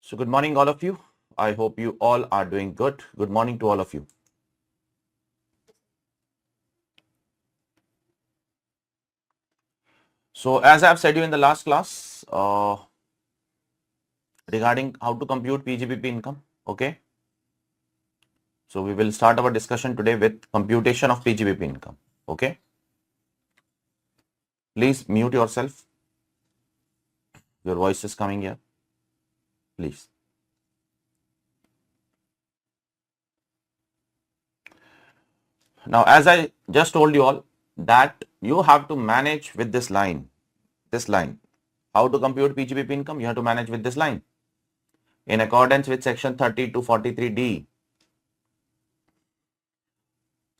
So good morning all of you. I hope you all are doing good. Good morning to all of you. So as I have said you in the last class regarding how to compute PGBP income. Okay. So we will start our discussion today with computation of PGBP income. Okay. Please mute yourself. Your voice is coming here. Please. Now, as I just told you all that you have to manage with this line. How to compute PGBP income? You have to manage with this line. In accordance with section 30 to 43D,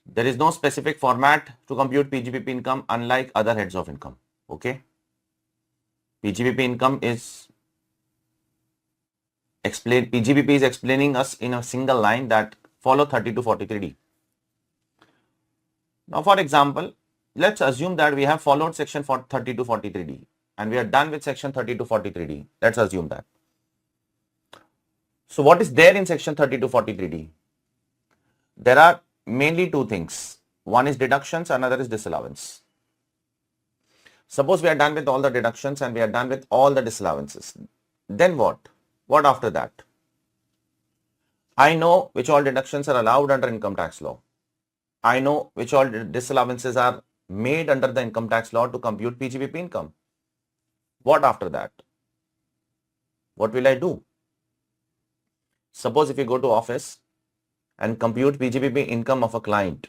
there is no specific format to compute PGBP income unlike other heads of income. Okay. PGBP income is PGBP is explaining us in a single line that follow 30 to 43D. Now, for example, let's assume that we have followed section 30 to 43D and we are done with section 30 to 43D. Let's assume that. So what is there in section 30 to 43D? There are mainly two things. One is deductions, another is disallowance. Suppose we are done with all the deductions and we are done with all the disallowances. Then what? What after that? I know which all deductions are allowed under income tax law. I know which all disallowances are made under the income tax law to compute PGBP income. What after that? What will I do? Suppose if you go to office and compute PGBP income of a client,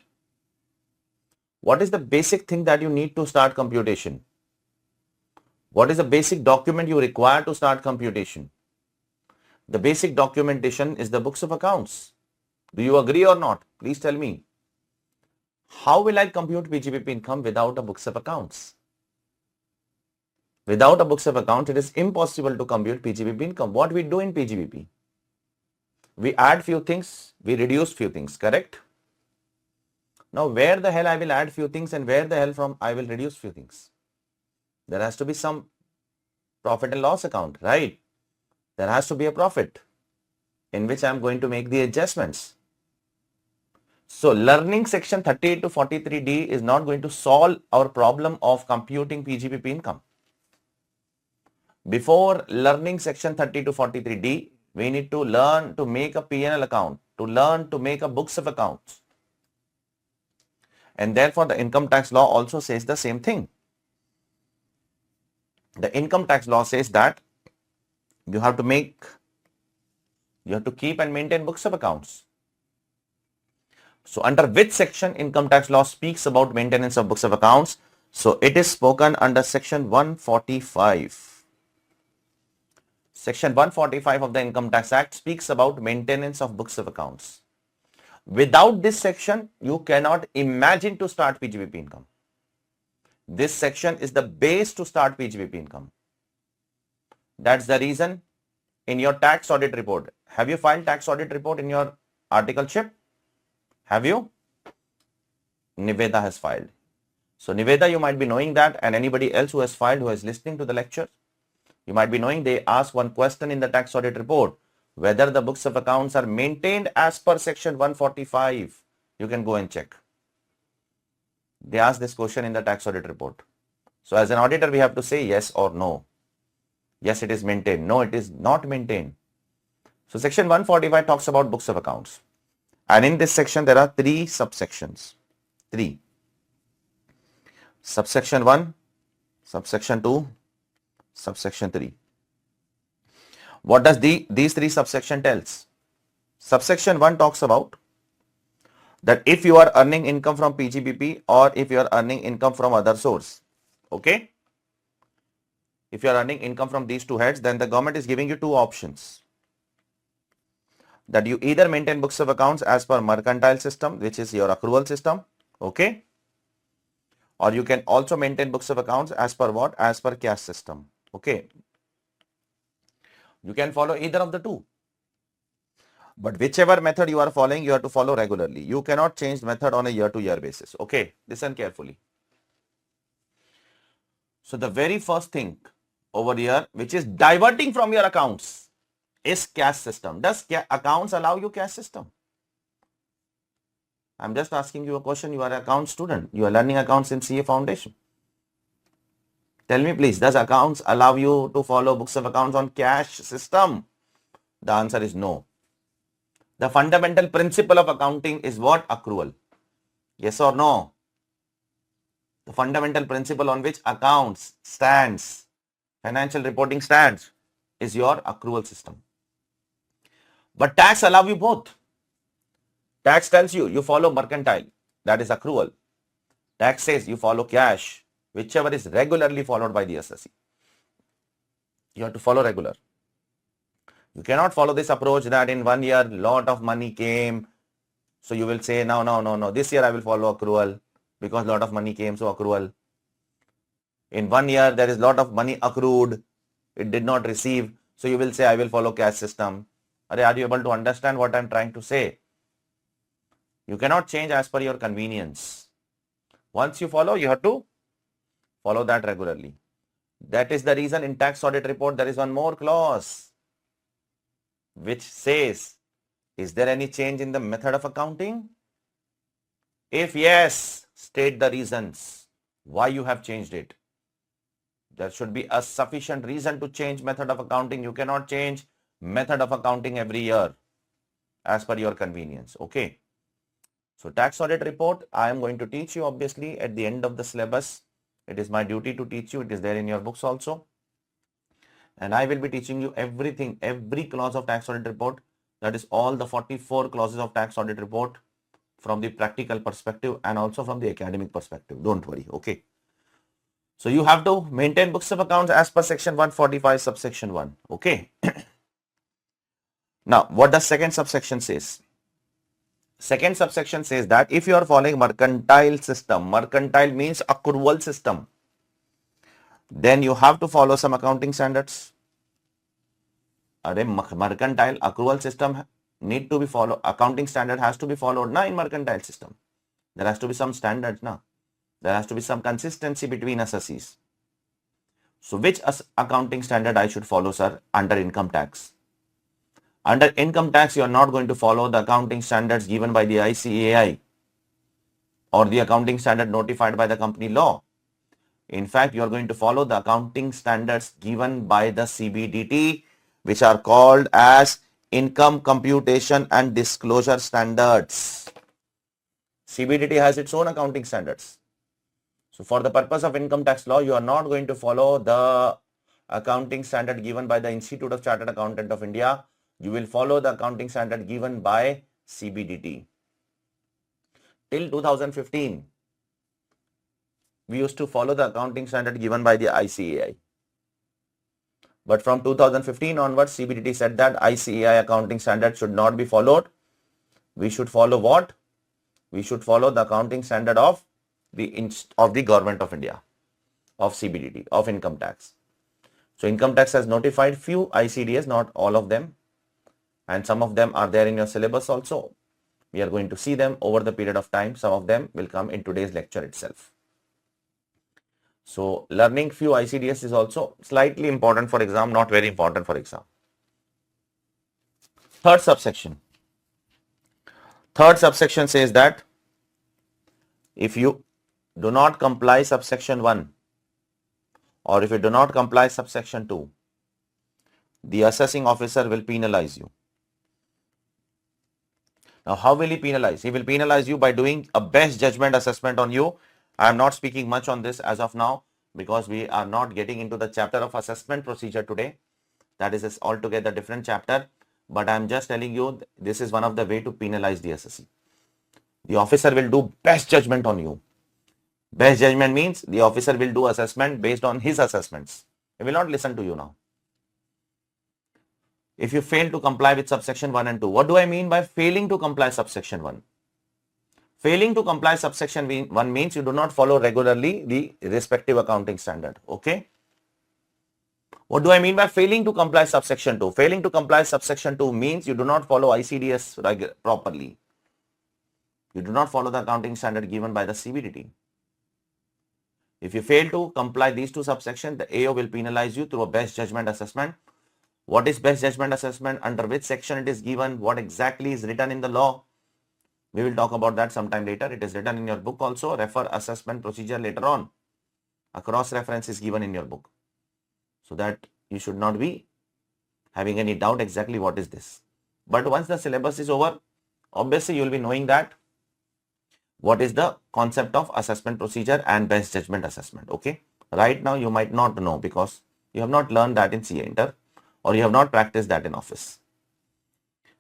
what is the basic thing that you need to start computation? What is the basic document you require to start computation? The basic documentation is the books of accounts. Do you agree or not? Please tell me. How will I compute PGBP income without a books of accounts? Without a books of accounts, it is impossible to compute PGBP income. What we do in PGBP? We add few things, we reduce few things, correct? Now, where the hell I will add few things and where the hell from I will reduce few things? There has to be some profit and loss account, right? There has to be a profit in which I am going to make the adjustments. So, learning section 38 to 43D is not going to solve our problem of computing PGBP income. Before learning section 30 to 43D, we need to learn to make a P&L account, to learn to make a books of accounts. And therefore, the income tax law also says the same thing. The income tax law says that you have to keep and maintain books of accounts. So under which section income tax law speaks about maintenance of books of accounts? So it is spoken under section 145. Section 145 of the Income Tax Act speaks about maintenance of books of accounts. Without this section, you cannot imagine to start PGBP income. This section is the base to start PGBP income. That's the reason in your tax audit report. Have you filed tax audit report in your articleship? Have you? Niveda has filed. So Niveda, you might be knowing that, and anybody else who has filed, who is listening to the lecture, you might be knowing they ask one question in the tax audit report, whether the books of accounts are maintained as per section 145. You can go and check. They ask this question in the tax audit report. So as an auditor, we have to say yes or no. Yes, it is maintained. No, it is not maintained. So section 145 talks about books of accounts. And in this section, there are three subsections. Three. Subsection 1, subsection 2, subsection 3. What does these three subsection tells? Subsection 1 talks about that if you are earning income from PGBP or if you are earning income from other source. Okay. If you are earning income from these two heads, then the government is giving you two options. That you either maintain books of accounts as per mercantile system, which is your accrual system. Okay. Or you can also maintain books of accounts as per what? As per cash system. Okay. You can follow either of the two. But whichever method you are following, you have to follow regularly. You cannot change the method on a year-to-year basis. Okay. Listen carefully. So the very first thing over here, which is diverting from your accounts, is cash system. Does accounts allow you cash system? I'm just asking you a question. You are an account student. You are learning accounts in CA Foundation. Tell me please, does accounts allow you to follow books of accounts on cash system? The answer is no. The fundamental principle of accounting is what? Accrual. Yes or no? The fundamental principle on which accounts stands, financial reporting stands, is your accrual system. But tax allow you both. Tax tells you follow mercantile, that is accrual. Tax says you follow cash, whichever is regularly followed by the assessee. You have to follow regular. You cannot follow this approach that in 1 year lot of money came, so you will say no, this year I will follow accrual because lot of money came, so accrual. In 1 year there is lot of money accrued, it did not receive, so you will say I will follow cash system. Are you able to understand what I am trying to say? You cannot change as per your convenience. Once you follow, you have to follow that regularly. That is the reason in tax audit report there is one more clause which says, is there any change in the method of accounting? If yes, state the reasons why you have changed it. There should be a sufficient reason to change method of accounting. You cannot change method of accounting every year as per your convenience. Okay. So tax audit report, I am going to teach you obviously at the end of the syllabus. It is my duty to teach you. It is there in your books also. And I will be teaching you everything, every clause of tax audit report. That is all the 44 clauses of tax audit report from the practical perspective and also from the academic perspective. Don't worry. Okay. So you have to maintain books of accounts as per section 145 subsection 1. Okay. Now, what does second subsection says? Second subsection says that if you are following mercantile system, mercantile means accrual system, then you have to follow some accounting standards. Mercantile accrual system need to be followed. Accounting standard has to be followed in mercantile system. There has to be some standards now. There has to be some consistency between assessees. So which accounting standard I should follow, sir, under income tax? Under income tax, you are not going to follow the accounting standards given by the ICAI or the accounting standard notified by the company law. In fact, you are going to follow the accounting standards given by the CBDT, which are called as Income Computation and Disclosure Standards. CBDT has its own accounting standards. So for the purpose of income tax law, you are not going to follow the accounting standard given by the Institute of Chartered Accountant of India. You will follow the accounting standard given by CBDT. Till 2015, we used to follow the accounting standard given by the ICAI. But from 2015 onwards, CBDT said that ICAI accounting standard should not be followed. We should follow what? We should follow the accounting standard of the Government of India, of CBDT, of income tax. So income tax has notified few ICDS, not all of them. And some of them are there in your syllabus also. We are going to see them over the period of time. Some of them will come in today's lecture itself. So learning few ICDS is also slightly important for exam, not very important for exam. Third subsection. Third subsection says that if you do not comply subsection 1 or if you do not comply subsection 2, the assessing officer will penalize you. Now, how will he penalize? He will penalize you by doing a best judgment assessment on you. I am not speaking much on this as of now because we are not getting into the chapter of assessment procedure today. That is altogether different chapter. But I am just telling you this is one of the way to penalize the assessee. The officer will do best judgment on you. Best judgment means the officer will do assessment based on his assessments. He will not listen to you now. If you fail to comply with subsection 1 and 2, what do I mean by failing to comply subsection 1? Failing to comply subsection 1 means you do not follow regularly the respective accounting standard. Okay. What do I mean by failing to comply subsection 2? Failing to comply subsection 2 means you do not follow ICDS properly. You do not follow the accounting standard given by the CBDT. If you fail to comply these two subsections, the AO will penalize you through a best judgment assessment. What is best judgment assessment? Under which section it is given? What exactly is written in the law? We will talk about that sometime later. It is written in your book also. Refer assessment procedure later on. A cross reference is given in your book, so that you should not be having any doubt exactly what is this. But once the syllabus is over, obviously you will be knowing that what is the concept of assessment procedure and best judgment assessment. Okay. Right now you might not know because you have not learned that in CA Inter or you have not practiced that in office.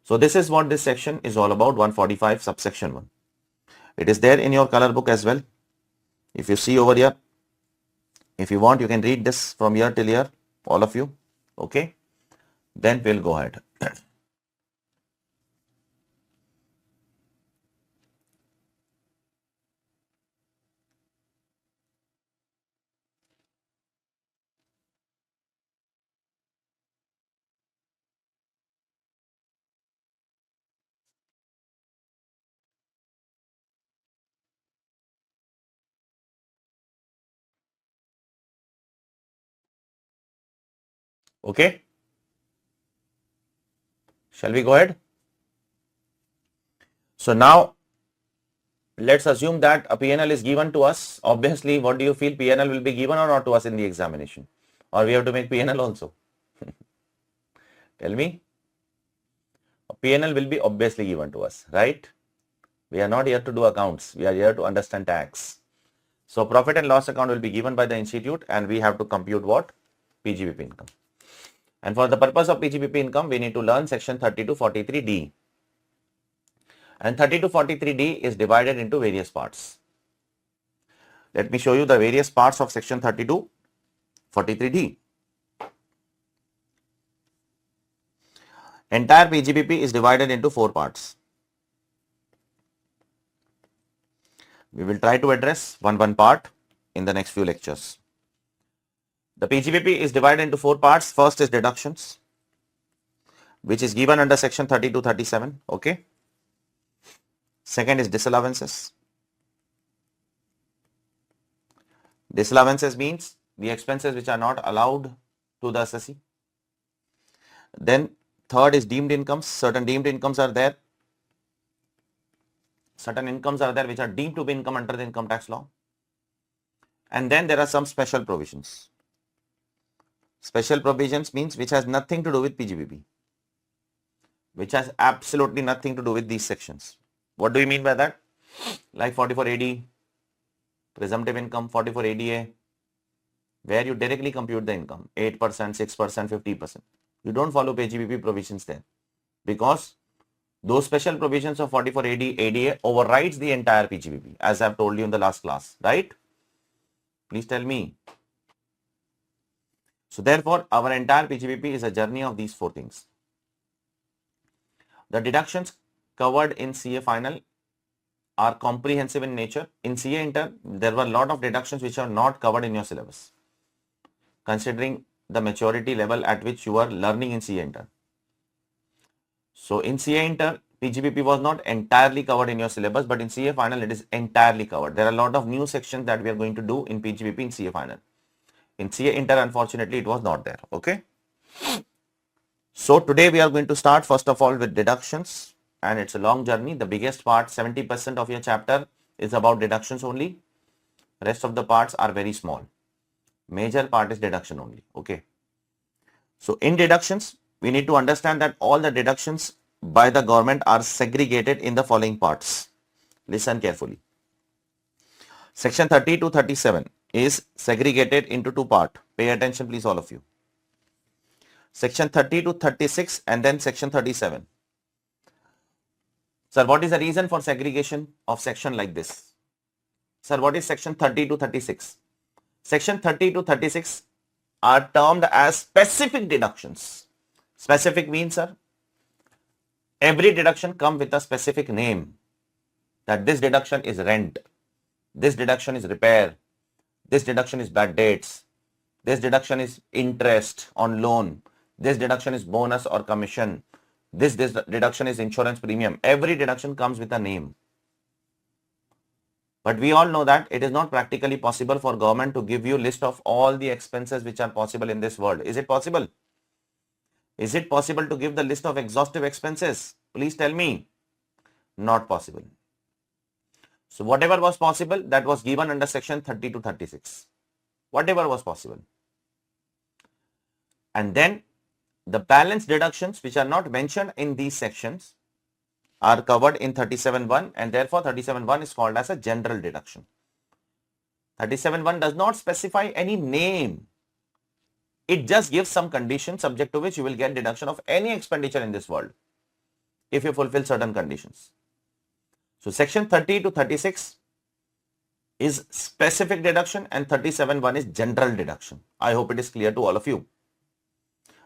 So this is what this section is all about, 145 subsection 1. It is there in your color book as well. If you see over here, if you want, you can read this from here till here, all of you. Okay. Then we'll go ahead. Okay. Shall we go ahead? So now let's assume that a PNL is given to us. Obviously, what do you feel, PNL will be given or not to us in the examination? Or we have to make PNL also? Tell me. A PNL will be obviously given to us, right? We are not here to do accounts. We are here to understand tax. So profit and loss account will be given by the institute and we have to compute what? PGBP income. And for the purpose of PGBP income, we need to learn section 30 to 43D. And 30 to 43D is divided into various parts. Let me show you the various parts of section 30 to 43D. Entire PGBP is divided into 4 parts. We will try to address one part in the next few lectures. The PGBP is divided into 4 parts. First is deductions, which is given under section 30 to 37. Okay. Second is disallowances. Disallowances means the expenses which are not allowed to the assessee. Then third is deemed incomes. Certain deemed incomes are there. Certain incomes are there which are deemed to be income under the income tax law. And then there are some special provisions. Special provisions means which has nothing to do with PGBP, which has absolutely nothing to do with these sections. What do you mean by that? Like 44AD, presumptive income, 44ADA, where you directly compute the income, 8%, 6%, 50%. You don't follow PGBP provisions there because those special provisions of 44AD, ADA overrides the entire PGBP, as I've told you in the last class, right? Please tell me. So therefore, our entire PGBP is a journey of these 4 things. The deductions covered in CA final are comprehensive in nature. In CA Inter, there were a lot of deductions which are not covered in your syllabus, considering the maturity level at which you are learning in CA Inter. So in CA Inter, PGBP was not entirely covered in your syllabus, but in CA final, it is entirely covered. There are a lot of new sections that we are going to do in PGBP in CA final. In CA Inter, unfortunately, it was not there. Okay. So today we are going to start first of all with deductions, and it's a long journey. The biggest part, 70% of your chapter is about deductions only. Rest of the parts are very small. Major part is deduction only. Okay. So in deductions, we need to understand that all the deductions by the government are segregated in the following parts. Listen carefully. Section 30 to 37 is segregated into 2 parts. Pay attention, please, all of you. Section 30 to 36 and then section 37. Sir, what is the reason for segregation of section like this? Sir, what is section 30 to 36? Section 30 to 36 are termed as specific deductions. Specific means, sir, every deduction comes with a specific name. That this deduction is rent, this deduction is repair, this deduction is bad debts, this deduction is interest on loan, this deduction is bonus or commission, this deduction is insurance premium. Every deduction comes with a name. But we all know that it is not practically possible for government to give you list of all the expenses which are possible in this world. Is it possible? Is it possible to give the list of exhaustive expenses? Please tell me. Not possible. So whatever was possible, that was given under section 30 to 36. Whatever was possible. And then the balance deductions which are not mentioned in these sections are covered in 37.1, and therefore 37.1 is called as a general deduction. 37.1 does not specify any name. It just gives some conditions subject to which you will get deduction of any expenditure in this world if you fulfill certain conditions. So section 30 to 36 is specific deduction and 37.1 is general deduction. I hope it is clear to all of you.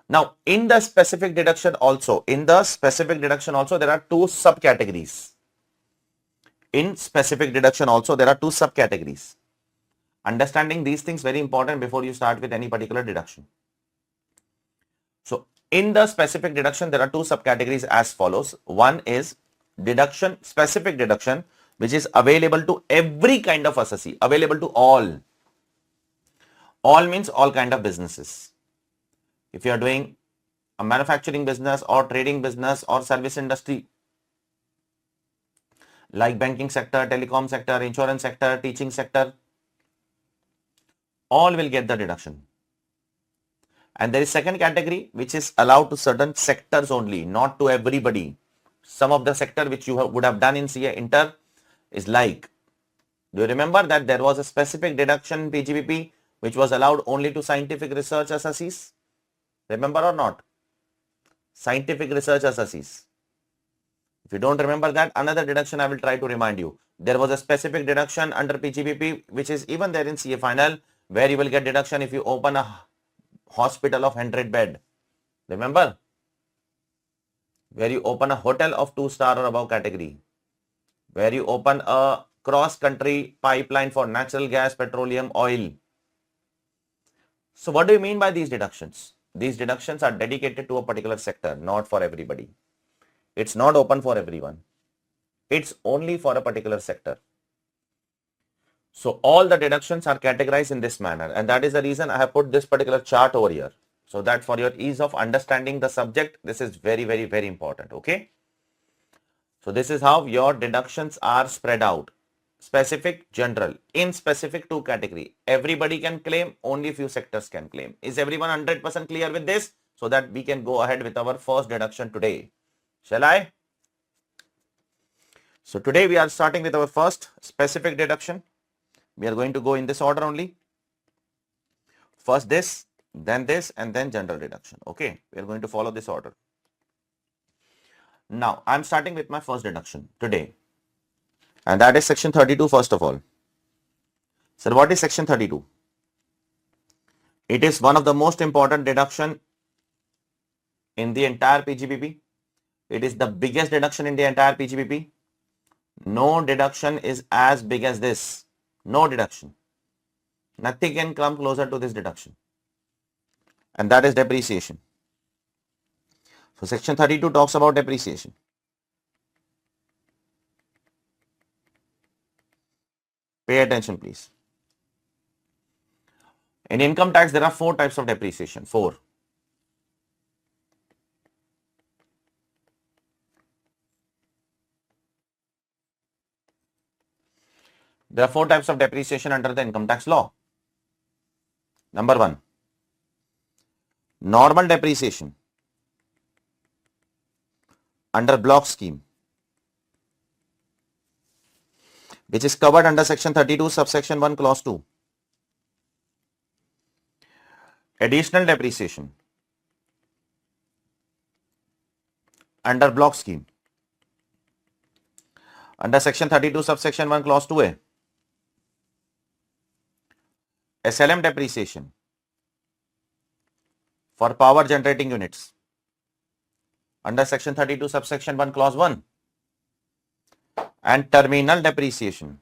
Now, in the specific deduction also, there are two subcategories. In specific deduction also, there are two subcategories. Understanding these things very important before you start with any particular deduction. So, in the specific deduction, there are two subcategories as follows. One is deduction, specific deduction, which is available to every kind of assessee, available to all. All means all kind of businesses. If you are doing a manufacturing business or trading business or service industry, like banking sector, telecom sector, insurance sector, teaching sector, all will get the deduction. And there is second category which is allowed to certain sectors only, not to everybody. Some of the sector which you would have done in CA Inter is like, do you remember that there was a specific deduction in PGBP which was allowed only to scientific research assessees? Remember or not? Scientific research assessees. If you don't remember that, another deduction I will try to remind you. There was a specific deduction under PGBP which is even there in CA Final, where you will get deduction if you open a hospital of 100 bed. Remember? Where you open a hotel of 2-star or above category. Where you open a cross-country pipeline for natural gas, petroleum, oil. So what do you mean by these deductions? These deductions are dedicated to a particular sector, not for everybody. It's not open for everyone. It's only for a particular sector. So all the deductions are categorized in this manner, and that is the reason I have put this particular chart over here. So that for your ease of understanding the subject, this is very, very, very important. Okay. So this is how your deductions are spread out. Specific, general. In specific, two category. Everybody can claim, only few sectors can claim. Is everyone 100% clear with this? So that we can go ahead with our first deduction today. Shall I? So today we are starting with our first specific deduction. We are going to go in this order only. First this, and then general deduction. Okay, we are going to follow this order. Now, I am starting with my first deduction today. And that is section 32 first of all. So what is section 32? It is one of the most important deduction in the entire PGBP. It is the biggest deduction in the entire PGBP. No deduction is as big as this. No deduction. Nothing can come closer to this deduction. And that is depreciation. So section 32 talks about depreciation. Pay attention, please. In income tax, there are 4 types of depreciation. 4. There are 4 types of depreciation under the income tax law. Number 1, normal depreciation under block scheme, which is covered under section 32 subsection 1 clause 2. Additional depreciation under block scheme under section 32 subsection 1 clause 2a. SLM depreciation for power generating units under section 32 subsection 1 clause 1, and terminal depreciation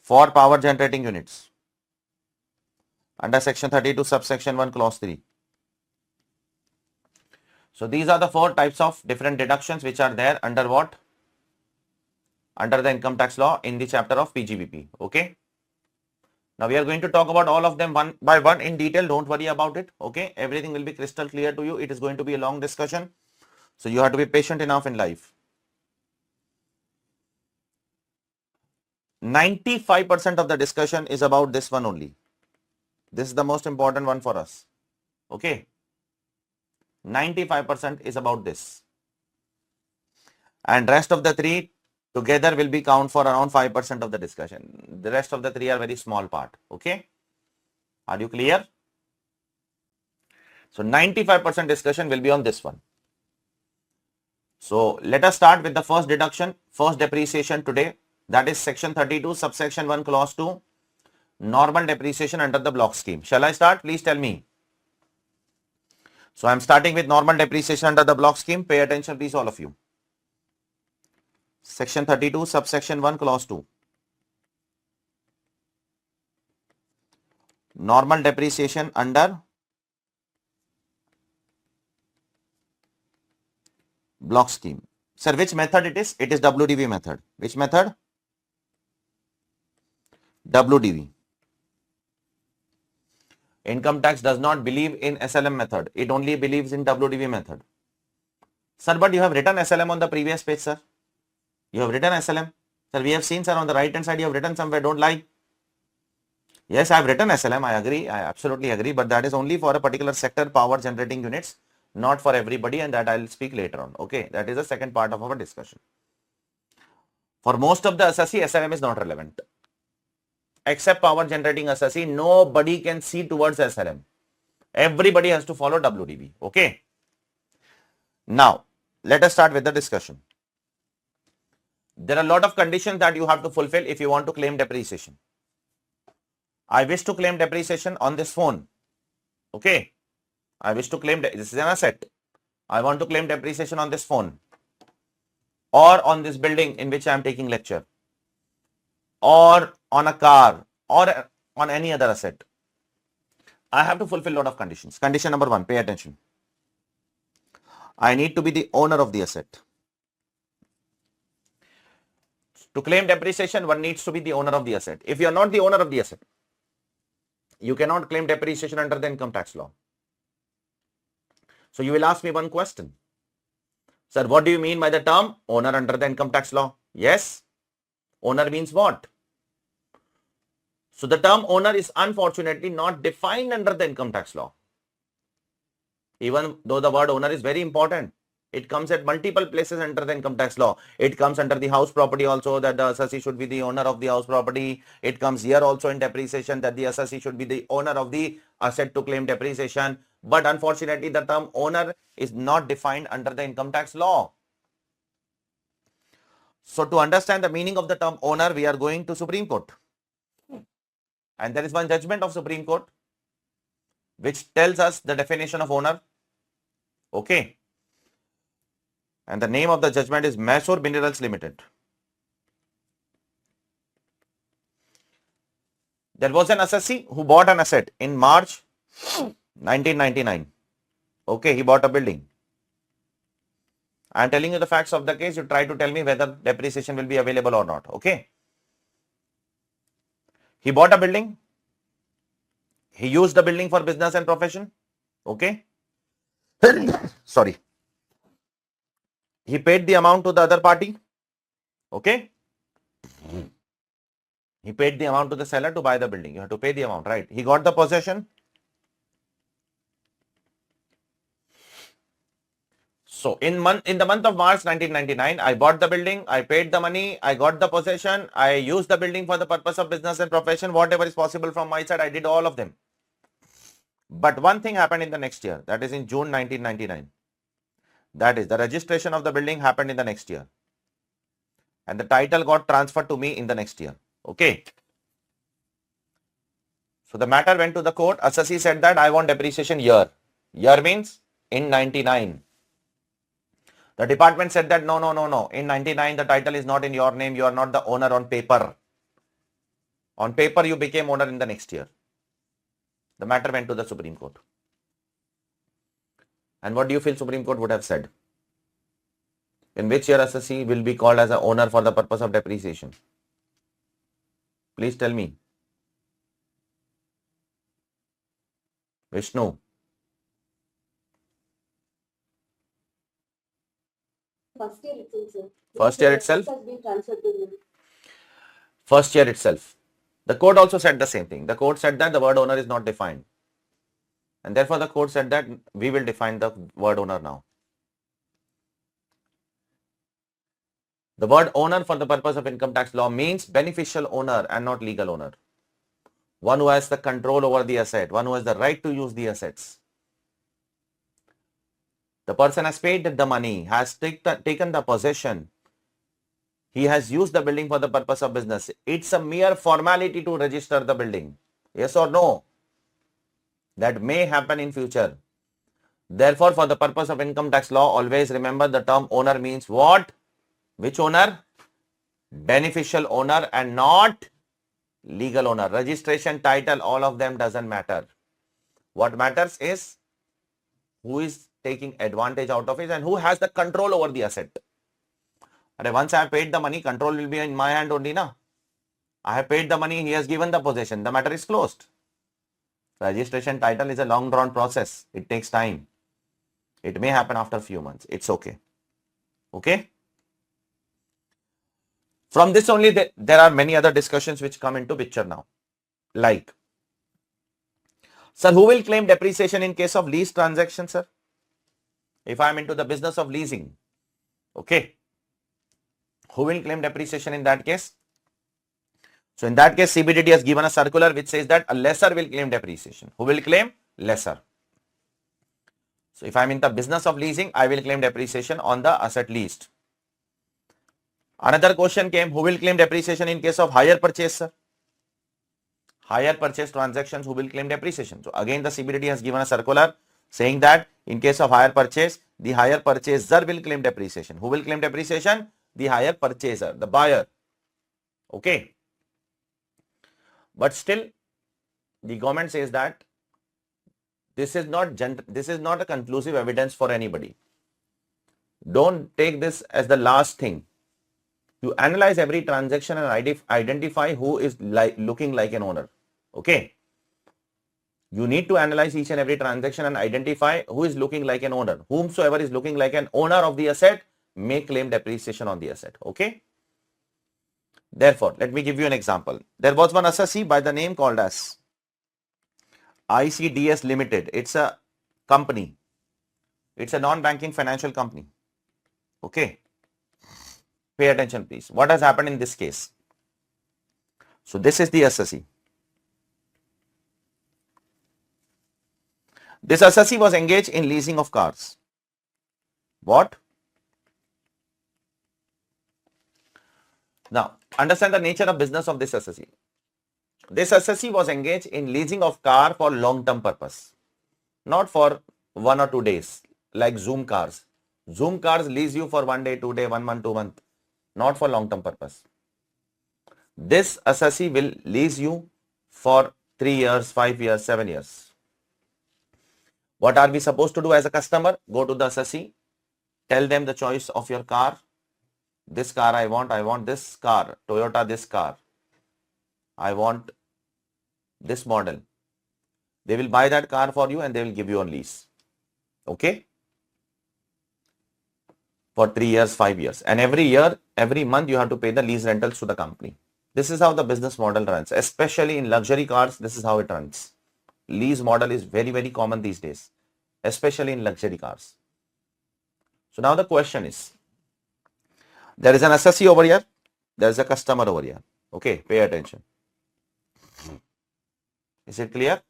for power generating units under section 32 subsection 1 clause 3. So these are the 4 types of different deductions which are there under what? Under the income tax law in the chapter of PGBP. Okay. Now we are going to talk about all of them one by one in detail. Don't worry about it. Okay. Everything will be crystal clear to you. It is going to be a long discussion. So you have to be patient enough in life. 95% of the discussion is about this one only. This is the most important one for us. Okay. 95% is about this. And rest of the three together will be count for around 5% of the discussion. The rest of the three are very small part. Okay. Are you clear? So 95% discussion will be on this one. So let us start with the first deduction, first depreciation today. That is section 32, subsection 1, clause 2, normal depreciation under the block scheme. Shall I start? Please tell me. So I am starting with normal depreciation under the block scheme. Pay attention, please, all of you. Section 32, subsection 1, clause 2. Normal depreciation under block scheme. Sir, which method it is? It is WDV method. Which method? WDV. Income tax does not believe in SLM method. It only believes in WDV method. Sir, but you have written SLM on the previous page, sir. You have written SLM. Sir, we have seen, sir, on the right hand side, you have written somewhere, don't lie. Yes, I have written SLM. I agree. I absolutely agree. But that is only for a particular sector power generating units, not for everybody. And that I'll speak later on. Okay. That is the second part of our discussion. For most of the assessee, SLM is not relevant. Except power generating assessee, nobody can see towards SLM. Everybody has to follow WDV. Okay. Now, let us start with the discussion. There are a lot of conditions that you have to fulfill if you want to claim depreciation. I wish to claim depreciation on this phone. Okay. I wish to claim, this is an asset. I want to claim depreciation on this phone or on this building in which I am taking lecture or on a car or on any other asset. I have to fulfill a lot of conditions. Condition number 1, pay attention. I need to be the owner of the asset. To claim depreciation, one needs to be the owner of the asset. If you are not the owner of the asset, you cannot claim depreciation under the income tax law. So you will ask me one question. Sir, what do you mean by the term owner under the income tax law? Yes. Owner means what? So the term owner is unfortunately not defined under the income tax law. Even though the word owner is very important, it comes at multiple places under the income tax law. It comes under the house property also, that the assessee should be the owner of the house property. It comes here also in depreciation, that the assessee should be the owner of the asset to claim depreciation. But unfortunately, the term owner is not defined under the income tax law. So to understand the meaning of the term owner, we are going to Supreme Court. And there is one judgment of Supreme Court which tells us the definition of owner. Okay. And the name of the judgment is Mysore Minerals Limited. There was an assessee who bought an asset in March 1999. Okay, he bought a building. I am telling you the facts of the case. You try to tell me whether depreciation will be available or not. Okay. He bought a building. He used the building for business and profession. Okay. Sorry. He paid the amount to the other party. Okay. He paid the amount to the seller to buy the building. You have to pay the amount, right? He got the possession. So in the month of March 1999, I bought the building, I paid the money, I got the possession, I used the building for the purpose of business and profession, whatever is possible from my side, I did all of them. But one thing happened in the next year, that is in June 1999. That is, the registration of the building happened in the next year. And the title got transferred to me in the next year. Okay. So the matter went to the court. Assessee said that I want depreciation year. Year means in 99. The department said that no. In 99, the title is not in your name. You are not the owner on paper. On paper, you became owner in the next year. The matter went to the Supreme Court. And what do you feel Supreme Court would have said? In which year assessee will be called as an owner for the purpose of depreciation? Please tell me. Vishnu. First year itself, sir. First year itself? Has been transferred to me. First year itself. The court also said the same thing. The court said that the word owner is not defined. And therefore the court said that we will define the word owner now. The word owner for the purpose of income tax law means beneficial owner and not legal owner. One who has the control over the asset, one who has the right to use the assets. The person has paid the money, has taken the possession. He has used the building for the purpose of business. It's a mere formality to register the building. Yes or no? That may happen in future. Therefore, for the purpose of income tax law, always remember the term owner means what? Which owner? Beneficial owner and not legal owner. Registration, title, all of them doesn't matter. What matters is who is taking advantage out of it and who has the control over the asset. And once I have paid the money, control will be in my hand only, na? I have paid the money, he has given the possession, the matter is closed. Registration title is a long drawn process. It takes time. It may happen after a few months. It's okay. Okay? From this only, there are many other discussions which come into picture now. Like, sir, who will claim depreciation in case of lease transaction, sir? If I am into the business of leasing, okay, who will claim depreciation in that case? So in that case, CBDT has given a circular which says that a lessor will claim depreciation. Who will claim? Lessor. So if I am in the business of leasing, I will claim depreciation on the asset leased. Another question came, who will claim depreciation in case of hire purchase, sir? Hire purchase transactions, who will claim depreciation? So again, the CBDT has given a circular saying that in case of hire purchase, the hire purchaser will claim depreciation. Who will claim depreciation? The hire purchaser, the buyer. Okay. But still, the government says that this is not a conclusive evidence for anybody. Don't take this as the last thing. You analyze every transaction and identify who is looking like an owner. Okay. You need to analyze each and every transaction and identify who is looking like an owner. Whomsoever is looking like an owner of the asset may claim depreciation on the asset. Okay. Therefore, let me give you an example. There was one assessee by the name called as ICDS Limited. It's a company. It's a non-banking financial company. Okay. Pay attention, please. What has happened in this case? So this is the assessee. This assessee was engaged in leasing of cars. What? Now, understand the nature of business of this assessee. This assessee was engaged in leasing of car for long-term purpose, not for 1 or 2 days, like Zoom cars. Zoom cars lease you for 1 day, 2 day, 1 month, 2 month, not for long-term purpose. This assessee will lease you for 3 years, 5 years, 7 years. What are we supposed to do as a customer? Go to the assessee, tell them the choice of your car. This car I want this car, Toyota this car. I want this model. They will buy that car for you and they will give you on lease. Okay? For 3 years, 5 years. And every year, every month you have to pay the lease rentals to the company. This is how the business model runs. Especially in luxury cars, this is how it runs. Lease model is very, very common these days, especially in luxury cars. So now the question is, there is an assessee over here, there is a customer over here. Okay, pay attention. Is it clear?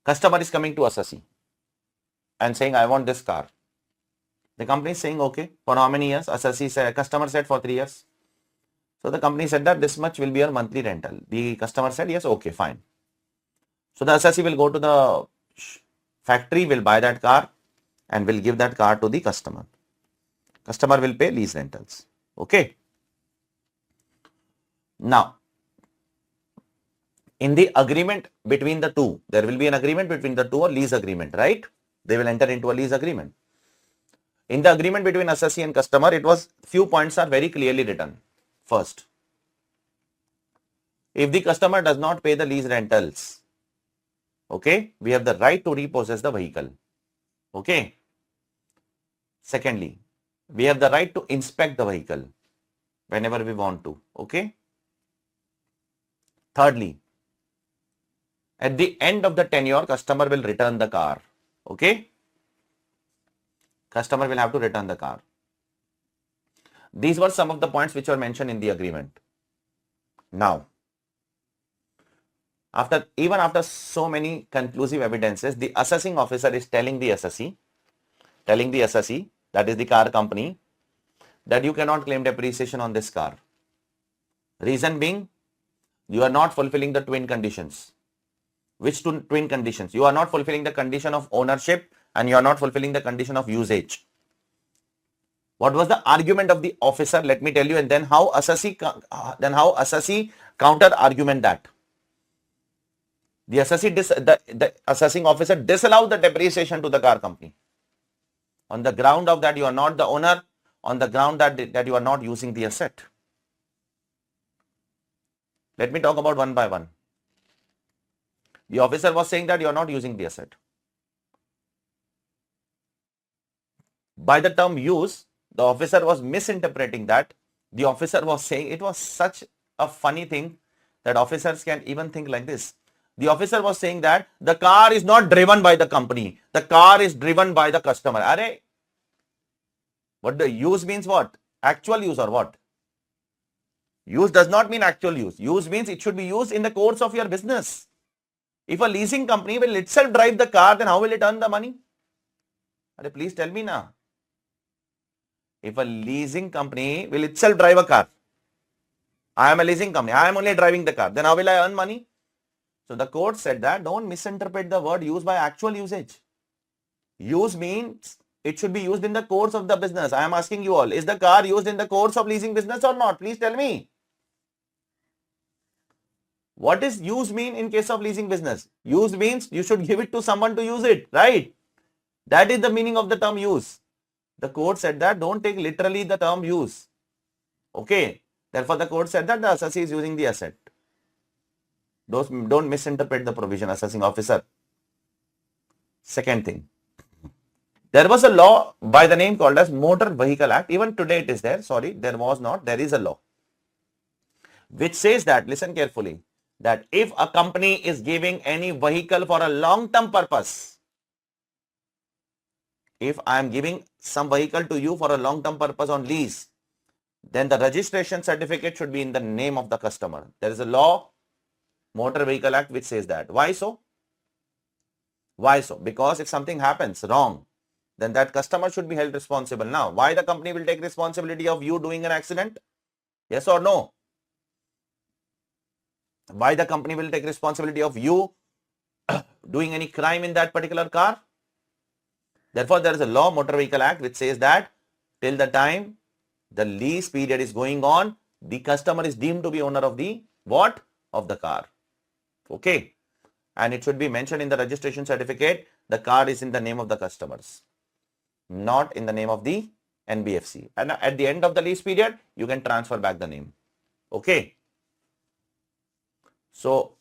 Customer is coming to assessee and saying, I want this car. The company is saying, okay, for how many years? Assessee said, customer said for 3 years. So the company said that this much will be your monthly rental. The customer said, yes, okay, fine. So the assessee will go to the factory, will buy that car and will give that car to the customer. Customer will pay lease rentals. Okay. Now, in the agreement between the two, there will be an agreement between the two, or lease agreement, right? They will enter into a lease agreement. In the agreement between assessee and customer, it was few points are very clearly written. First, if the customer does not pay the lease rentals, Okay, we have the right to repossess the vehicle. Okay. Secondly, we have the right to inspect the vehicle whenever we want to. Okay. Thirdly, at the end of the tenure, customer will return the car. Okay. Customer will have to return the car. These were some of the points which were mentioned in the agreement. Now, even after so many conclusive evidences, the assessing officer is telling the assessee, that is the car company, that you cannot claim depreciation on this car. Reason being, you are not fulfilling the twin conditions. Which two twin conditions? You are not fulfilling the condition of ownership and you are not fulfilling the condition of usage. What was the argument of the officer? Let me tell you, and then how assessee counter argument that. The assessing officer disallowed the depreciation to the car company on the ground of that you are not the owner, on the ground that you are not using the asset. Let me talk about one by one. The officer was saying that you are not using the asset. By the term use, the officer was misinterpreting that. The officer was saying, it was such a funny thing that officers can even think like this. The officer was saying that the car is not driven by the company. The car is driven by the customer. Arey, what the use means what? Actual use or what? Use does not mean actual use. Use means it should be used in the course of your business. If a leasing company will itself drive the car, then how will it earn the money? Arey, please tell me now. If a leasing company will itself drive a car, I am a leasing company, I am only driving the car, then how will I earn money? So the court said that don't misinterpret the word use by actual usage. Use means it should be used in the course of the business. I am asking you all, is the car used in the course of leasing business or not? Please tell me. What does use mean in case of leasing business? Use means you should give it to someone to use it, right? That is the meaning of the term use. The court said that don't take literally the term use. Okay. Therefore, the court said that the assessee is using the asset. Don't misinterpret the provision, assessing officer. Second thing, there was a law by the name called as Motor Vehicle Act. Even today it is there. Sorry, there was not. There is a law which says that, listen carefully, that if a company is giving any vehicle for a long-term purpose, if I am giving some vehicle to you for a long-term purpose on lease, then the registration certificate should be in the name of the customer. There is a law, Motor Vehicle Act, which says that. Why so? Why so? Because if something happens wrong, then that customer should be held responsible. Now, why the company will take responsibility of you doing an accident? Yes or no? Why the company will take responsibility of you doing any crime in that particular car? Therefore, there is a law, Motor Vehicle Act, which says that till the time the lease period is going on, the customer is deemed to be owner of the what? Of the car. Okay. And it should be mentioned in the registration certificate, the car is in the name of the customers, not in the name of the NBFC. And at the end of the lease period, you can transfer back the name. Okay. So,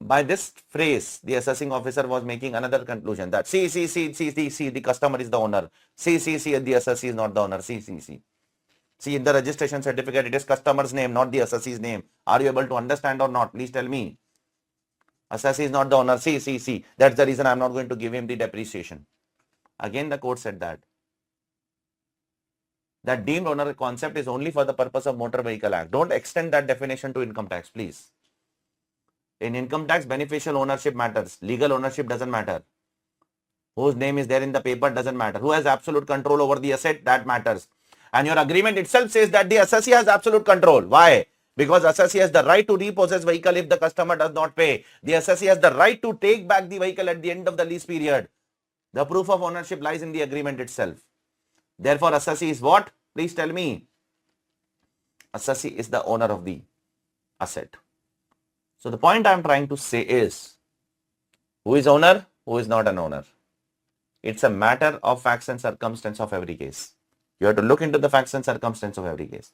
by this phrase, the assessing officer was making another conclusion that see, the customer is the owner. See, the assessee is not the owner. See. See, in the registration certificate, it is customer's name, not the assessee's name. Are you able to understand or not? Please tell me. Assessee is not the owner. See. That's the reason I am not going to give him the depreciation. Again, the court said that deemed owner concept is only for the purpose of Motor Vehicle Act. Don't extend that definition to income tax, please. In income tax, beneficial ownership matters. Legal ownership doesn't matter. Whose name is there in the paper doesn't matter. Who has absolute control over the asset, that matters. And your agreement itself says that the assessee has absolute control. Why? Because assessee has the right to repossess vehicle if the customer does not pay. The assessee has the right to take back the vehicle at the end of the lease period. The proof of ownership lies in the agreement itself. Therefore, assessee is what? Please tell me. Assessee is the owner of the asset. So the point I am trying to say is, who is owner, who is not an owner? It's a matter of facts and circumstance of every case. You have to look into the facts and circumstance of every case.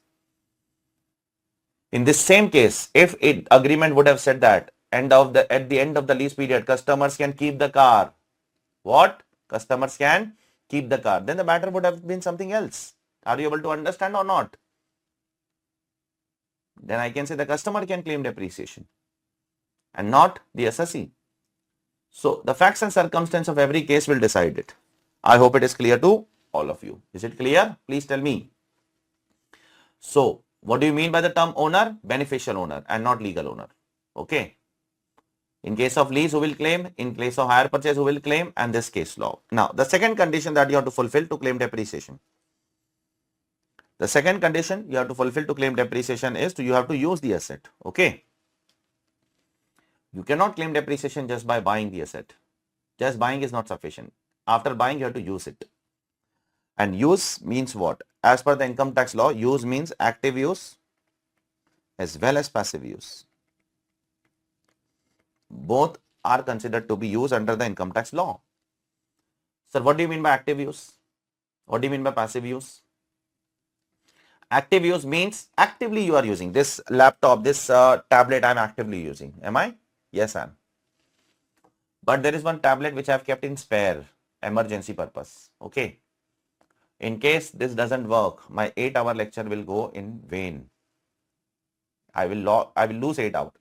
In this same case, if agreement would have said that at the end of the lease period, customers can keep the car. What? Customers can keep the car. Then the matter would have been something else. Are you able to understand or not? Then I can say the customer can claim depreciation and not the assessee. So the facts and circumstance of every case will decide it. I hope it is clear to all of you. Is it clear? Please tell me. So what do you mean by the term owner? Beneficial owner and not legal owner. Okay. In case of lease, who will claim? In case of hire purchase, who will claim? And this case law. Now, the second condition that you have to fulfill to claim depreciation. The second condition you have to fulfill to claim depreciation is you have to use the asset. Okay. You cannot claim depreciation just by buying the asset. Just buying is not sufficient. After buying, you have to use it. And use means what? As per the income tax law, use means active use as well as passive use. Both are considered to be used under the income tax law. Sir, what do you mean by active use? What do you mean by passive use? Active use means actively you are using this laptop, this tablet I am actively using. Am I? Yes, I am. But there is one tablet which I have kept in spare, emergency purpose. Okay. In case this doesn't work, my 8-hour lecture will go in vain. I will lose 8 hours.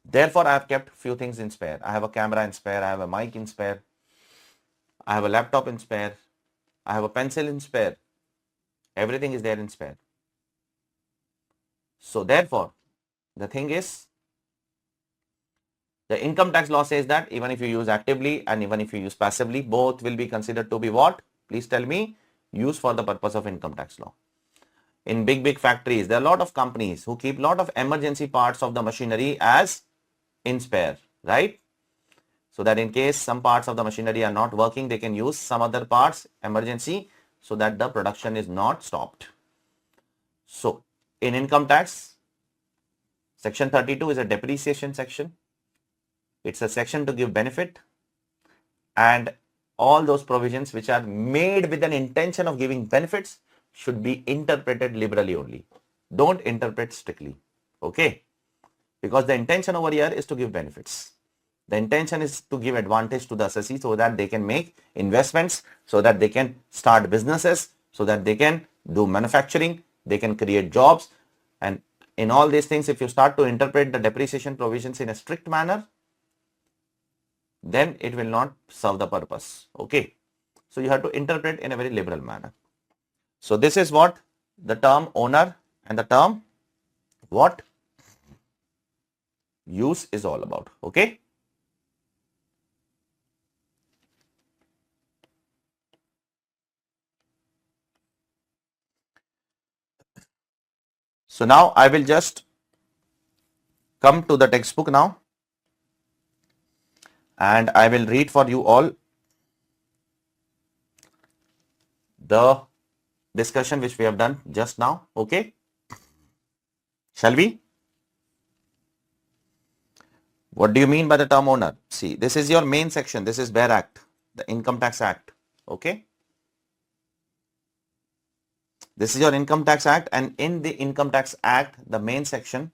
Therefore, I have kept few things in spare. I have a camera in spare. I have a mic in spare. I have a laptop in spare. I have a pencil in spare. Everything is there in spare. So therefore, the thing is, the income tax law says that even if you use actively and even if you use passively, both will be considered to be what? Please tell me. Used for the purpose of income tax law. In big factories, there are a lot of companies who keep a lot of emergency parts of the machinery as in spare, right? So that in case some parts of the machinery are not working, they can use some other parts, emergency, so that the production is not stopped. So in income tax, section 32 is a depreciation section. It's a section to give benefit, and all those provisions which are made with an intention of giving benefits should be interpreted liberally only. Don't interpret strictly. Okay. Because the intention over here is to give benefits. The intention is to give advantage to the assessee so that they can make investments, so that they can start businesses, so that they can do manufacturing, they can create jobs. And in all these things, if you start to interpret the depreciation provisions in a strict manner, then it will not serve the purpose. Okay. So you have to interpret in a very liberal manner. So this is what the term owner and the term what use is all about. Okay. So now I will just come to the textbook now, and I will read for you all the discussion which we have done just now. Okay. Shall we? What do you mean by the term owner? See, this is your main section. This is BEAR Act, the Income Tax Act. Okay. This is your Income Tax Act, and in the Income Tax Act, the main section,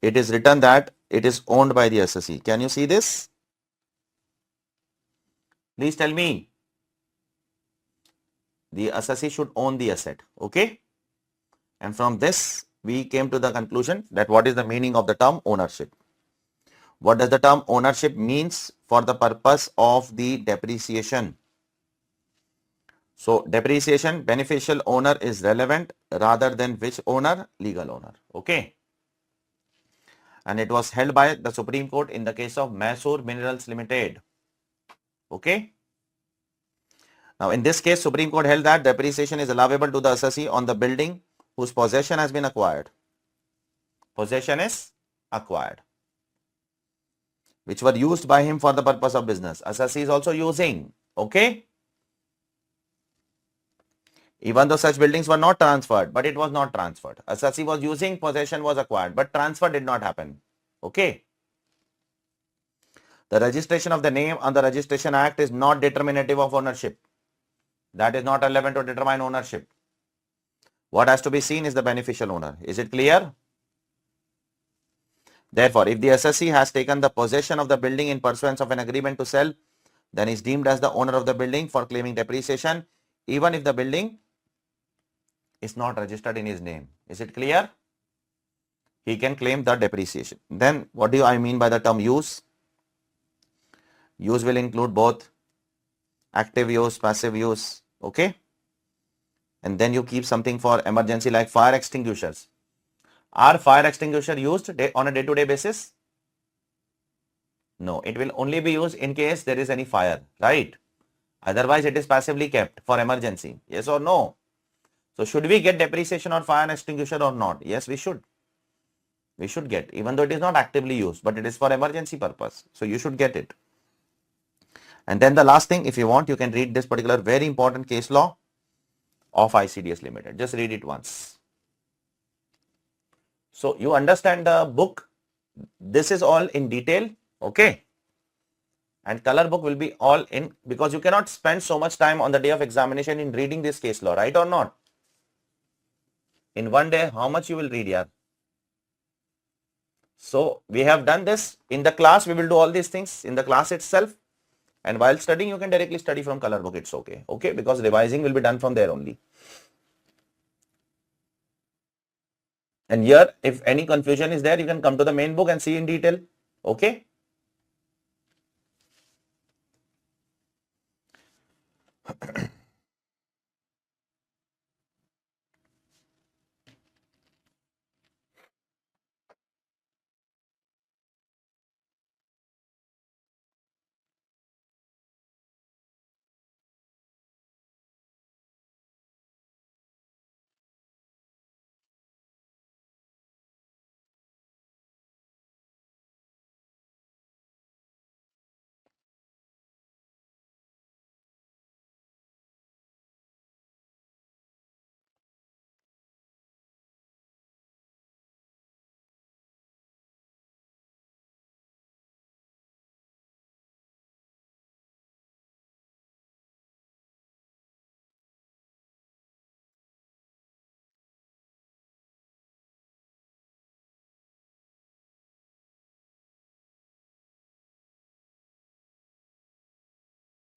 it is written that it is owned by the assessee. Can you see this? Please tell me. The assessee should own the asset. Okay. And from this, we came to the conclusion that what is the meaning of the term ownership? What does the term ownership means for the purpose of the depreciation? So depreciation, beneficial owner is relevant rather than which owner? Legal owner. Okay. And it was held by the Supreme Court in the case of Mysore Minerals Limited. Okay. Now in this case, Supreme Court held that depreciation is allowable to the assessee on the building whose possession has been acquired. Possession is acquired, which were used by him for the purpose of business. Assessee is also using. Okay. Even though such buildings were not transferred, but it was not transferred. Assessee was using, possession was acquired, but transfer did not happen. Okay. The registration of the name on the Registration Act is not determinative of ownership. That is not relevant to determine ownership. What has to be seen is the beneficial owner. Is it clear? Therefore, if the assessee has taken the possession of the building in pursuance of an agreement to sell, then is deemed as the owner of the building for claiming depreciation, even if the building is not registered in his name. Is it clear? He can claim the depreciation. Then what do I mean by the term use? Use will include both active use, passive use. Okay. And then you keep something for emergency like fire extinguishers. Are fire extinguisher used on a day-to-day basis? No, it will only be used in case there is any fire, right? Otherwise, it is passively kept for emergency. Yes or no? So, should we get depreciation on fire extinguisher or not? Yes, we should. We should get, even though it is not actively used, but it is for emergency purpose. So, you should get it. And then the last thing, if you want, you can read this particular very important case law of ICDS Limited. Just read it once. So, you understand the book. This is all in detail. Okay. And color book will be all in, because you cannot spend so much time on the day of examination in reading this case law, right or not? In one day, how much you will read here? So we have done this in the class. We will do all these things in the class itself. And while studying, you can directly study from color book. It's okay. Okay. Because revising will be done from there only. And here, if any confusion is there, you can come to the main book and see in detail. Okay.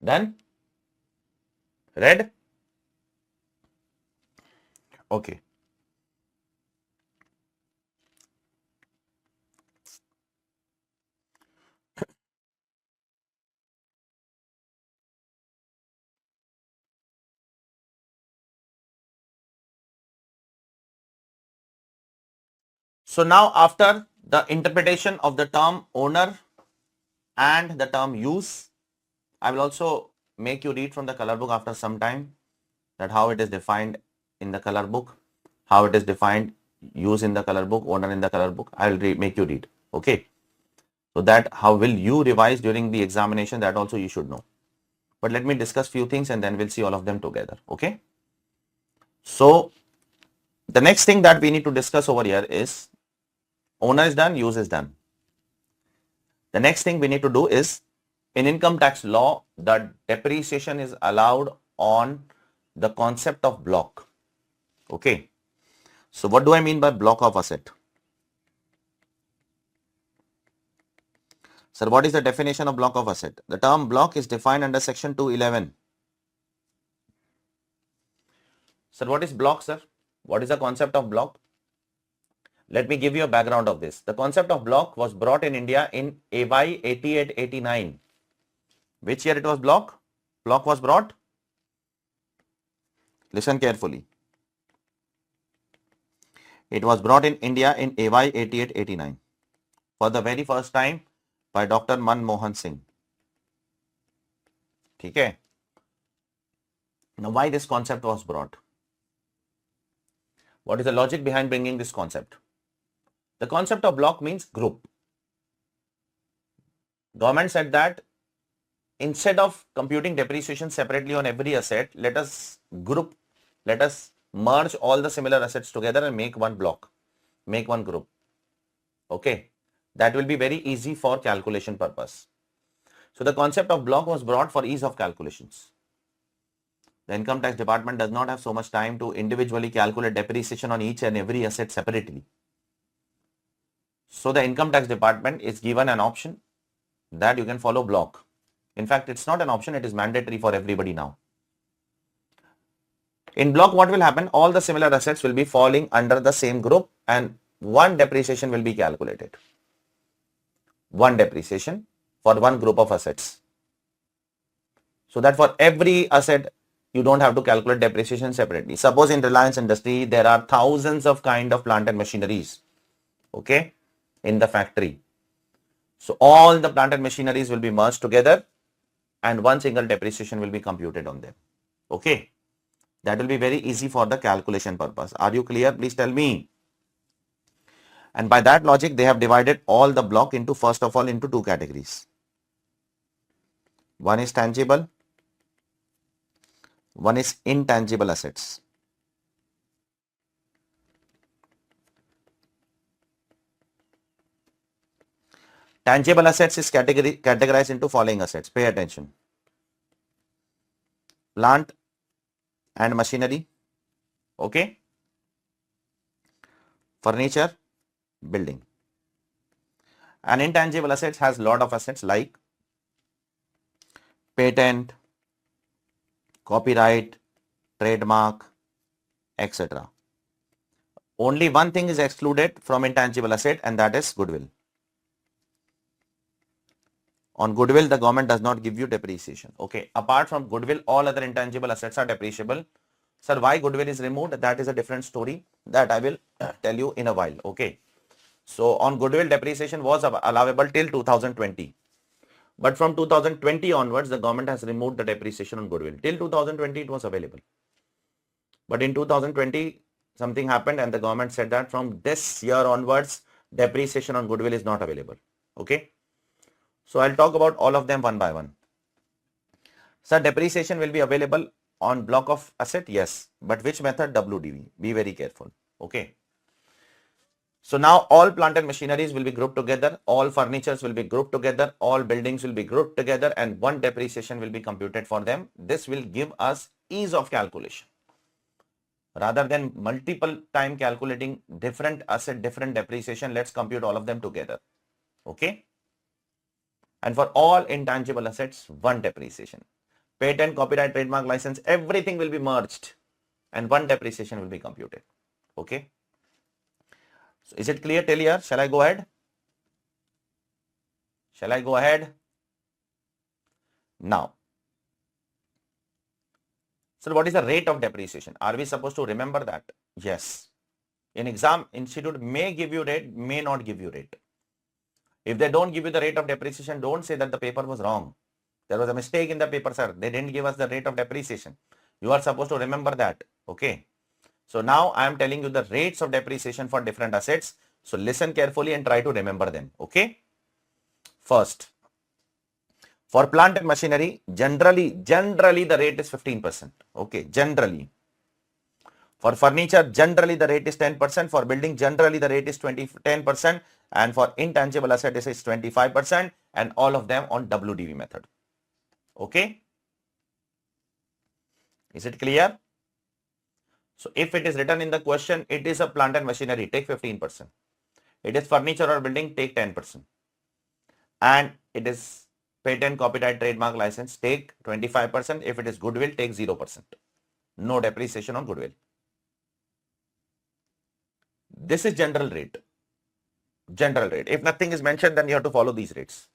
Done? Read? Okay. So now after the interpretation of the term owner and the term use, I will also make you read from the color book after some time that how it is defined in the color book, how it is defined, use in the color book, owner in the color book. I will make you read. Okay. So that how will you revise during the examination, that also you should know. But let me discuss few things and then we'll see all of them together. Okay. So the next thing that we need to discuss over here is owner is done, use is done. The next thing we need to do is in income tax law, the depreciation is allowed on the concept of block. Okay. So what do I mean by block of asset? Sir, what is the definition of block of asset? The term block is defined under section 211. Sir, what is block, sir? What is the concept of block? Let me give you a background of this. The concept of block was brought in India in AY 88-89. Which year it was block? Block was brought? Listen carefully. It was brought in India in AY 88-89 for the very first time by Dr. Manmohan Singh. Okay. Now, why this concept was brought? What is the logic behind bringing this concept? The concept of block means group. Government said that instead of computing depreciation separately on every asset, let us group, let us merge all the similar assets together and make one block, make one group. Okay. That will be very easy for calculation purpose. So the concept of block was brought for ease of calculations. The income tax department does not have so much time to individually calculate depreciation on each and every asset separately. So the income tax department is given an option that you can follow block. In fact, it's not an option, it is mandatory for everybody now. In block, what will happen? All the similar assets will be falling under the same group and one depreciation will be calculated. One depreciation for one group of assets. So that for every asset, you don't have to calculate depreciation separately. Suppose in Reliance Industry, there are thousands of kind of plant and machineries, okay, in the factory. So all the plant and machineries will be merged together and one single depreciation will be computed on them. Okay. That will be very easy for the calculation purpose. Are you clear? Please tell me. And by that logic, they have divided all the block into, first of all, into two categories. One is tangible, one is intangible assets. Tangible assets is categorized into following assets. Pay attention. Plant and machinery, okay, furniture, building. And intangible assets has lot of assets like patent, copyright, trademark, etc. Only one thing is excluded from intangible asset and that is goodwill. On goodwill, the government does not give you depreciation. Okay. Apart from goodwill, all other intangible assets are depreciable. Sir, why goodwill is removed? That is a different story that I will tell you in a while. Okay. So on goodwill, depreciation was allowable till 2020. But from 2020 onwards, the government has removed the depreciation on goodwill. Till 2020, it was available. But in 2020, something happened and the government said that from this year onwards, depreciation on goodwill is not available. Okay. So I'll talk about all of them one by one. Sir, depreciation will be available on block of asset? Yes. But which method? WDV. Be very careful. Okay. So now all plant and machineries will be grouped together, all furnitures will be grouped together, all buildings will be grouped together and one depreciation will be computed for them. This will give us ease of calculation. Rather than multiple time calculating different asset, different depreciation, let's compute all of them together. Okay. And for all intangible assets, one depreciation. Patent, copyright, trademark, license, everything will be merged and one depreciation will be computed. Okay. So is it clear till here? Shall I go ahead? Shall I go ahead? Now, so what is the rate of depreciation? Are we supposed to remember that? Yes. In exam, institute may give you rate, may not give you rate. If they don't give you the rate of depreciation, don't say that the paper was wrong. There was a mistake in the paper, sir. They didn't give us the rate of depreciation. You are supposed to remember that. Okay. So now I am telling you the rates of depreciation for different assets. So listen carefully and try to remember them. Okay. First, for plant and machinery, generally the rate is 15%. Okay. Generally. For furniture, generally the rate is 10%. For building, generally the rate is 10%. And for intangible asset, it is 25%. And all of them on WDV method. Okay. Is it clear? So if it is written in the question, it is a plant and machinery, take 15%. It is furniture or building, take 10%. And it is patent, copyright, trademark, license, take 25%. If it is goodwill, take 0%. No depreciation on goodwill. This is general rate. General rate. If nothing is mentioned, then you have to follow these rates.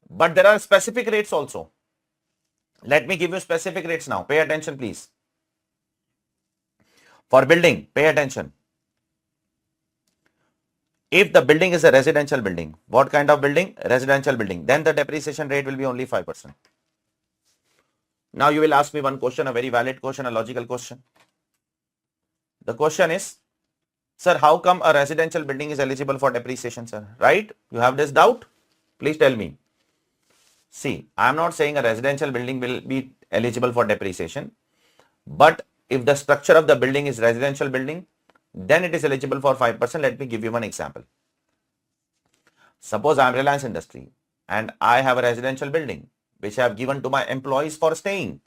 But there are specific rates also. Let me give you specific rates now. Pay attention, please. For building, pay attention. If the building is a residential building, what kind of building? Residential building. Then the depreciation rate will be only 5%. Now you will ask me one question, a very valid question, a logical question. The question is, sir, how come a residential building is eligible for depreciation, sir? Right? You have this doubt? Please tell me. See, I am not saying a residential building will be eligible for depreciation, but if the structure of the building is residential building, then it is eligible for 5%. Let me give you one example. Suppose I am Reliance Industry and I have a residential building which I have given to my employees for staying.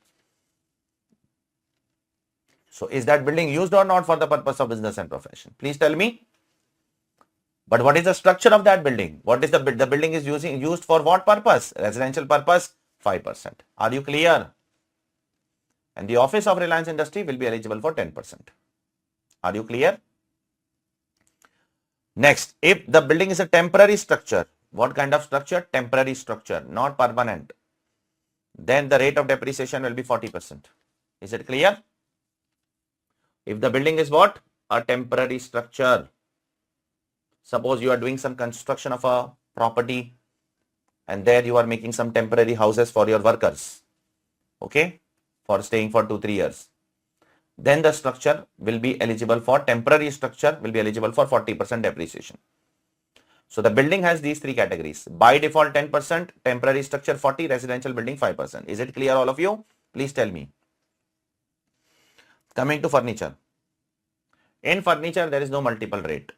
So is that building used or not for the purpose of business and profession? Please tell me. But what is the structure of that building? What is the building is used for what purpose? Residential purpose, 5%. Are you clear? And the office of Reliance Industry will be eligible for 10%. Are you clear? Next, if the building is a temporary structure, what kind of structure? Temporary structure, not permanent. Then the rate of depreciation will be 40%. Is it clear? If the building is what? A temporary structure. Suppose you are doing some construction of a property and there you are making some temporary houses for your workers. Okay? For staying for 2-3 years. Then the structure will be eligible for, temporary structure will be eligible for 40% depreciation. So the building has these three categories. By default 10%, temporary structure 40%, residential building 5%. Is it clear all of you? Please tell me. Coming to furniture. In furniture, there is no multiple rate.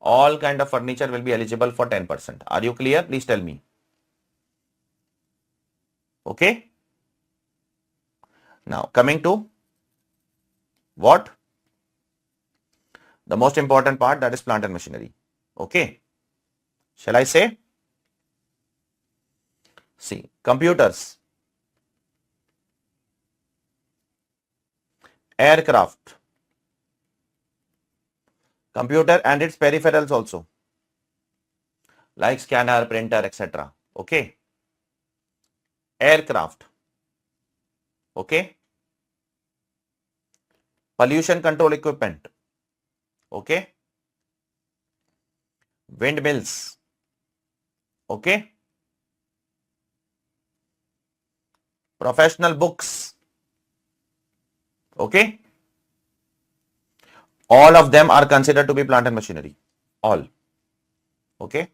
All kind of furniture will be eligible for 10%. Are you clear? Please tell me. Okay. Now coming to what? The most important part, that is plant and machinery. Okay. Shall I say? See, computers, aircraft, computer and its peripherals also, like scanner, printer, etc. Okay. Aircraft. Okay. Pollution control equipment. Okay. Windmills. Okay. Professional books. Okay. All of them are considered to be plant and machinery. All. Okay.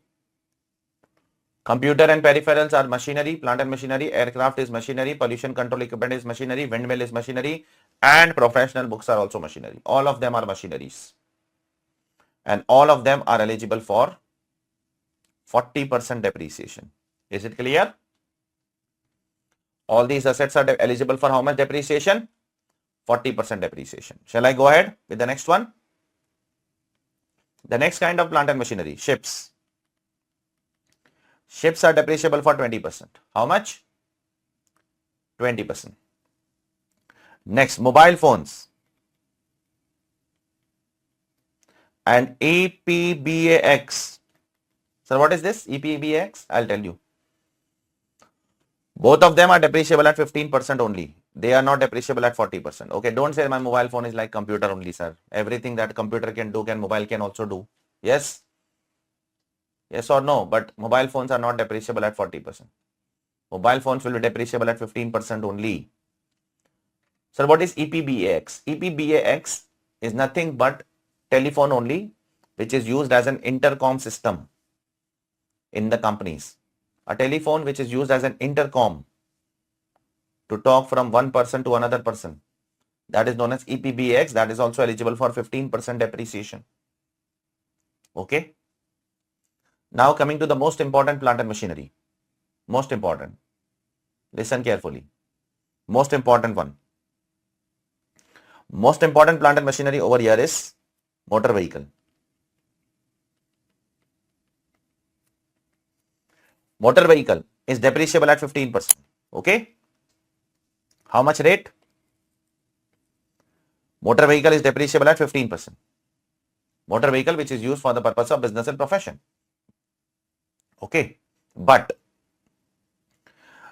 Computer and peripherals are machinery, plant and machinery, aircraft is machinery, pollution control equipment is machinery, windmill is machinery, and professional books are also machinery. All of them are machineries. And all of them are eligible for 40% depreciation. Is it clear? All these assets are eligible for how much depreciation? 40% depreciation. Shall I go ahead with the next one? The next kind of plant and machinery, ships. Ships are depreciable for 20%. How much? 20%. Next, mobile phones and EPBAX. Sir, what is this? EPBAX? I'll tell you. Both of them are depreciable at 15% only. They are not depreciable at 40%. Okay, don't say my mobile phone is like computer only, sir. Everything that computer can do, mobile can also do. Yes? Yes or no? But mobile phones are not depreciable at 40%. Mobile phones will be depreciable at 15% only. Sir, what is EPBAX? EPBAX is nothing but telephone only, which is used as an intercom system in the companies. A telephone which is used as an intercom to talk from one person to another person. That is known as EPBAX. That is also eligible for 15% depreciation. Okay. Now coming to the most important plant and machinery. Most important. Listen carefully. Most important one. Most important plant and machinery over here is motor vehicle. Motor vehicle is depreciable at 15%. Okay. How much rate? Motor vehicle is depreciable at 15%. Motor vehicle which is used for the purpose of business and profession. Okay. But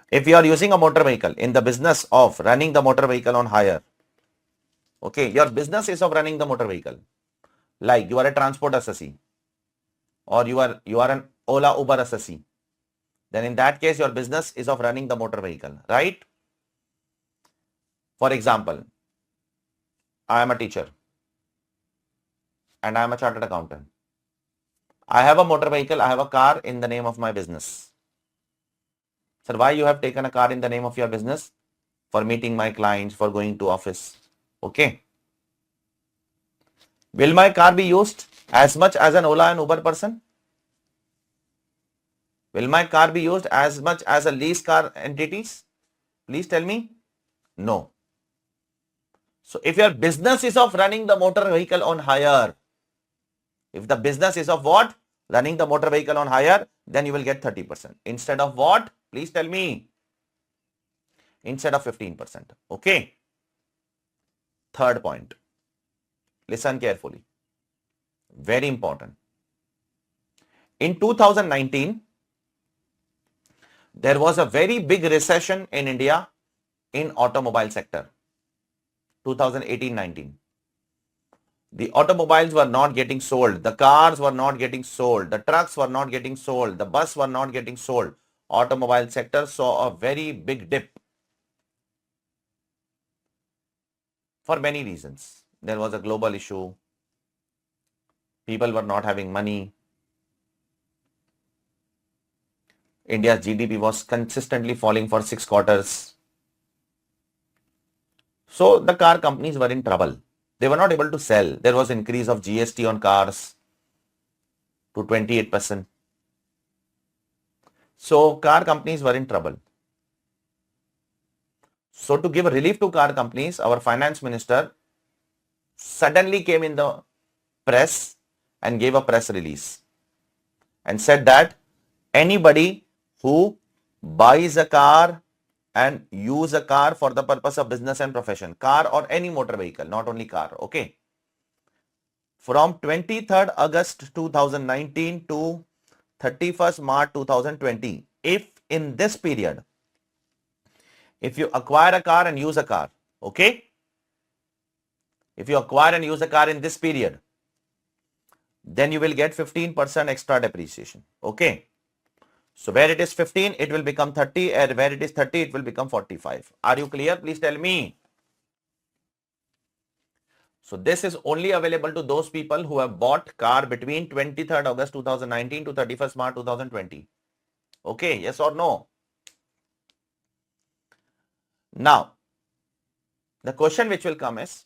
if you are using a motor vehicle in the business of running the motor vehicle on hire, okay, your business is of running the motor vehicle. Like you are a transport assessee or you are an Ola Uber assessee. Then in that case, your business is of running the motor vehicle, right? For example, I am a teacher and I am a chartered accountant. I have a motor vehicle, I have a car in the name of my business. Sir, why you have taken a car in the name of your business? For meeting my clients, for going to office. Okay. Will my car be used as much as an Ola and Uber person? Will my car be used as much as a lease car entities? Please tell me. No. So if your business is of running the motor vehicle on hire, If the business is of what? Running the motor vehicle on hire, then you will get 30%. Instead of what? Please tell me. Instead of 15%. Okay. Third point. Listen carefully. Very important. In 2019, there was a very big recession in India in automobile sector. 2018-19. The automobiles were not getting sold. The cars were not getting sold. The trucks were not getting sold. The bus were not getting sold. Automobile sector saw a very big dip for many reasons. There was a global issue. People were not having money. India's GDP was consistently falling for 6 quarters. So the car companies were in trouble. They were not able to sell. There was increase of GST on cars to 28%. So car companies were in trouble. So to give relief to car companies, our finance minister suddenly came in the press and gave a press release and said that anybody who buys a car and use a car for the purpose of business and profession, car or any motor vehicle, not only car, okay, from 23rd August 2019 to 31st March 2020, if in this period, if you acquire a car and use a car, okay, if you acquire and use a car in this period, then you will get 15% extra depreciation, okay. So where it is 15, it will become 30, and where it is 30, it will become 45. Are you clear? Please tell me. So this is only available to those people who have bought car between 23rd August 2019 to 31st March 2020. Okay, yes or no? Now, the question which will come is,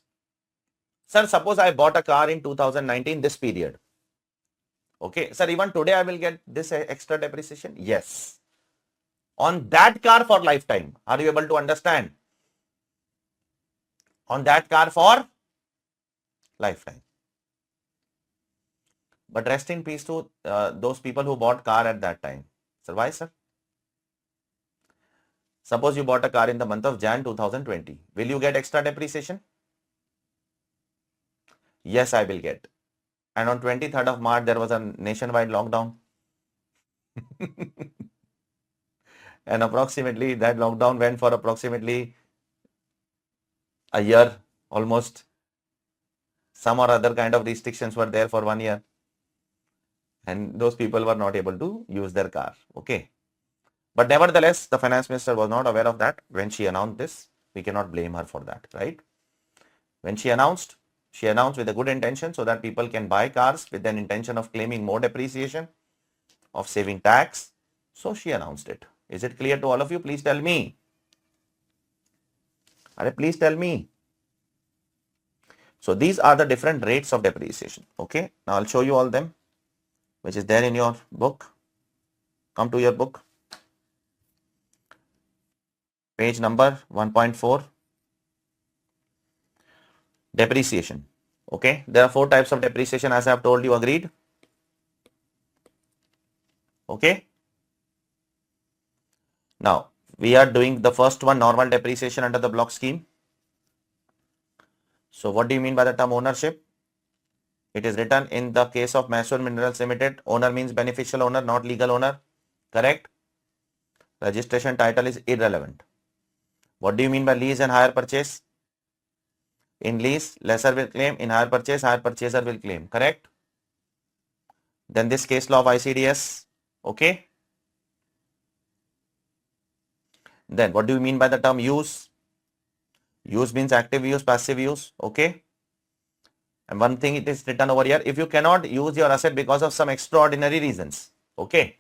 sir, suppose I bought a car in 2019, this period. Okay, sir, even today I will get this extra depreciation? Yes. On that car for lifetime. Are you able to understand? On that car for lifetime. But rest in peace to those people who bought car at that time. Sir, why, sir? Suppose you bought a car in the month of Jan 2020. Will you get extra depreciation? Yes, I will get. And on 23rd of March, there was a nationwide lockdown. And approximately that lockdown went for approximately a year, almost. Some or other kind of restrictions were there for 1 year. And those people were not able to use their car. Okay. But nevertheless, the finance minister was not aware of that when she announced this. We cannot blame her for that, right? When she announced with a good intention so that people can buy cars with an intention of claiming more depreciation, of saving tax. So she announced it. Is it clear to all of you? Please tell me. Please tell me. So these are the different rates of depreciation. Okay. Now I'll show you all them, which is there in your book. Come to your book. Page number 1.4. Depreciation. Okay. There are 4 types of depreciation as I have told you. Agreed? Okay. Now we are doing the first one, normal depreciation under the block scheme. So what do you mean by the term ownership? It is written in the case of Mysore Minerals Limited. Owner means beneficial owner, not legal owner. Correct? Registration title is irrelevant. What do you mean by lease and hire purchase? In lease, lessor will claim. In hire purchaser will claim. Correct? Then this case law of ICDS. Okay? Then what do you mean by the term use? Use means active use, passive use. Okay? And one thing it is written over here, if you cannot use your asset because of some extraordinary reasons. Okay?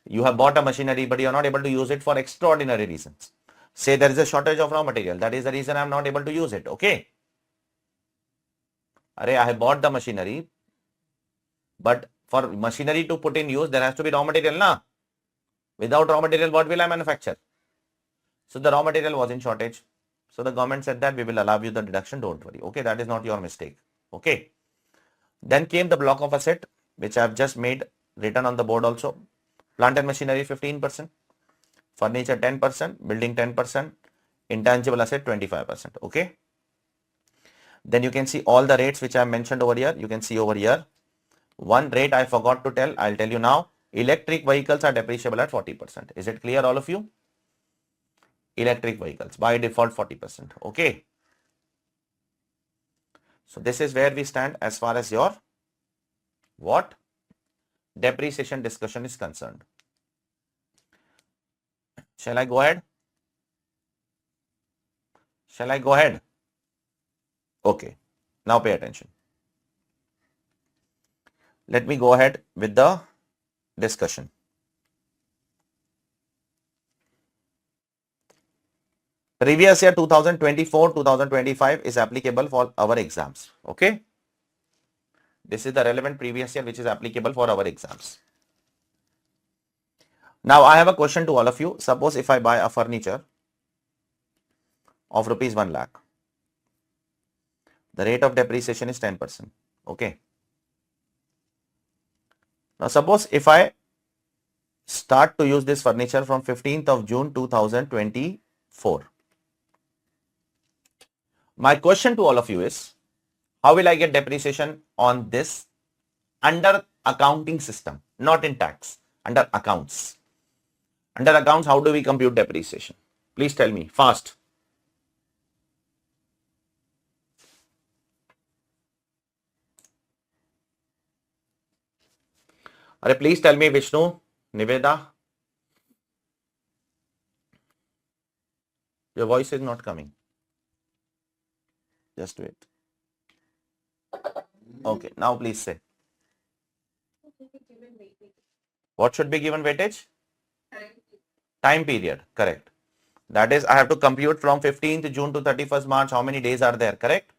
You have bought a machinery, but you are not able to use it for extraordinary reasons. Say there is a shortage of raw material. That is the reason I am not able to use it. Okay? I have bought the machinery, but for machinery to put in use, there has to be raw material, na? Without raw material, what will I manufacture? So the raw material was in shortage. So the government said that we will allow you the deduction, don't worry. Okay, that is not your mistake. Okay. Then came the block of asset, which I have just made written on the board also. Plant and machinery 15%, furniture 10%, building 10%, intangible asset 25%. Okay. Then you can see all the rates which I have mentioned over here. You can see over here. One rate I forgot to tell. I'll tell you now. Electric vehicles are depreciable at 40%. Is it clear, all of you? Electric vehicles by default 40%. Okay. So this is where we stand as far as your what? Depreciation discussion is concerned. Shall I go ahead? Shall I go ahead? Okay. Now pay attention. Let me go ahead with the discussion. Previous year 2024-2025 is applicable for our exams. Okay. This is the relevant previous year which is applicable for our exams. Now I have a question to all of you. Suppose if I buy a furniture of rupees 1 lakh, the rate of depreciation is 10%. Okay. Now suppose if I start to use this furniture from 15th of June 2024. My question to all of you is, how will I get depreciation on this under accounting system, not in tax, under accounts? Under accounts, how do we compute depreciation? Please tell me fast. Please tell me, Vishnu, Niveda. Your voice is not coming. Just wait. Okay, now please say. What should be given weightage? Time period, correct. That is, I have to compute from 15th June to 31st March, how many days are there, correct?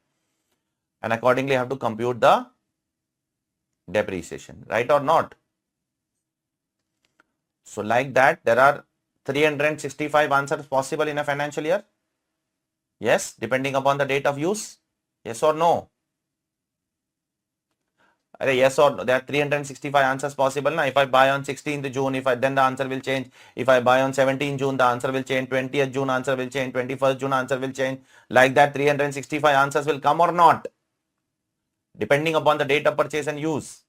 And accordingly, I have to compute the depreciation, right or not? So like that, there are 365 answers possible in a financial year. Yes, depending upon the date of use. Yes or no? Yes or no? There are 365 answers possible. Now, if I buy on 16th June, then the answer will change. If I buy on 17th June, the answer will change. 20th June, answer will change. 21st June, answer will change. Like that, 365 answers will come or not, depending upon the date of purchase and use.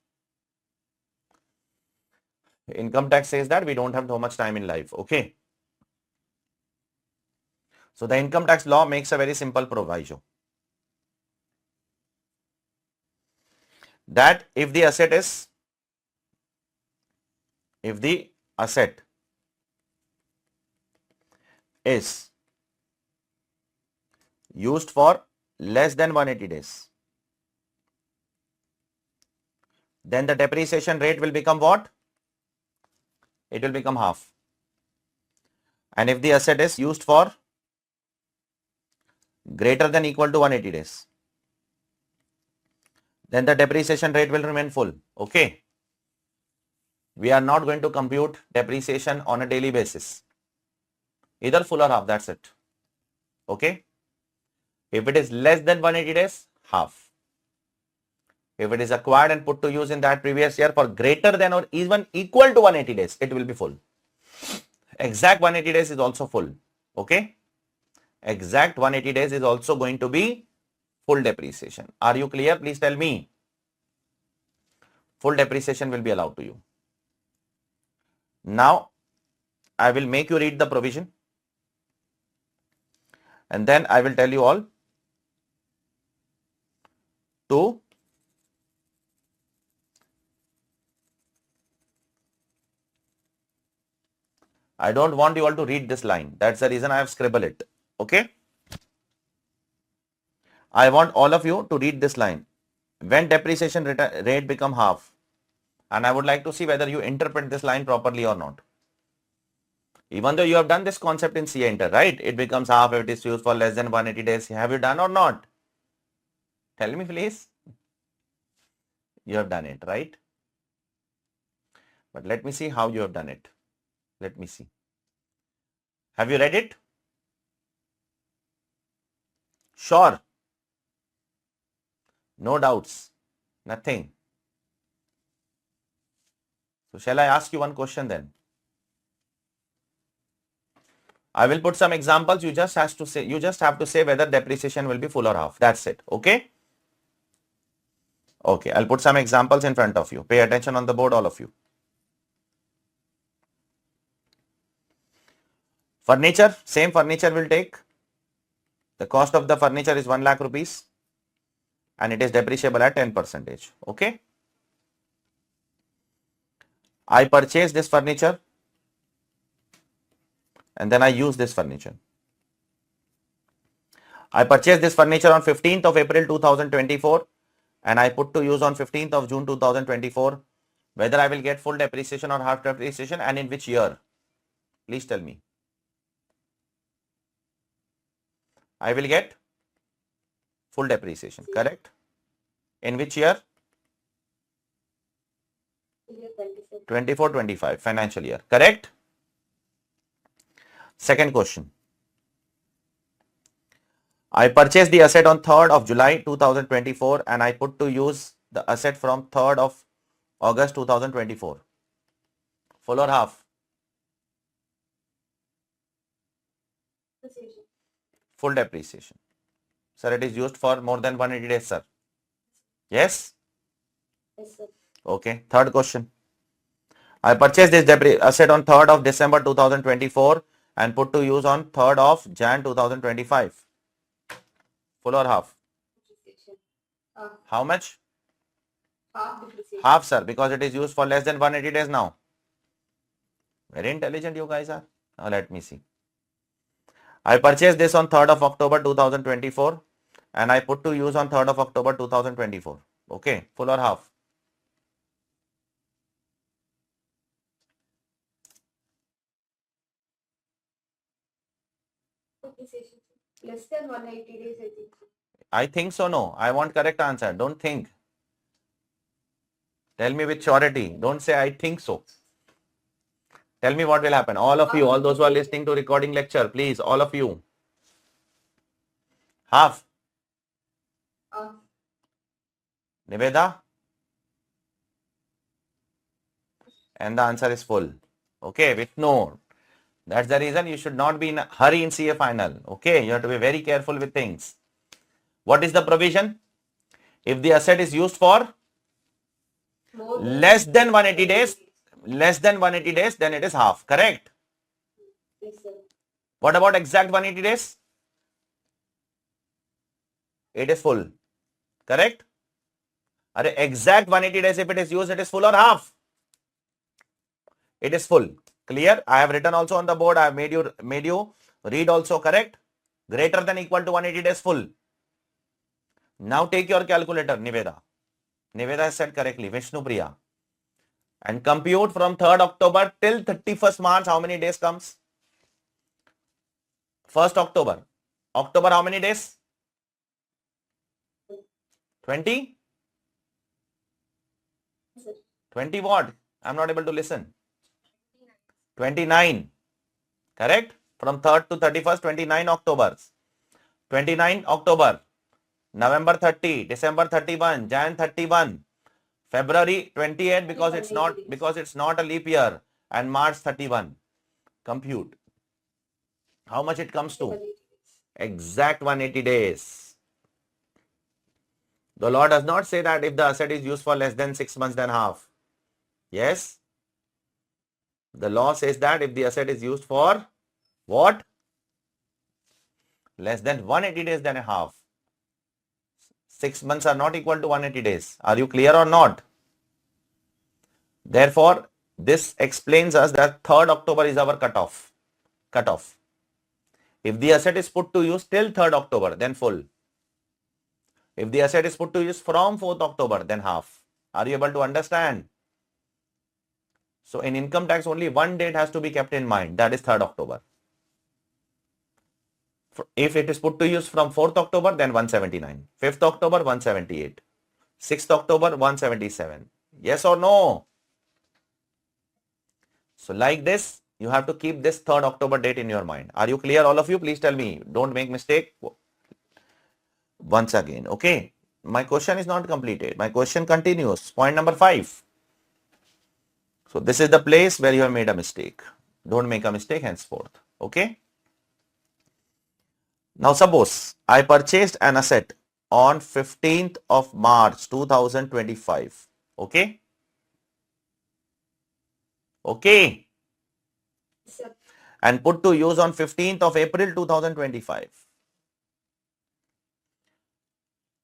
Income tax says that we don't have so much time in life. Okay. So the income tax law makes a very simple proviso that if the asset is used for less than 180 days, then the depreciation rate will become what? It will become half. And if the asset is used for greater than equal to 180 days, then the depreciation rate will remain full. Okay. We are not going to compute depreciation on a daily basis. Either full or half, that's it. Okay. If it is less than 180 days, half. If it is acquired and put to use in that previous year for greater than or even equal to 180 days, it will be full. Exact 180 days is also full. Okay. Exact 180 days is also going to be full depreciation. Are you clear? Please tell me. Full depreciation will be allowed to you. Now, I will make you read the provision and then I will tell you all to I don't want you all to read this line. That's the reason I have scribbled it. Okay. I want all of you to read this line. When depreciation rate become half, and I would like to see whether you interpret this line properly or not. Even though you have done this concept in CA Inter, right? It becomes half if it is used for less than 180 days. Have you done or not? Tell me please. You have done it, right? But let me see how you have done it. Let me see. Have you read it? Sure. No doubts. Nothing. So shall I ask you one question then? I will put some examples. You just have to say whether depreciation will be full or half. That's it. Okay. Okay. I'll put some examples in front of you. Pay attention on the board, all of you. Furniture. Same furniture will take. The cost of the furniture is 1 lakh rupees and it is depreciable at 10%. Okay. I purchase this furniture and then I use this furniture. I purchased this furniture on 15th of April 2024 and I put to use on 15th of June 2024. Whether I will get full depreciation or half depreciation and in which year? Please tell me. I will get full depreciation, correct? In which year? Year 24. 24-25 financial year, correct? Second question. I purchased the asset on 3rd of July 2024 and I put to use the asset from 3rd of August 2024. Full or half? Depreciation. Full depreciation. Sir, it is used for more than 180 days, sir. Yes? Yes, sir. Okay. Third question. I purchased this asset on 3rd of December 2024 and put to use on 3rd of Jan 2025. Full or half? Depreciation. How much? Half depreciation. Half, sir, because it is used for less than 180 days now. Very intelligent you guys are. Now let me see. I purchased this on 3rd of October 2024 and I put to use on 3rd of October 2024. Okay. Full or half? Depreciation. Less than 180 days, I think. I think so, no. I want correct answer. Don't think. Tell me with surety. Don't say I think so. Tell me what will happen. All of you, all those who are listening to recording lecture, please, all of you. Half. Niveda? And the answer is full. Okay, with no. That's the reason you should not be in a hurry in CA final. Okay, you have to be very careful with things. What is the provision? If the asset is used for less than 180 days, then it is half. Correct? Yes, sir. What about exact 180 days? It is full. Correct? Are exact 180 days if it is used, it is full or half? It is full. Clear? I have written also on the board. I have made you read also, correct? Greater than equal to 180 days full. Now take your calculator, Niveda. Niveda has said correctly, Vishnu Priya. And compute from 3rd October till 31st March, how many days comes? 1st October. October, how many days? 20? Yes, sir. 20 what? I'm not able to listen. 29. Correct? From 3rd to 31st, 29 October. 29 October. November 30, December 31, Jan 31, February 28 because it's not a leap year, and March 31. Compute. How much it comes to? 180 days. Exact 180 days. The law does not say that if the asset is used for less than 6 months, then half. Yes? The law says that if the asset is used for what? Less than 180 days, then a half. 6 months are not equal to 180 days. Are you clear or not? Therefore, this explains us that 3rd October is our cutoff. If the asset is put to use till 3rd October, then full. If the asset is put to use from 4th October, then half. Are you able to understand? So in income tax, only one date has to be kept in mind. That is 3rd October. If it is put to use from 4th October, then 179. 5th October, 178. 6th October, 177. Yes or no? So like this, you have to keep this 3rd October date in your mind. Are you clear, all of you? Please tell me. Don't make mistake. Once again, okay? My question is not completed. My question continues. Point number 5. So this is the place where you have made a mistake. Don't make a mistake henceforth. Okay. Now suppose I purchased an asset on 15th of March 2025. Okay. Okay. Yes, sir. And put to use on 15th of April 2025.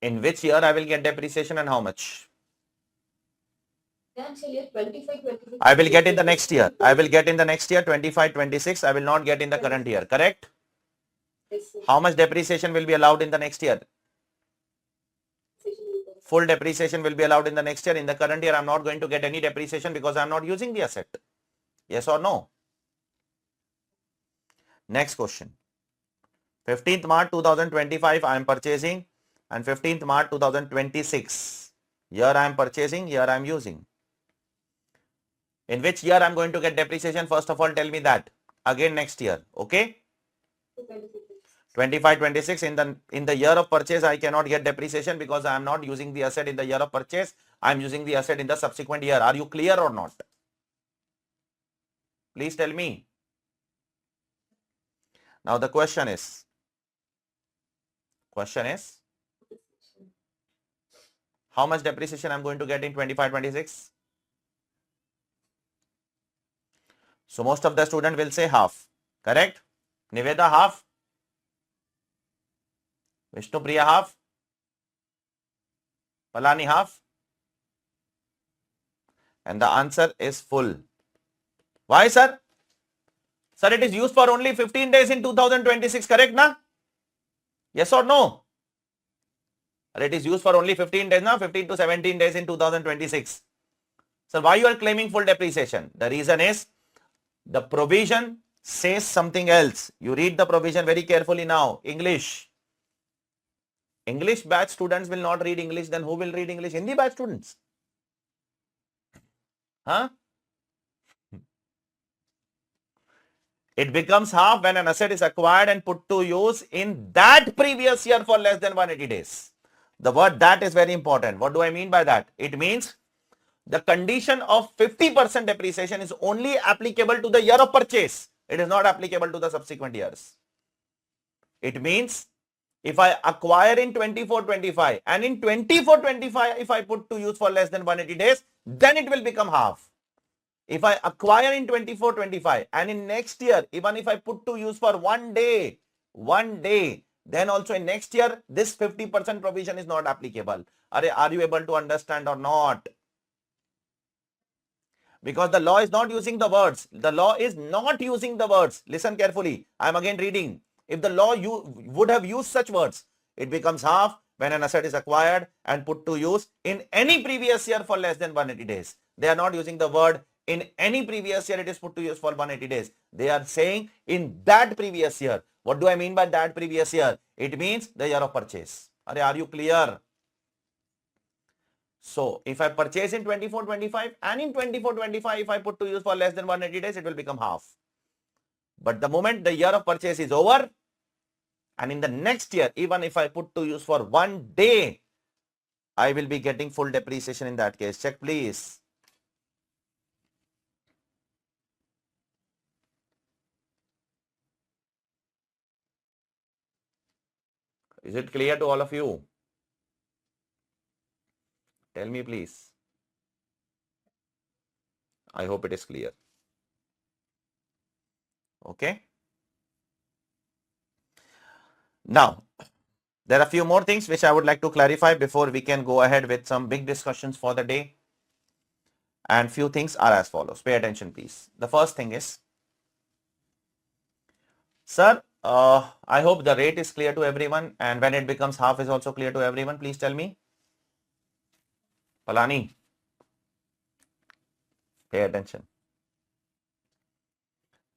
In which year I will get depreciation and how much? Financial year 25, 26. I will get in the next year. I will get in the next year 25, 26. I will not get in the current year. Correct? Yes, sir. How much depreciation will be allowed in the next year? Depreciation will go. Full depreciation will be allowed in the next year. In the current year, I'm not going to get any depreciation because I'm not using the asset. Yes or no? Next question. 15th March 2025, I am purchasing, and 15th March 2026. Here I am purchasing, here I am using. In which year I am going to get depreciation? First of all, tell me that. Again next year. Okay? 25, 26. In the year of purchase, I cannot get depreciation because I am not using the asset in the year of purchase. I am using the asset in the subsequent year. Are you clear or not? Please tell me. Now the question is, how much depreciation I'm going to get in 25, 26? So most of the student will say half. Correct? Niveda half. Vishnu Priya half. Palani half. And the answer is full. Why, sir? Sir, it is used for only 15 days in 2026. Correct, na? Yes or no? It is used for only 15 days now, 15 to 17 days in 2026. So why you are claiming full depreciation? The reason is the provision says something else. You read the provision very carefully now. English batch students will not read English. Then who will read English? Hindi batch students. Huh? It becomes half when an asset is acquired and put to use in that previous year for less than 180 days. The word that is very important. What do I mean by that? It means the condition of 50% depreciation is only applicable to the year of purchase. It is not applicable to the subsequent years. It means if I acquire in 24-25 and in 24-25 if I put to use for less than 180 days, then it will become half. If I acquire in 24-25 and in next year, even if I put to use for one day, then also in next year, this 50% provision is not applicable. Are you able to understand or not? Because the law is not using the words. The law is not using the words. Listen carefully. I am again reading. If the law would have used such words, it becomes half when an asset is acquired and put to use in any previous year for less than 180 days. They are not using the word in any previous year it is put to use for 180 days. They are saying in that previous year. What do I mean by that previous year? It means the year of purchase. Are you clear? So if I purchase in 24-25 and in 24-25 if I put to use for less than 180 days, it will become half. But the moment the year of purchase is over and in the next year, even if I put to use for one day, I will be getting full depreciation in that case. Check please. Is it clear to all of you? Tell me please. I hope it is clear. Okay. Now, there are a few more things which I would like to clarify before we can go ahead with some big discussions for the day. And few things are as follows. Pay attention, please. The first thing is, sir, I hope the rate is clear to everyone and when it becomes half is also clear to everyone. Please tell me. Palani, pay attention.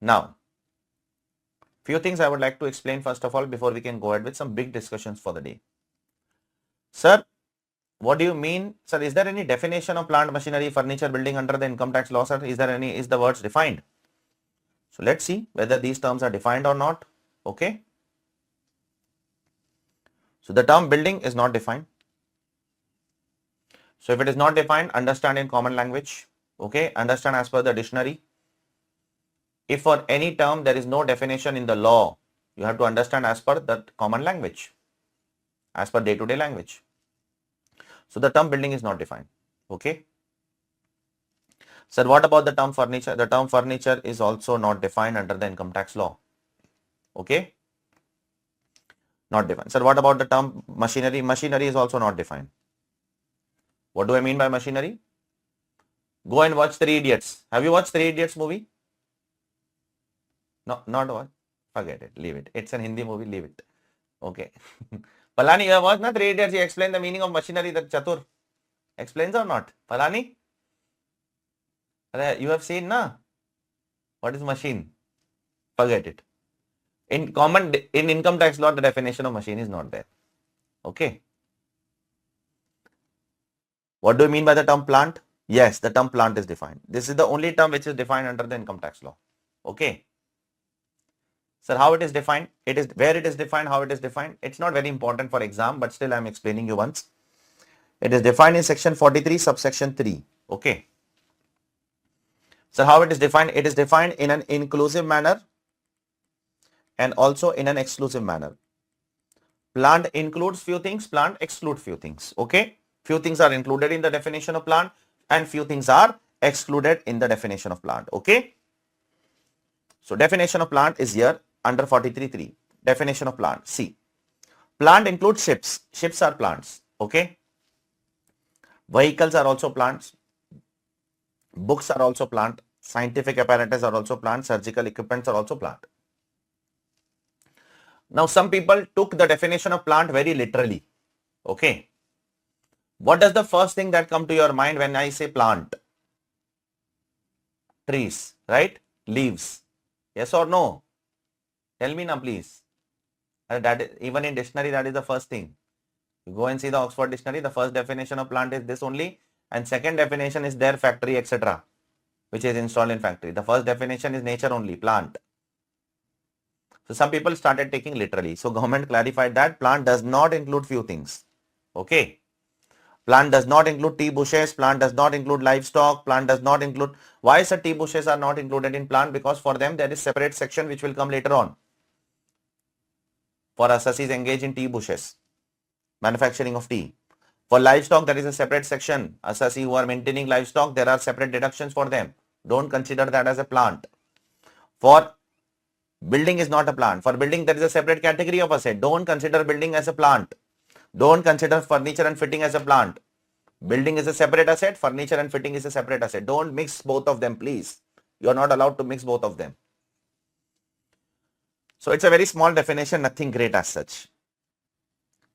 Now, few things I would like to explain first of all before we can go ahead with some big discussions for the day. Sir, what do you mean? Sir, is there any definition of plant, machinery, furniture, building under the income tax law, sir? Is the words defined? So let's see whether these terms are defined or not. Okay. So the term building is not defined. So if it is not defined, understand in common language. Okay, understand as per the dictionary. If for any term there is no definition in the law, you have to understand as per the common language, as per day-to-day language. So the term building is not defined. Okay. Sir, what about the term furniture? The term furniture is also not defined under the income tax law. Okay. Not defined. Sir, what about the term machinery? Machinery is also not defined. What do I mean by machinery? Go and watch Three Idiots. Have you watched Three Idiots movie? No, not one. Forget it. Leave it. It's an Hindi movie. Leave it. Okay. Palani, you have watched na Three Idiots? He explained the meaning of machinery that Chatur explains or not? Palani? You have seen na? What is machine? Forget it. In income tax law, the definition of machine is not there. Okay. What do you mean by the term plant? Yes, the term plant is defined. This is the only term which is defined under the income tax law. Okay. Sir, how it is defined? It is where it is defined, how it is defined. It's not very important for exam, but still I am explaining you once. It is defined in section 43, subsection 3. Okay. So how it is defined? It is defined in an inclusive manner and also in an exclusive manner. Plant includes few things, plant excludes few things. Okay. Few things are included in the definition of plant and few things are excluded in the definition of plant. Okay. So definition of plant is here under 43.3. Definition of plant. See. Plant includes ships. Ships are plants. Okay. Vehicles are also plants. Books are also plant. Scientific apparatus are also plant. Surgical equipments are also plant. Now, some people took the definition of plant very literally. Okay. What does the first thing that come to your mind when I say plant? Trees, right? Leaves. Yes or no? Tell me now, please. Even in dictionary, that is the first thing. You go and see the Oxford dictionary. The first definition of plant is this only. And second definition is their factory, etc., which is installed in factory. The first definition is nature only, plant. So some people started taking literally. So government clarified that plant does not include few things. Okay. Plant does not include tea bushes. Plant does not include livestock. Plant does not include. Why sir tea bushes are not included in plant? Because for them there is separate section which will come later on. For assessees engaged in tea bushes, manufacturing of tea. For livestock there is a separate section. Assessee who are maintaining livestock, there are separate deductions for them. Don't consider that as a plant. For building is not a plant. For building there is a separate category of asset. Don't consider building as a plant. Don't consider furniture and fitting as a plant. Building is a separate asset. Furniture and fitting is a separate asset. Don't mix both of them, please. You are not allowed to mix both of them. So it's a very small definition, nothing great as such.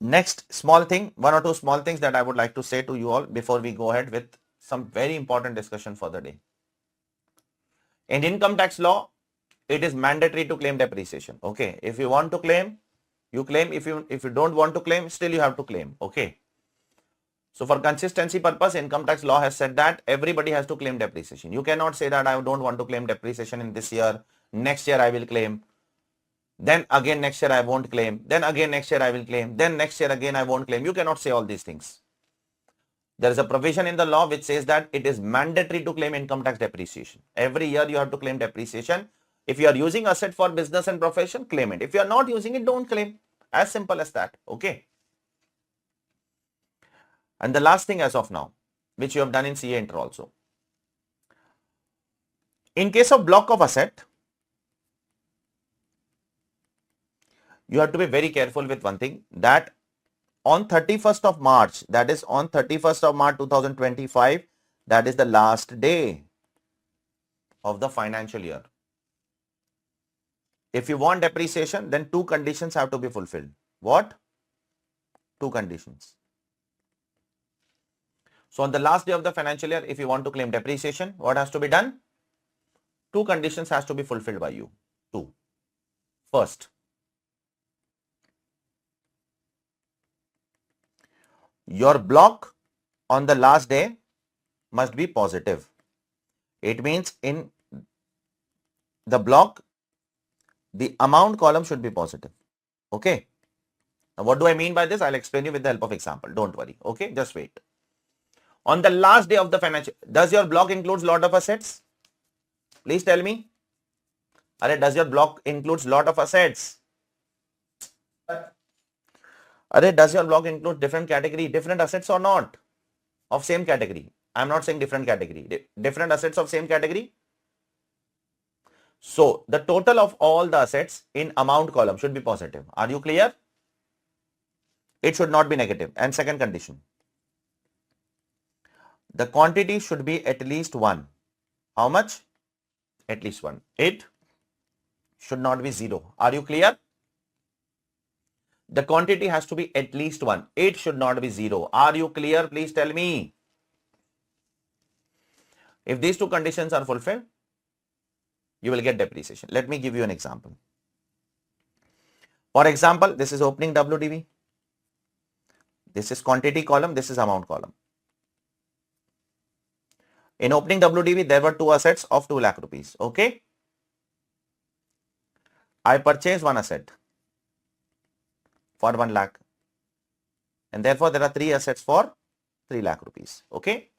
Next small thing, one or two small things that I would like to say to you all before we go ahead with some very important discussion for the day. In income tax law, it is mandatory to claim depreciation. Okay. If you want to claim, you claim. If you don't want to claim, still you have to claim. Okay. So for consistency purpose, income tax law has said that everybody has to claim depreciation. You cannot say that I don't want to claim depreciation in this year. Next year I will claim. Then again next year I won't claim. Then again next year I will claim. Then next year again I won't claim. You cannot say all these things. There is a provision in the law which says that it is mandatory to claim income tax depreciation. Every year you have to claim depreciation. If you are using asset for business and profession, claim it. If you are not using it, don't claim. As simple as that. Okay. And the last thing as of now, which you have done in CA Inter also. In case of block of asset, you have to be very careful with one thing, that on 31st of March, that is on 31st of March 2025, that is the last day of the financial year. If you want depreciation, then two conditions have to be fulfilled. What? Two conditions. So on the last day of the financial year, if you want to claim depreciation, what has to be done? Two conditions has to be fulfilled by you. Two. First, your block on the last day must be positive. It means in the block, the amount column should be positive. Okay. Now what do I mean by this? I'll explain you with the help of example. Don't worry. Okay. Just wait. On the last day of the financial, does your block includes lot of assets? Please tell me. Does your block includes lot of assets? Does your block include different category, different assets or not? Of same category. I'm not saying different category. Different assets of same category. So the total of all the assets in amount column should be positive. Are you clear? It should not be negative. And second condition, the quantity should be at least 1. How much? At least 1. It should not be 0. Are you clear? The quantity has to be at least 1. It should not be 0. Are you clear? Please tell me. If these two conditions are fulfilled, you will get depreciation. Let me give you an example. For example, this is opening WDV. This is quantity column. This is amount column. In opening WDV, there were two assets of 2 lakh rupees. Okay. I purchased one asset for 1 lakh. And therefore, there are 3 assets for 3 lakh rupees. Okay.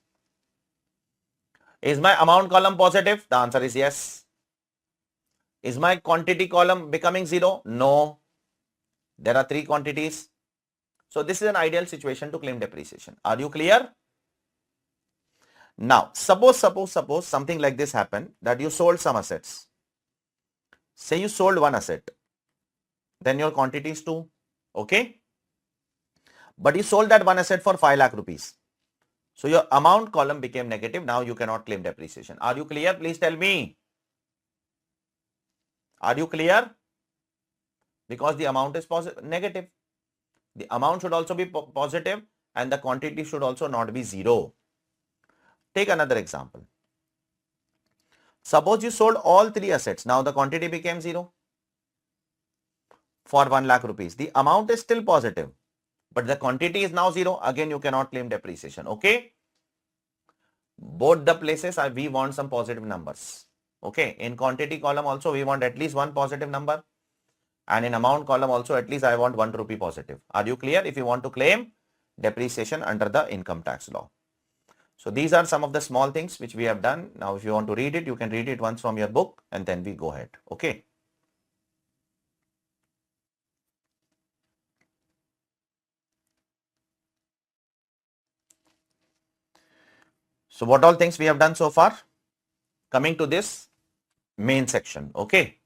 Is my amount column positive? The answer is yes. Is my quantity column becoming 0? No. There are 3 quantities. So this is an ideal situation to claim depreciation. Are you clear? Now, suppose something like this happened, that you sold some assets. Say you sold one asset. Then your quantity is 2. Okay. But you sold that one asset for 5 lakh rupees. So your amount column became negative. Now you cannot claim depreciation. Are you clear? Please tell me. Are you clear? Because the amount is negative. The amount should also be positive and the quantity should also not be 0. Take another example. Suppose you sold all 3 assets. Now the quantity became 0 for 1 lakh rupees. The amount is still positive, but the quantity is now 0. Again, you cannot claim depreciation. Okay. Both the places we want some positive numbers. Okay. In quantity column also, we want at least one positive number. And in amount column also, at least I want 1 rupee positive. Are you clear? If you want to claim depreciation under the income tax law. So these are some of the small things which we have done. Now, if you want to read it, you can read it once from your book and then we go ahead. Okay. So what all things we have done so far? Coming to this main section. Okay.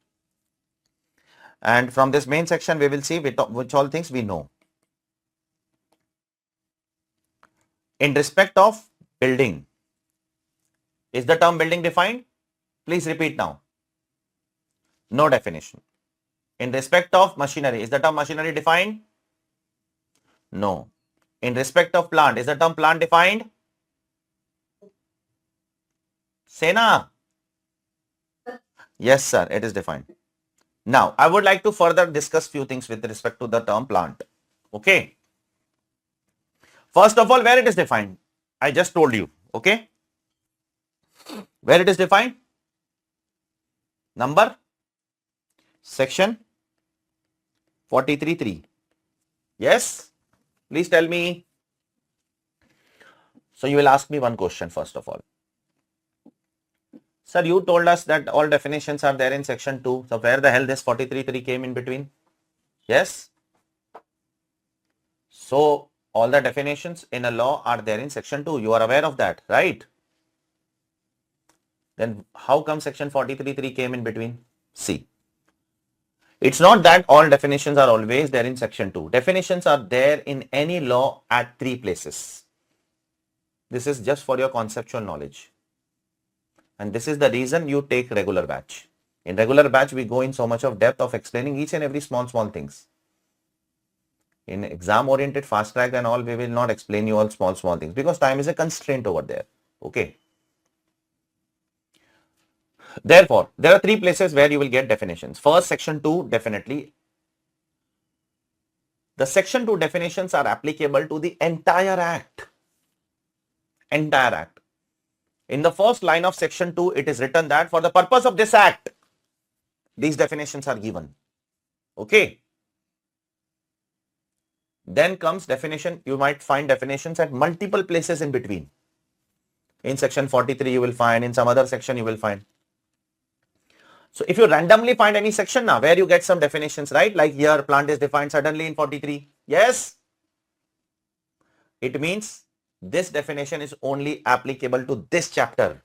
And from this main section, we will see which all things we know. In respect of building, is the term building defined? Please repeat now. No definition. In respect of machinery, is the term machinery defined? No. In respect of plant, is the term plant defined? Sena? Yes, sir, it is defined. Now, I would like to further discuss few things with respect to the term plant. Okay. First of all, where it is defined? I just told you. Okay. Where it is defined? Number? Section 43.3. Yes? Please tell me. So you will ask me one question first of all. Sir, you told us that all definitions are there in section 2. So where the hell this 43.3 came in between? Yes? So all the definitions in a law are there in section 2. You are aware of that, right? Then how come section 43.3 came in between? See, it's not that all definitions are always there in section 2. Definitions are there in any law at 3 places. This is just for your conceptual knowledge. And this is the reason you take regular batch. In regular batch, we go in so much of depth of explaining each and every small things. In exam oriented fast track and all, we will not explain you all small things because time is a constraint over there. Okay. Therefore, there are 3 places where you will get definitions. First, section 2, definitely. The section 2 definitions are applicable to the entire act. Entire act. In the first line of section 2, it is written that for the purpose of this act, these definitions are given. Okay. Then comes definition. You might find definitions at multiple places in between. In section 43 you will find, in some other section you will find. So if you randomly find any section now where you get some definitions, right? Like here plant is defined suddenly in 43. Yes. It means this definition is only applicable to this chapter.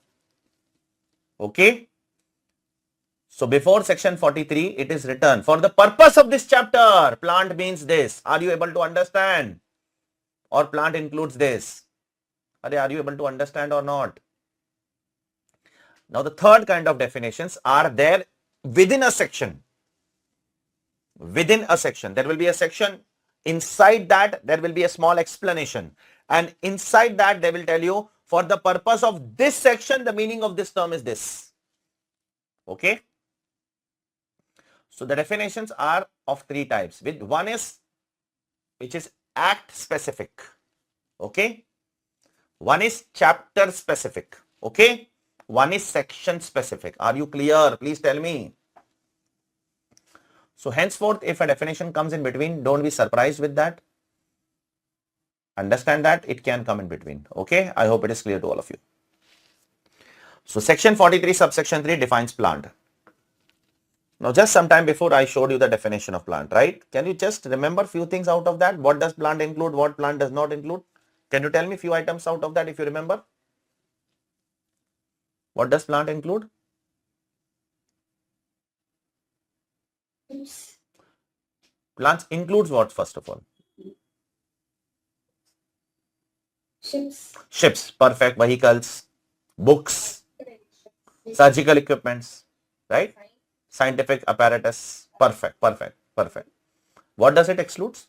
Okay. So before section 43, it is written for the purpose of this chapter, plant means this. Are you able to understand? Or plant includes this? Are you able to understand or not? Now the third kind of definitions are there within a section. Within a section, there will be a section. Inside that, there will be a small explanation. And inside that, they will tell you for the purpose of this section, the meaning of this term is this. Okay. So the definitions are of three types. With one is, which is act specific. Okay. One is chapter specific. Okay. One is section specific. Are you clear? Please tell me. So henceforth, if a definition comes in between, don't be surprised with that. Understand that it can come in between. Okay. I hope it is clear to all of you. So section 43 subsection 3 defines plant. Now just some time before I showed you the definition of plant, right? Can you just remember few things out of that? What does plant include? What plant does not include? Can you tell me few items out of that if you remember? What does plant include? Ships. Plants includes what first of all? Ships. Ships, perfect, vehicles, books, surgical equipments, right? Scientific apparatus, perfect, perfect, perfect. What does it excludes?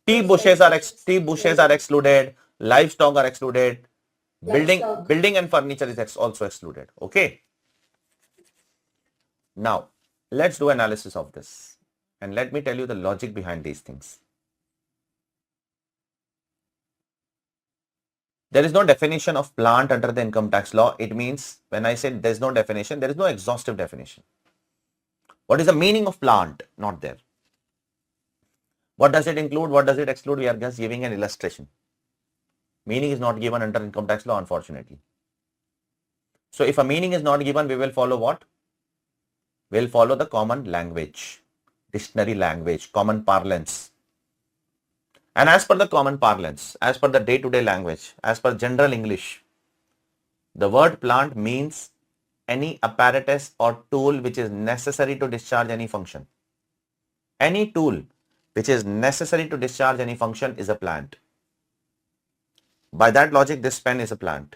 Tea bushes are excluded, livestock are excluded, Livestock. building and furniture is also excluded. Okay. Now, let's do analysis of this and let me tell you the logic behind these things. There is no definition of plant under the income tax law. It means when I say there is no definition, there is no exhaustive definition. What is the meaning of plant? Not there. What does it include? What does it exclude? We are just giving an illustration. Meaning is not given under income tax law, unfortunately. So if a meaning is not given, we will follow what? We'll follow the common language, dictionary language, common parlance. And as per the common parlance, as per the day-to-day language, as per general English, the word plant means any apparatus or tool which is necessary to discharge any function. Any tool which is necessary to discharge any function is a plant. By that logic, this pen is a plant.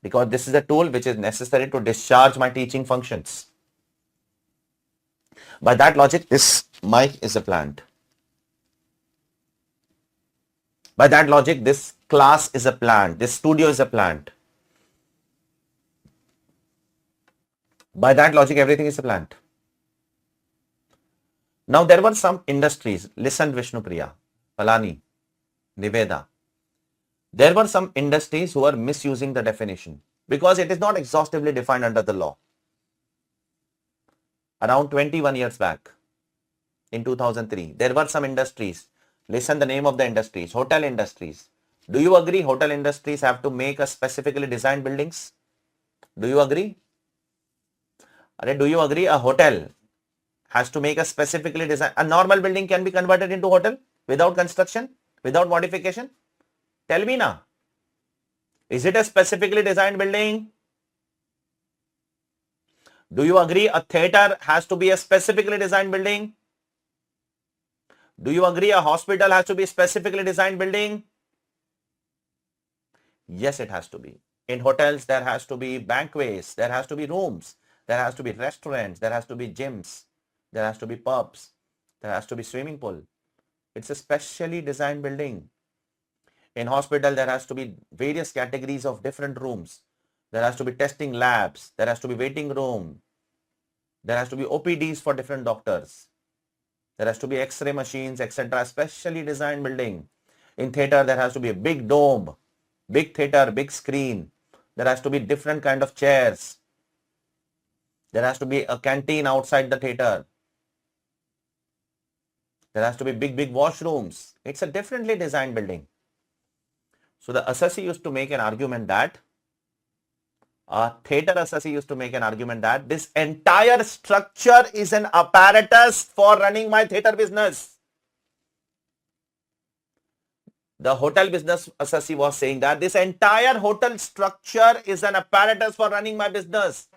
Because this is a tool which is necessary to discharge my teaching functions. By that logic, this mic is a plant. By that logic, this class is a plant. This studio is a plant. By that logic, everything is a plant. Now, there were some industries. Listen, Vishnupriya, Palani, Niveda. There were some industries who are misusing the definition because it is not exhaustively defined under the law. Around 21 years back, in 2003, there were some industries. Listen the name of the industries. Hotel industries. Do you agree hotel industries have to make a specifically designed buildings? Do you agree? Do you agree a hotel has to make a specifically designed, a normal building can be converted into hotel without construction, without modification? Tell me now. Is it a specifically designed building? Do you agree a theater has to be a specifically designed building? Do you agree a hospital has to be a specifically designed building? Yes, it has to be. In hotels, there has to be banquets, there has to be rooms, there has to be restaurants, there has to be gyms, there has to be pubs, there has to be swimming pool. It's a specially designed building. In hospital, there has to be various categories of different rooms. There has to be testing labs. There has to be waiting room. There has to be OPDs for different doctors. There has to be X-ray machines, etc. Specially designed building. In theater, there has to be a big dome, big theater, big screen. There has to be different kind of chairs. There has to be a canteen outside the theater. There has to be big washrooms. It's a differently designed building. So the assessee used to make an argument that, a theater assessee used to make an argument that this entire structure is an apparatus for running my theater business. The hotel business assessee was saying that this entire hotel structure is an apparatus for running my business.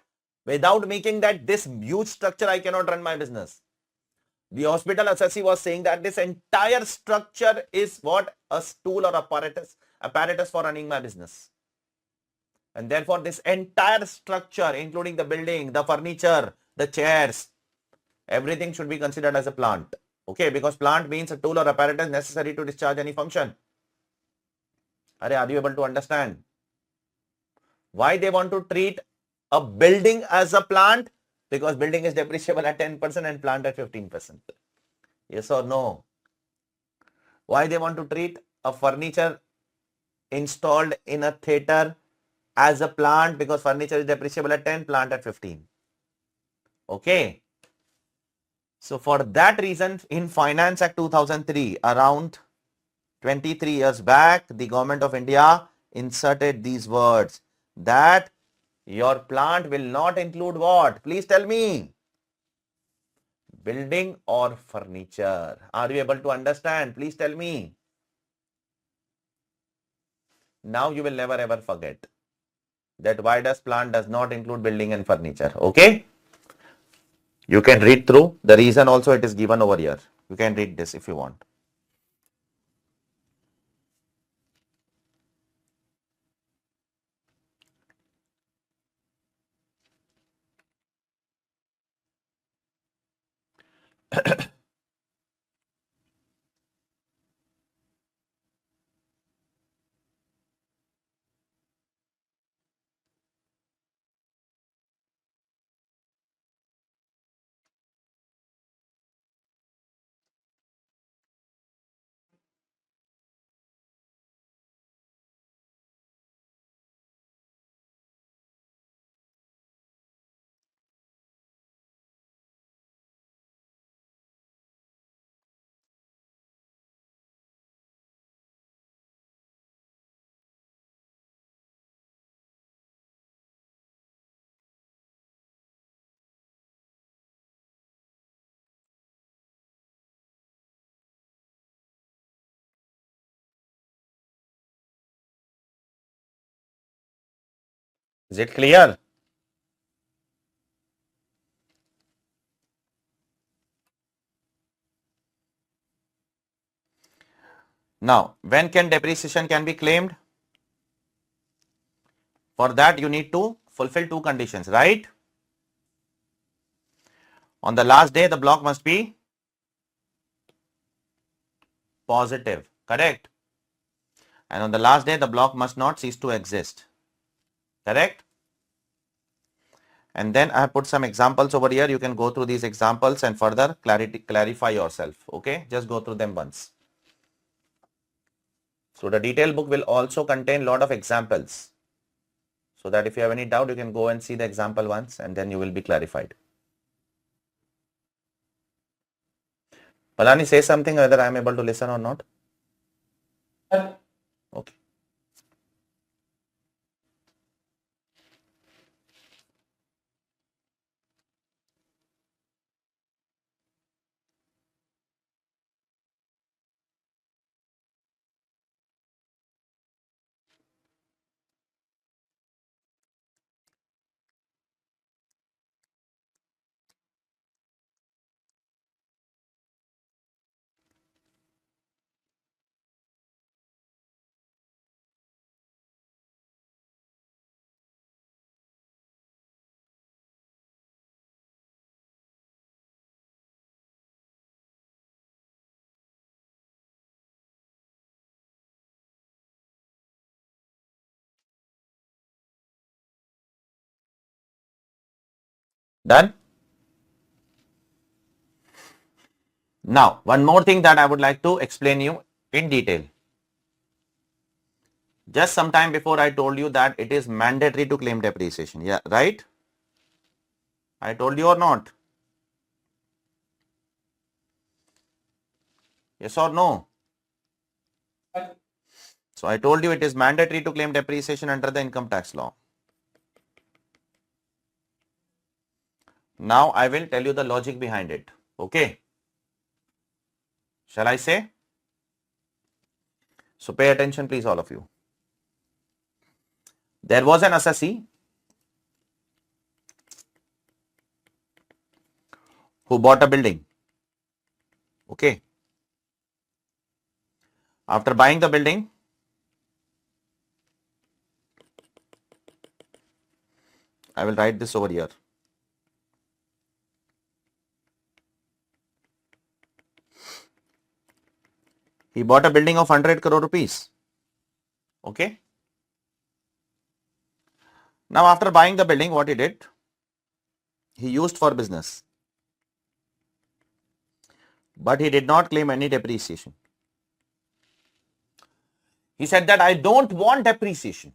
Without making that this huge structure, I cannot run my business. The hospital assessee was saying that this entire structure is what? A tool or apparatus for running my business. And therefore, this entire structure, including the building, the furniture, the chairs, everything should be considered as a plant. Okay, because plant means a tool or apparatus necessary to discharge any function. Are you able to understand? Why they want to treat a building as a plant? Because building is depreciable at 10% and plant at 15%. Yes or no? Why they want to treat a furniture installed in a theater as a plant? Because furniture is depreciable at 10, plant at 15. Okay. So for that reason, in Finance Act 2003, around 23 years back, the government of India inserted these words that your plant will not include what? Please tell me. Building or furniture. Are you able to understand? Please tell me. Now you will never ever forget that why does plant does not include building and furniture. Okay. You can read through. The reason also it is given over here. You can read this if you want. Is it clear? Now, when can depreciation can be claimed? For that, you need to fulfill two conditions, right? On the last day, the block must be positive, correct? And on the last day, the block must not cease to exist, correct? And then I have put some examples over here. You can go through these examples and further clarify yourself. Okay, just go through them once. So the detailed book will also contain lot of examples, so that if you have any doubt, you can go and see the example once and then you will be clarified. Palani, say something whether I am able to listen or not. Okay. Done? Now, one more thing that I would like to explain you in detail. Just some time before I told you that it is mandatory to claim depreciation. Yeah, right? I told you or not? Yes or no? So I told you it is mandatory to claim depreciation under the income tax law. Now I will tell you the logic behind it. Okay. Shall I say? So pay attention, please, all of you. There was an assessee who bought a building. Okay. After buying the building, I will write this over here. He bought a building of 100 crore rupees. Okay. Now after buying the building, what he did? He used for business. But he did not claim any depreciation. He said that I don't want depreciation.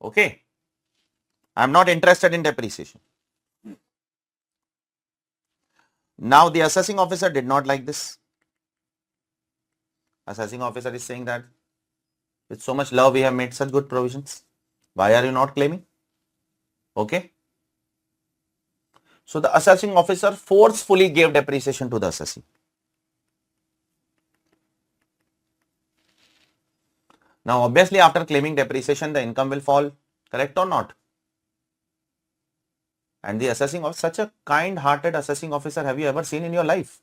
Okay. I'm not interested in depreciation. Now the assessing officer did not like this. Assessing officer is saying that with so much love we have made such good provisions. Why are you not claiming? Okay. So the assessing officer forcefully gave depreciation to the assessee. Now obviously after claiming depreciation the income will fall, correct or not? And the assessing of such a kind-hearted assessing officer have you ever seen in your life?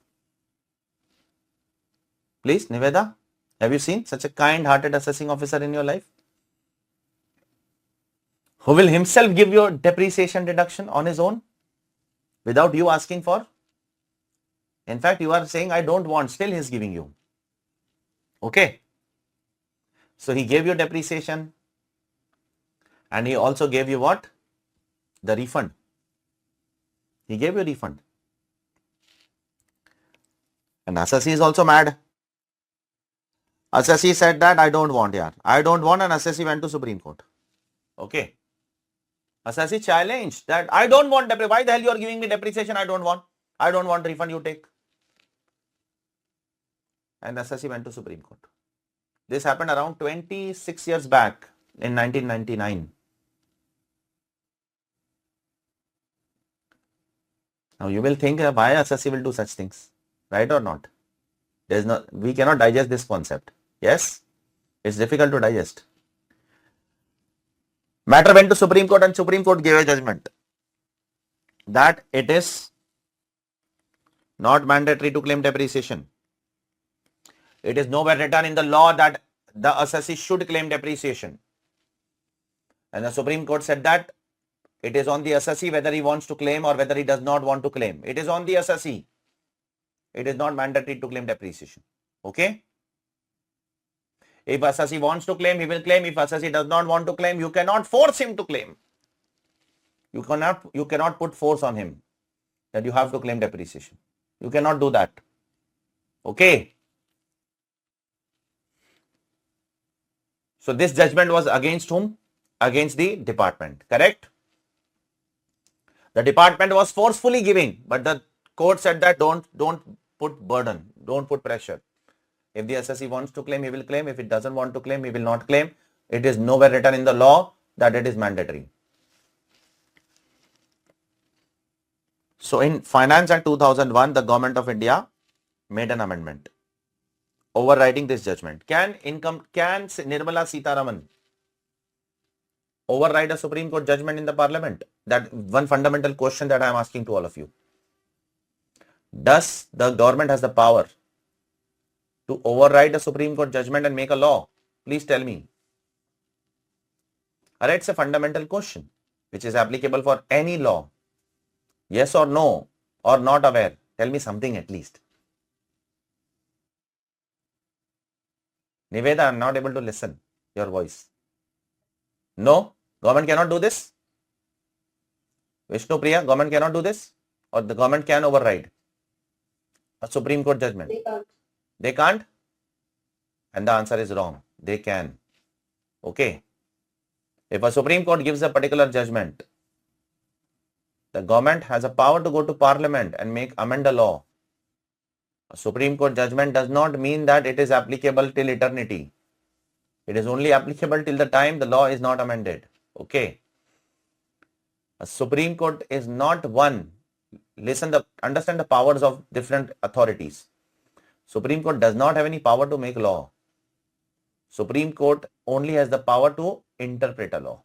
Please, Niveda, have you seen such a kind-hearted assessing officer in your life? Who will himself give you depreciation deduction on his own without you asking for? In fact, you are saying I don't want, still he is giving you. Okay. So he gave you depreciation and he also gave you what? The refund. He gave you a refund. And assessee is also mad. Assessee said that I don't want, yeah. I don't want, and assessee went to Supreme Court. Okay. Assessee challenged that I don't want depreciation. Why the hell you are giving me depreciation? I don't want. I don't want refund, you take. And assessee went to Supreme Court. This happened around 26 years back in 1999. Now you will think why assessee will do such things, right or not? We cannot digest this concept. Yes, it's difficult to digest. Matter went to Supreme Court and Supreme Court gave a judgment that it is not mandatory to claim depreciation. It is nowhere written in the law that the assessee should claim depreciation. And the Supreme Court said that it is on the assessee whether he wants to claim or whether he does not want to claim. It is on the assessee. It is not mandatory to claim depreciation. Okay? If assessee wants to claim, he will claim. If assessee does not want to claim, you cannot force him to claim. You cannot put force on him that you have to claim depreciation. You cannot do that. Okay? So this judgment was against whom? Against the department. Correct? The department was forcefully giving, but the court said that don't put burden, don't put pressure. If the assessee wants to claim, he will claim. If it doesn't want to claim, he will not claim. It is nowhere written in the law that it is mandatory. So in Finance Act 2001, the Government of India made an amendment overriding this judgment. Can Nirmala Sitharaman override a Supreme Court judgment in the Parliament? That one fundamental question that I am asking to all of you. Does the government has the power to override a Supreme Court judgment and make a law? Please tell me. Alright, it's a fundamental question which is applicable for any law. Yes or no, or not aware? Tell me something at least. Niveda, I am not able to listen your voice. No, government cannot do this. Vishnu Priya, government cannot do this, or the government can override a Supreme Court judgment. They can't. They can't? And the answer is wrong. They can. Okay. If a Supreme Court gives a particular judgment, the government has a power to go to Parliament and amend a law A Supreme Court judgment does not mean that it is applicable till eternity. It is only applicable till the time the law is not amended. Okay. A Supreme Court is not one. Understand the powers of different authorities. Supreme Court does not have any power to make law. Supreme Court only has the power to interpret a law.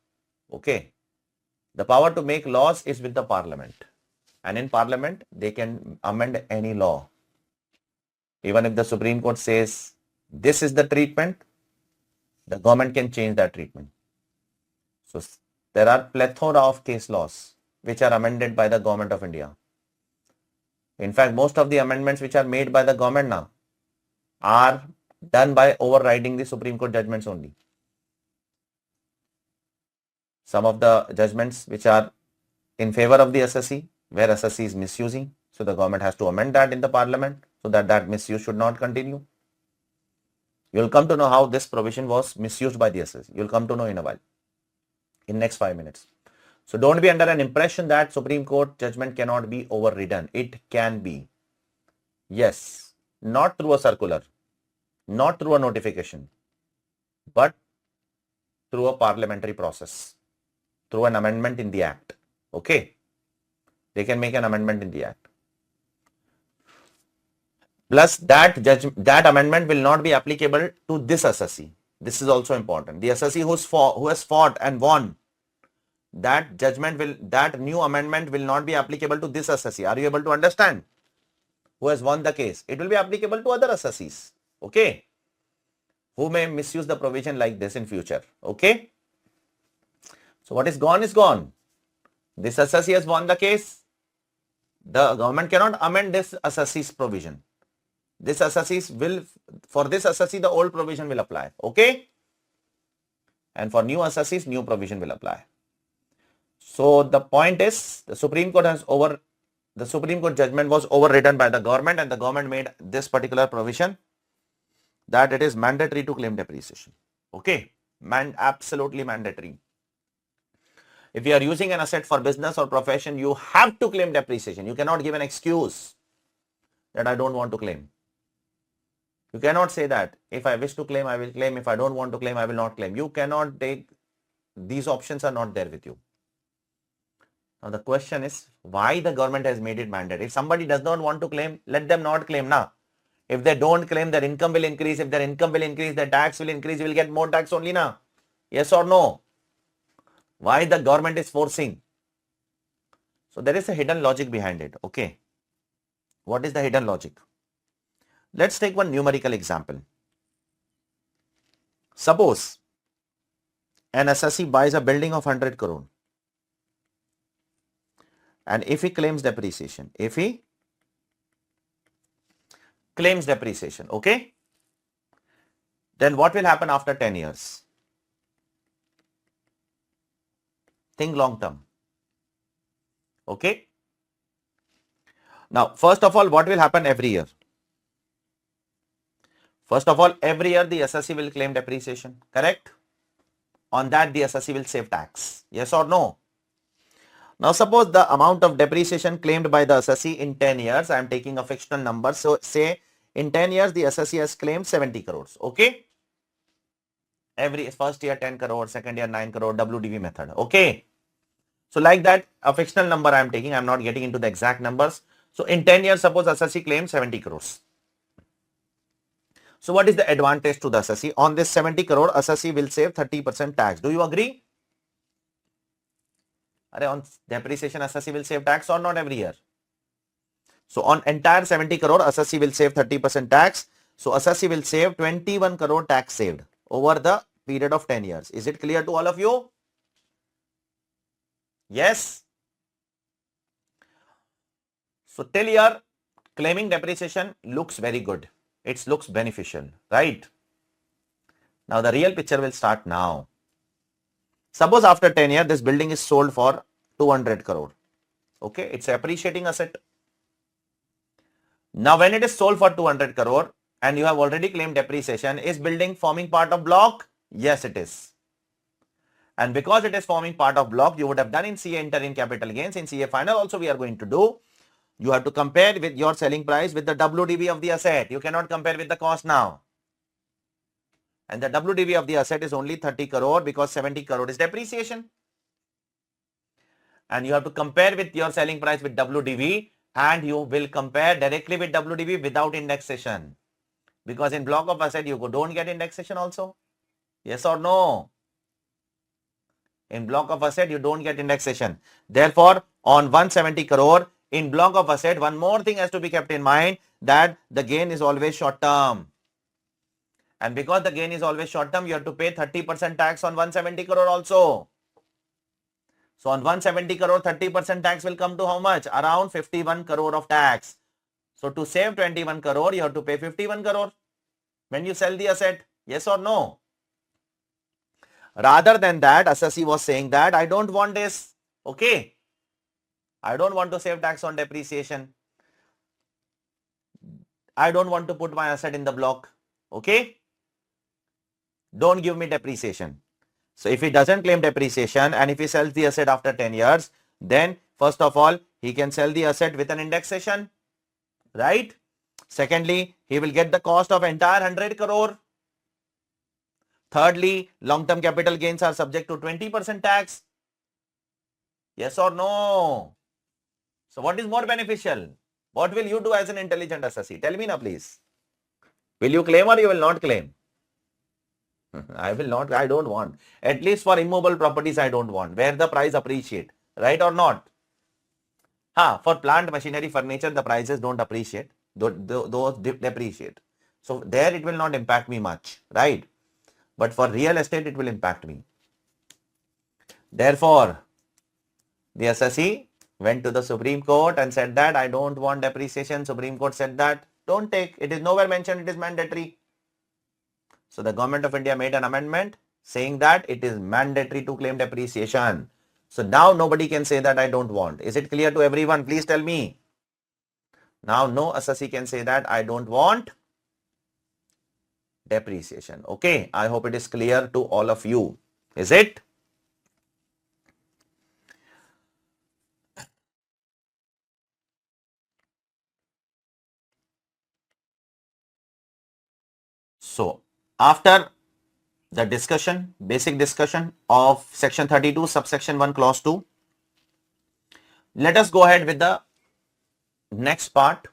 Okay. The power to make laws is with the parliament. And in parliament, they can amend any law. Even if the Supreme Court says this is the treatment, the government can change that treatment. So there are plethora of case laws which are amended by the government of India. In fact, most of the amendments which are made by the government now are done by overriding the Supreme Court judgments only. Some of the judgments which are in favor of the SSC, where SSC is misusing, so the government has to amend that in the parliament so that that misuse should not continue. You'll come to know how this provision was misused by the SSC. You'll come to know in a while, in next 5 minutes. So don't be under an impression that Supreme Court judgment cannot be overridden. It can be. Yes, not through a circular, not through a notification, but through a parliamentary process, through an amendment in the Act. Okay. They can make an amendment in the Act. Plus that amendment will not be applicable to this SSC. This is also important. The SSC who has fought and won, that new amendment will not be applicable to this SSC. Are you able to understand? Who has won the case? It will be applicable to other SSCs. Okay. Who may misuse the provision like this in future. Okay. So what is gone is gone. This SSC has won the case. The government cannot amend this SSC's provision. This SSC's will, for this SSC, the old provision will apply. Okay. And for new SSC's, new provision will apply. So the point is, the Supreme Court judgment was overridden by the government, and the government made this particular provision that it is mandatory to claim depreciation. Okay. Absolutely mandatory. If you are using an asset for business or profession, you have to claim depreciation. You cannot give an excuse that I don't want to claim. You cannot say that if I wish to claim, I will claim. If I don't want to claim, I will not claim. You cannot take, these options are not there with you. Now the question is, why the government has made it mandatory? If somebody does not want to claim, let them not claim now. If they don't claim, their income will increase. If their income will increase, their tax will increase. You will get more tax only now. Yes or no? Why the government is forcing? So there is a hidden logic behind it. Okay. What is the hidden logic? Let's take one numerical example. Suppose an SSC buys a building of 100 crore. And if he claims depreciation, okay, then what will happen after 10 years? Think long term. Okay. Now, first of all, what will happen every year? First of all, every year the SSC will claim depreciation, correct? On that, the SSC will save tax. Yes or no? Now, suppose the amount of depreciation claimed by the SSC in 10 years, I am taking a fictional number. So, say in 10 years, the SSC has claimed 70 crores. Okay. Every first year 10 crore, second year 9 crore, WDV method. Okay. So, like that, a fictional number I am taking. I am not getting into the exact numbers. So, in 10 years, suppose SSC claims 70 crores. So, what is the advantage to the SSC? On this 70 crore, SSC will save 30% tax. Do you agree? On depreciation, SSC will save tax or not every year? So, on entire 70 crore, SSC will save 30% tax. So, SSC will save 21 crore tax saved over the period of 10 years. Is it clear to all of you? Yes. So, till here, claiming depreciation looks very good. It looks beneficial, right? Now, the real picture will start now. Suppose after 10 years, this building is sold for 200 crore. Okay, it's an appreciating asset. Now, when it is sold for 200 crore and you have already claimed depreciation, is building forming part of block? Yes, it is. And because it is forming part of block, you would have done in CA interim capital gains. In CA final also we are going to do. You have to compare with your selling price with the WDV of the asset. You cannot compare with the cost now. And the WDV of the asset is only 30 crore because 70 crore is depreciation. And you have to compare with your selling price with WDV, and you will compare directly with WDV without indexation. Because in block of asset, you don't get indexation also. Yes or no? In block of asset, you don't get indexation. Therefore, on 170 crore, in block of asset, one more thing has to be kept in mind, that the gain is always short term. And because the gain is always short term, you have to pay 30% tax on 170 crore also. So on 170 crore, 30% tax will come to how much? Around 51 crore of tax. So to save 21 crore, you have to pay 51 crore when you sell the asset. Yes or no? Rather than that, assessee was saying that I don't want this. Okay. I don't want to save tax on depreciation. I don't want to put my asset in the block. Okay. Don't give me depreciation. So if he doesn't claim depreciation and if he sells the asset after 10 years, then first of all, he can sell the asset with an indexation, right? Secondly, he will get the cost of entire 100 crore. Thirdly, long-term capital gains are subject to 20% tax. Yes or no? So what is more beneficial? What will you do as an intelligent assessee? Tell me now, please. Will you claim or you will not claim? I will not. I don't want. At least for immobile properties, I don't want. Where the price appreciate. Right or not? For plant, machinery, furniture, the prices don't appreciate. Those depreciate. So there it will not impact me much. Right? But for real estate, it will impact me. Therefore, the assessee went to the Supreme Court and said that I don't want depreciation. Supreme Court said that don't take. It is nowhere mentioned it is mandatory. So the government of India made an amendment saying that it is mandatory to claim depreciation. So now nobody can say that I don't want. Is it clear to everyone? Please tell me. Now no assessee can say that I don't want depreciation. Okay. I hope it is clear to all of you. Is it? So after the discussion, basic discussion of section 32, subsection 1, clause 2, let us go ahead with the next part.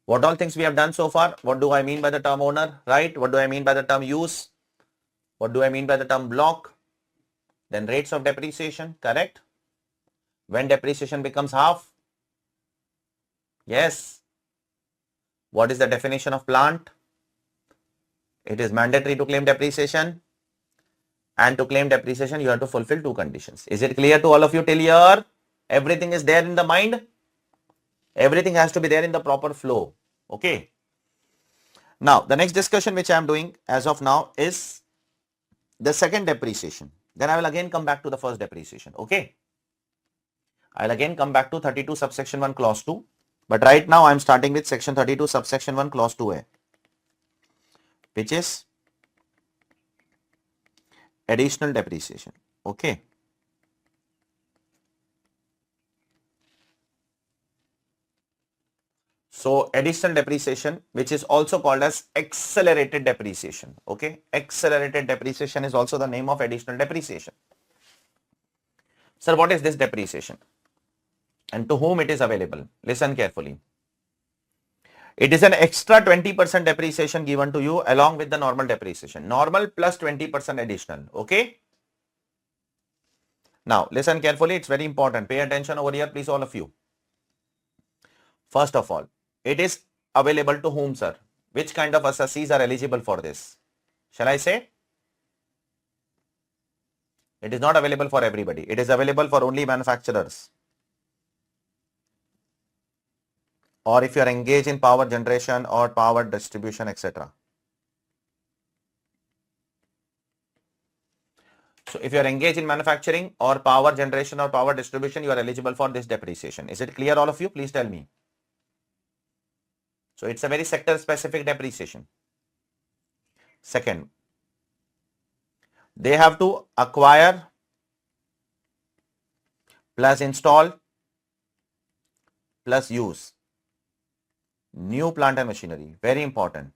What all things we have done so far? What do I mean by the term owner, right? What do I mean by the term use? What do I mean by the term block? Then rates of depreciation, correct? When depreciation becomes half? Yes. What is the definition of plant? It is mandatory to claim depreciation. And to claim depreciation, you have to fulfill two conditions. Is it clear to all of you till here? Everything is there in the mind? Everything has to be there in the proper flow. Okay. Now, the next discussion which I am doing as of now is the second depreciation. Then I will again come back to the first depreciation. Okay. I'll again come back to 32 subsection 1 clause 2. But right now I am starting with section 32 subsection 1 clause 2A, which is additional depreciation. Okay. So additional depreciation, which is also called as accelerated depreciation. Okay. Accelerated depreciation is also the name of additional depreciation. Sir, what is this depreciation? And to whom it is available? Listen carefully. It is an extra 20% depreciation given to you along with the normal depreciation. Normal plus 20% additional. Okay. Now, listen carefully. It's very important. Pay attention over here, please, all of you. First of all, it is available to whom, sir? Which kind of assessees are eligible for this? Shall I say? It is not available for everybody. It is available for only manufacturers. Or if you are engaged in power generation or power distribution, etc. So if you are engaged in manufacturing or power generation or power distribution, you are eligible for this depreciation. Is it clear, all of you? Please tell me. So it's a very sector specific depreciation. Second, they have to acquire plus install plus use. New plant and machinery, very important.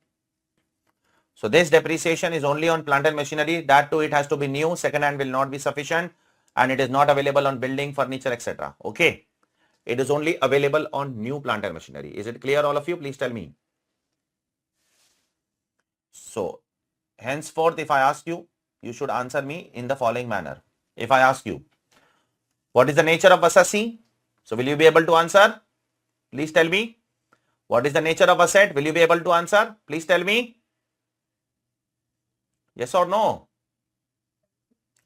So this depreciation is only on plant and machinery. That too, it has to be new. Second hand will not be sufficient, and it is not available on building, furniture, etc. Okay. It is only available on new plant and machinery. Is it clear, all of you? Please tell me. So henceforth, if I ask you, you should answer me in the following manner. If I ask you, what is the nature of assessee? So will you be able to answer? Please tell me. What is the nature of asset? Will you be able to answer? Please tell me. Yes or no?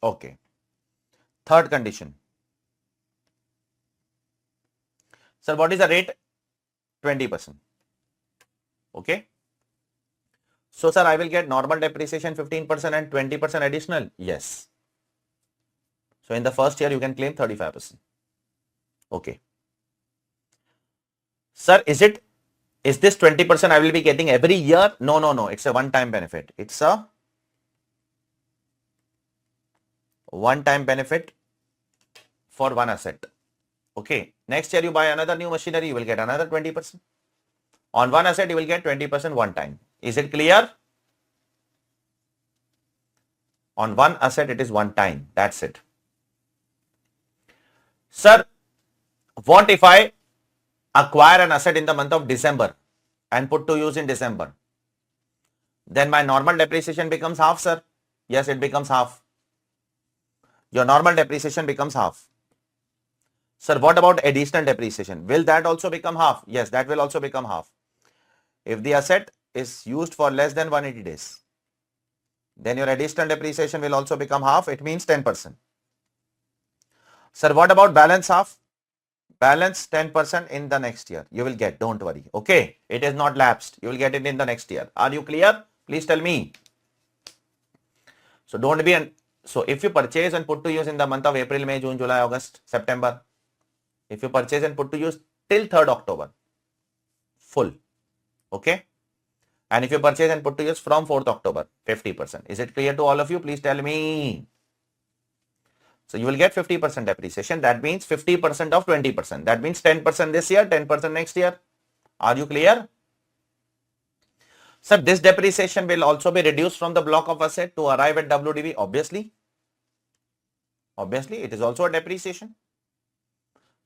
Okay. Third condition. Sir, what is the rate? 20%. Okay. So, sir, I will get normal depreciation 15% and 20% additional? Yes. So, in the first year, you can claim 35%. Okay. Sir, is this 20% I will be getting every year? No. It's a one-time benefit. It's a one-time benefit for one asset. Okay. Next year, you buy another new machinery, you will get another 20%. On one asset, you will get 20% one time. Is it clear? On one asset, it is one time. That's it. Sir, what if I acquire an asset in the month of December and put to use in December? Then my normal depreciation becomes half, sir. Yes, it becomes half. Your normal depreciation becomes half. Sir, what about additional depreciation? Will that also become half? Yes, that will also become half. If the asset is used for less than 180 days, then your additional depreciation will also become half. It means 10%. Sir, what about balance half? Balance 10% in the next year. You will get, don't worry. Okay, it is not lapsed. You will get it in the next year. Are you clear? Please tell me. So don't be so if you purchase and put to use in the month of April, May, June, July, August, September, if you purchase and put to use till 3rd October, full. Okay. And if you purchase and put to use from 4th October, 50%. Is it clear to all of you? Please tell me. So you will get 50% depreciation. That means 50% of 20%. That means 10% this year, 10% next year. Are you clear? Sir, this depreciation will also be reduced from the block of asset to arrive at WDV. Obviously, it is also a depreciation.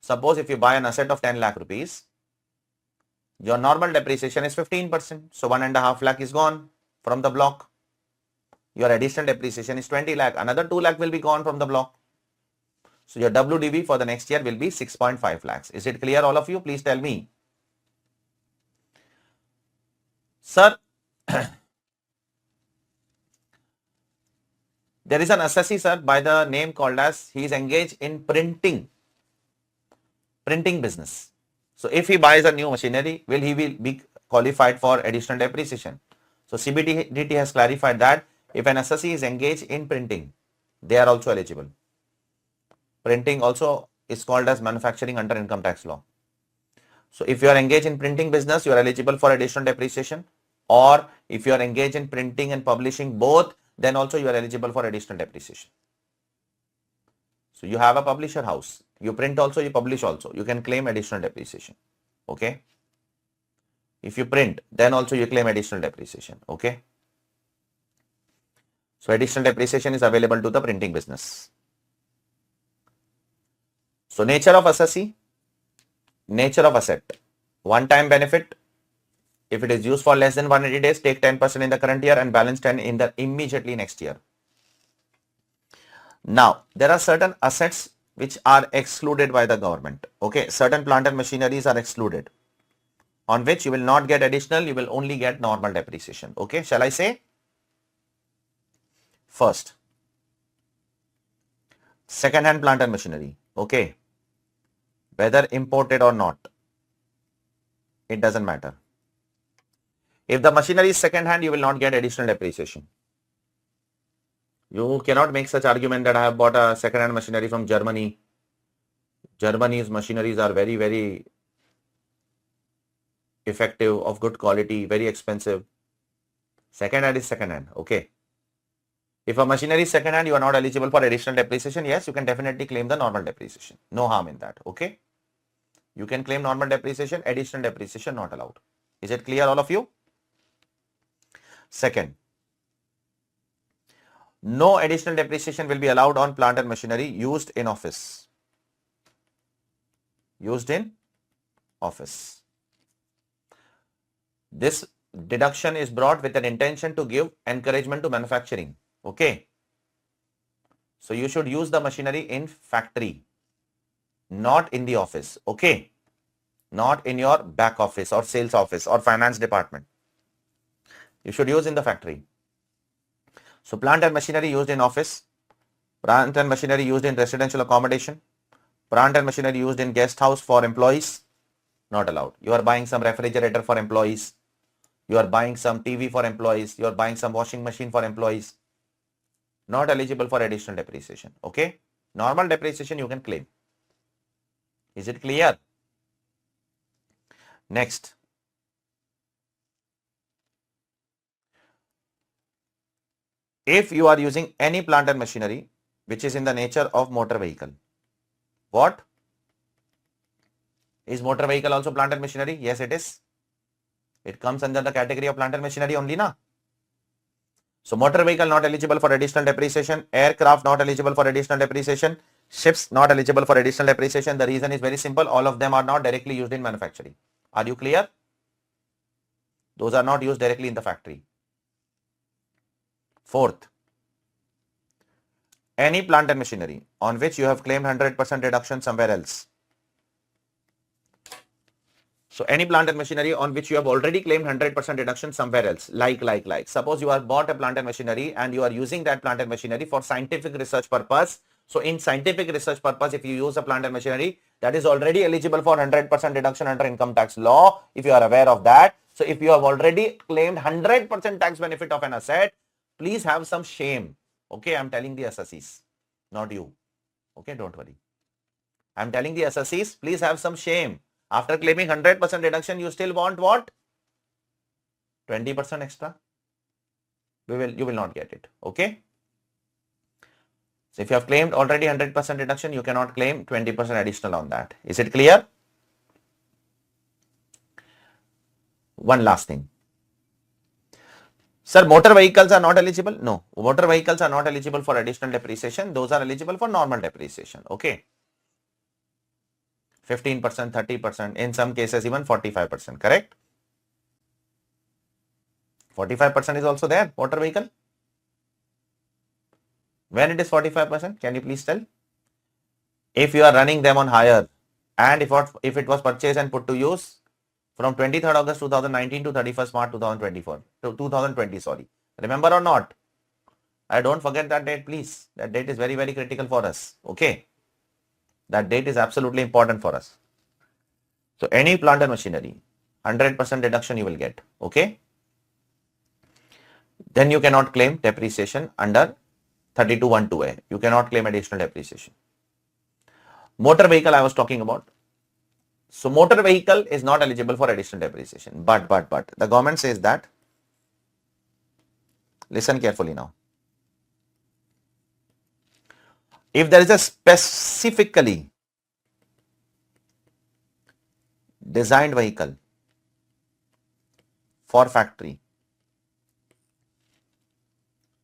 Suppose if you buy an asset of 10 lakh rupees, your normal depreciation is 15%. So 1.5 lakh is gone from the block. Your additional depreciation is 20 lakh. Another 2 lakh will be gone from the block. So your WDV for the next year will be 6.5 lakhs. Is it clear, all of you? Please tell me. Sir, there is an assessee, sir, by the name called as, he is engaged in printing business. So if he buys a new machinery, will he be qualified for additional depreciation? So CBDT has clarified that if an assessee is engaged in printing, they are also eligible. Printing also is called as manufacturing under income tax law. So if you are engaged in printing business, you are eligible for additional depreciation. Or if you are engaged in printing and publishing both, then also you are eligible for additional depreciation. So you have a publisher house. You print also, you publish also. You can claim additional depreciation. Okay. If you print, then also you claim additional depreciation. Okay. So additional depreciation is available to the printing business. So nature of assessee, nature of asset, one-time benefit. If it is used for less than 180 days, take 10% in the current year and balance 10 in the immediately next year. Now, there are certain assets which are excluded by the government. Okay, certain plant and machineries are excluded, on which you will not get additional, you will only get normal depreciation. Okay, shall I say? First, second-hand plant and machinery. Okay, whether imported or not, it doesn't matter. If the machinery is second-hand, you will not get additional depreciation. You cannot make such argument that I have bought a second-hand machinery from Germany. Germany's machineries are very, very effective, of good quality, very expensive. Second-hand is second-hand. Okay. If a machinery is second-hand, you are not eligible for additional depreciation. Yes, you can definitely claim the normal depreciation. No harm in that. Okay. You can claim normal depreciation, additional depreciation not allowed. Is it clear, all of you? Second, no additional depreciation will be allowed on plant and machinery used in office. Used in office. This deduction is brought with an intention to give encouragement to manufacturing. Okay. So you should use the machinery in factory, not in the office. Okay. Not in your back office or sales office or finance department. You should use in the factory. So plant and machinery used in office, plant and machinery used in residential accommodation, plant and machinery used in guest house for employees, not allowed. You are buying some refrigerator for employees. You are buying some TV for employees. You are buying some washing machine for employees. Not eligible for additional depreciation. Okay. Normal depreciation you can claim. Is it clear? Next. If you are using any plant and machinery which is in the nature of motor vehicle, what? Is motor vehicle also plant and machinery? Yes, it is. It comes under the category of plant and machinery only, na? So motor vehicle not eligible for additional depreciation, aircraft not eligible for additional depreciation, ships not eligible for additional depreciation. The reason is very simple. All of them are not directly used in manufacturing. Are you clear? Those are not used directly in the factory. Fourth, any plant and machinery on which you have claimed 100% deduction somewhere else. So any plant and machinery on which you have already claimed 100% deduction somewhere else, like. Suppose you have bought a plant and machinery and you are using that plant and machinery for scientific research purpose. So in scientific research purpose, if you use a plant and machinery, that is already eligible for 100% deduction under income tax law, if you are aware of that. So if you have already claimed 100% tax benefit of an asset, please have some shame. Okay, I'm telling the assessees, not you. Okay, don't worry. I'm telling the assessees, please have some shame. After claiming 100% deduction, you still want what? 20% extra? You will not get it. Okay. So if you have claimed already 100% deduction, you cannot claim 20% additional on that. Is it clear? One last thing. Sir, motor vehicles are not eligible? No, motor vehicles are not eligible for additional depreciation. Those are eligible for normal depreciation. Okay. 15%, 30%, in some cases even 45%, correct? 45% is also there, motor vehicle. When it is 45%, can you please tell? If you are running them on hire and if it was purchased and put to use from 23rd August 2019 to 31st March 2024, to 2020, sorry. Remember or not? I don't forget that date, please. That date is very, very critical for us. Okay. That date is absolutely important for us. So any plant and machinery, 100% deduction you will get. Okay. Then you cannot claim depreciation under 32(1)(2)(a). You cannot claim additional depreciation. Motor vehicle I was talking about. So motor vehicle is not eligible for additional depreciation. But the government says that, listen carefully now. If there is a specifically designed vehicle for factory,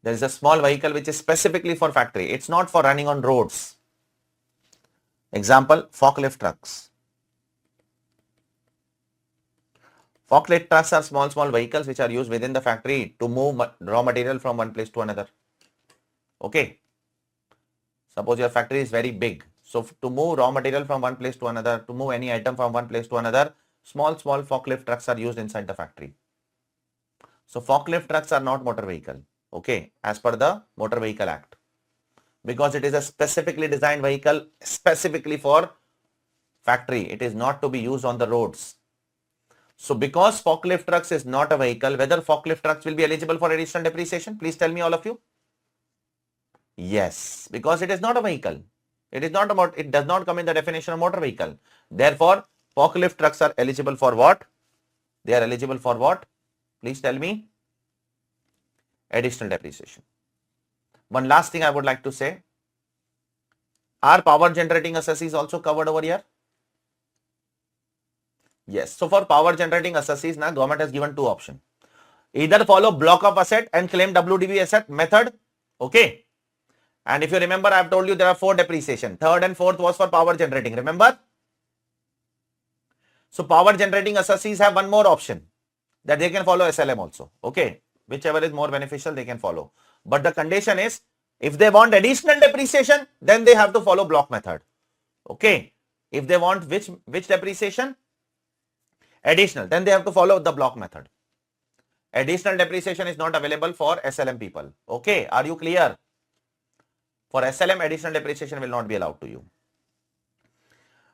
there is a small vehicle which is specifically for factory. It's not for running on roads. Example, forklift trucks. Forklift trucks are small vehicles which are used within the factory to move raw material from one place to another. Okay. Suppose your factory is very big. So to move raw material from one place to another, to move any item from one place to another, small forklift trucks are used inside the factory. So forklift trucks are not motor vehicle. Okay. As per the Motor Vehicle Act. Because it is a specifically designed vehicle specifically for factory. It is not to be used on the roads. So because forklift trucks is not a vehicle, whether forklift trucks will be eligible for additional depreciation? Please tell me, all of you. Yes, because it is not a vehicle. It is not about, it does not come in the definition of motor vehicle. Therefore, forklift trucks are eligible for what? They are eligible for what? Please tell me. Additional depreciation. One last thing I would like to say. Are power generating assessees also covered over here? Yes. So for power generating assets, now government has given two options. Either follow block of asset and claim WDV asset method. Okay. And if you remember, I have told you there are 4 depreciation. Third and fourth was for power generating. Remember? So power generating assets have one more option that they can follow SLM also. Okay. Whichever is more beneficial, they can follow. But the condition is if they want additional depreciation, then they have to follow block method. Okay. If they want which depreciation? Additional, then they have to follow the block method. Additional depreciation is not available for SLM people. Okay. Are you clear? For SLM, additional depreciation will not be allowed to you.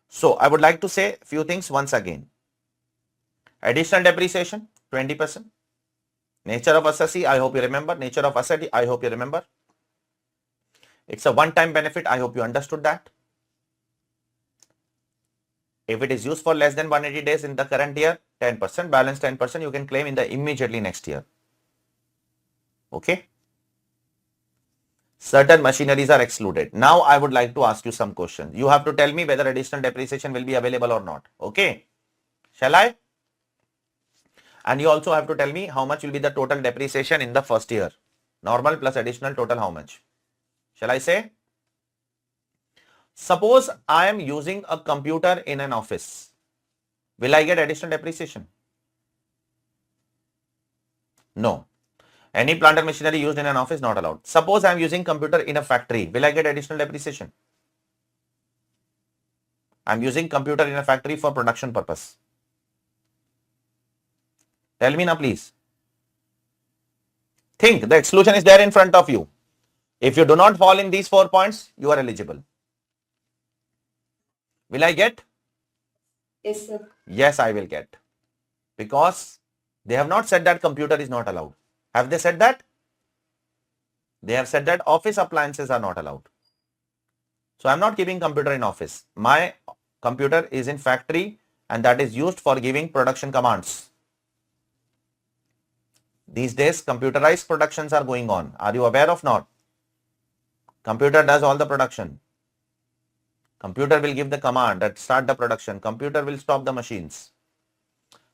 So I would like to say a few things once again. Additional depreciation, 20%. Nature of assessee, I hope you remember. Nature of asset, I hope you remember. It's a one-time benefit. I hope you understood that. If it is used for less than 180 days in the current year, 10%, balance 10% you can claim in the immediately next year. Okay. Certain machineries are excluded. Now I would like to ask you some questions. You have to tell me whether additional depreciation will be available or not. Okay. Shall I? And you also have to tell me how much will be the total depreciation in the first year. Normal plus additional total how much? Shall I say? Suppose I am using a computer in an office. Will I get additional depreciation? No. Any plant and machinery used in an office not allowed. Suppose I am using computer in a factory. Will I get additional depreciation? I am using computer in a factory for production purpose. Tell me now please. Think, the exclusion is there in front of you. If you do not fall in these 4 points, you are eligible. Will I get? Yes, sir. Yes, I will get. Because they have not said that computer is not allowed. Have they said that? They have said that office appliances are not allowed. So I'm not keeping computer in office. My computer is in factory and that is used for giving production commands. These days computerized productions are going on. Are you aware of not? Computer does all the production. Computer will give the command that start the production. Computer will stop the machines.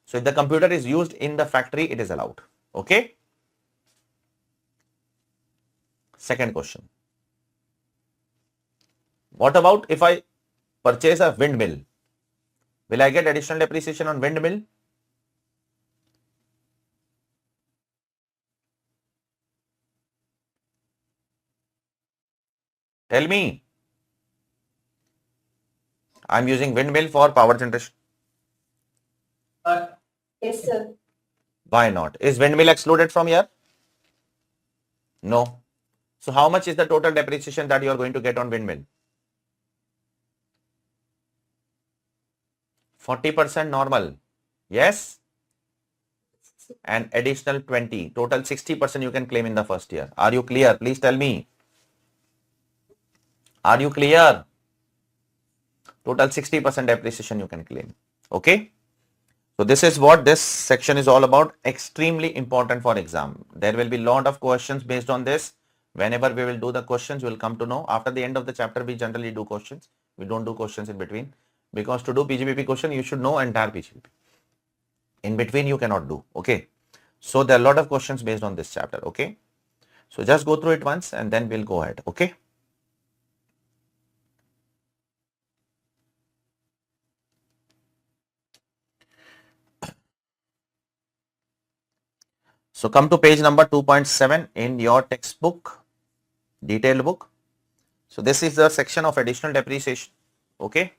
So if the computer is used in the factory, it is allowed. Okay. Second question. What about if I purchase a windmill? Will I get additional depreciation on windmill? Tell me. I'm using windmill for power generation. Yes, sir. Why not? Is windmill excluded from here? No. So how much is the total depreciation that you are going to get on windmill? 40% normal. Yes. And additional 20. Total 60% you can claim in the first year. Are you clear? Please tell me. Are you clear? Total 60% depreciation you can claim. Okay. So this is what this section is all about. Extremely important for exam. There will be lot of questions based on this. Whenever we will do the questions, you will come to know. After the end of the chapter, we generally do questions. We don't do questions in between. Because to do PGBP question, you should know entire PGBP. In between, you cannot do. Okay. So there are a lot of questions based on this chapter. Okay. So just go through it once and then we'll go ahead. Okay. So come to page number 2.7 in your textbook, detailed book. So this is the section of additional depreciation. Okay.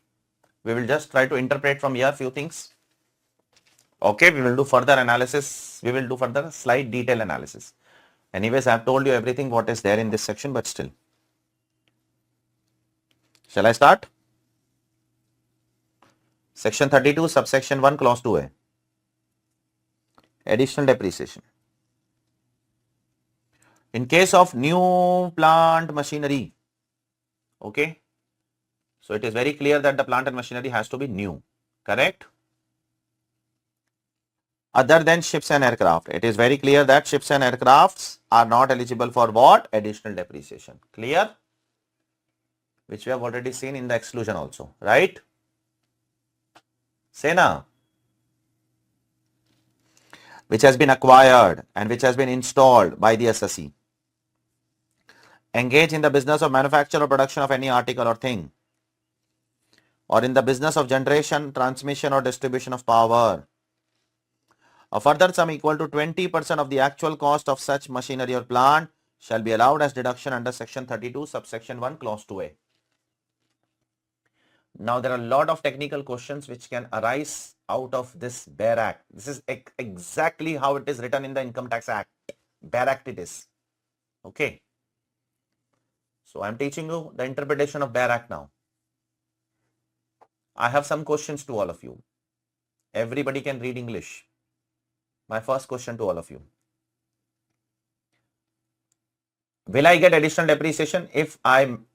We will just try to interpret from here few things. Okay. We will do further analysis. We will do further slide detail analysis. Anyways, I have told you everything what is there in this section, but still. Shall I start? Section 32, subsection 1, clause 2A. Additional depreciation. In case of new plant machinery, okay. So it is very clear that the plant and machinery has to be new, correct? Other than ships and aircraft, it is very clear that ships and aircrafts are not eligible for what? Additional depreciation. Clear? Which we have already seen in the exclusion also, right? Say now. which has been acquired and which has been installed by the assessee. Engage in the business of manufacture or production of any article or thing, or in the business of generation, transmission or distribution of power. A further sum equal to 20% of the actual cost of such machinery or plant shall be allowed as deduction under section 32 subsection 1 clause 2a. Now there are a lot of technical questions which can arise out of this Bare Act. This is exactly how it is written in the Income Tax Act. Bare Act it is. Okay. So I am teaching you the interpretation of Bare Act now. I have some questions to all of you. Everybody can read English. My first question to all of you. Will I get additional depreciation if I'm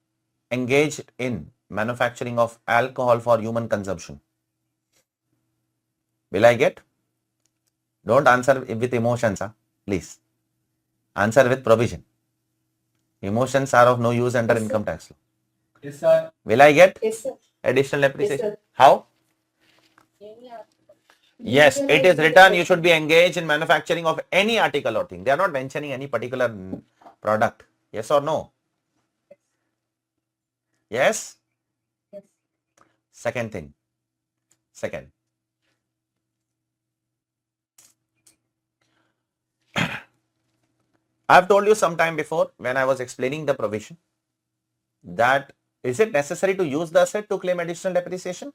engaged in manufacturing of alcohol for human consumption? Will I get? Don't answer with emotions, please. Answer with provision. Emotions are of no use under Yes, income sir. tax law. Yes, sir. Will I get Yes, sir. additional depreciation? Yes, sir. How? Yeah. Yes, it is Individualized written you deduction. should be engaged in manufacturing of any article or thing. They are not mentioning any particular product. Yes or no? Yes? Yes. Second thing. Second. I've told you sometime before when I was explaining the provision that is it necessary to use the asset to claim additional depreciation?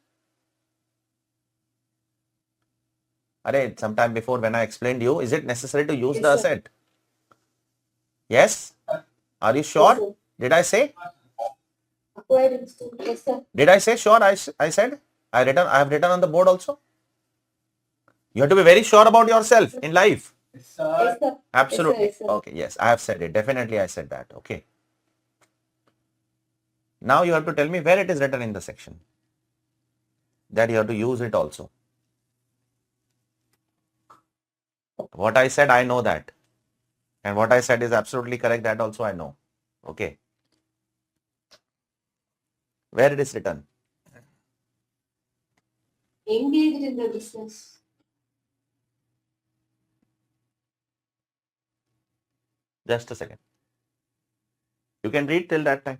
Arey, sometime before when I explained you, is it necessary to use Yes, the sir. asset? Yes? Are you Yes, sure? sir. Did I say? Acquired instrument. Yes, sir. Did I say sure? I said? I have written on the board also. You have to be very sure about yourself in life. Yes, sir. Yes, sir. Absolutely. Yes, sir. Okay. Yes, I have said it. Definitely I said that. Okay. Now you have to tell me where it is written in the section. That you have to use it also. What I said, I know that. And what I said is absolutely correct. That also I know. Okay. Where it is written? Engaged in the business. Just a second. You can read till that time.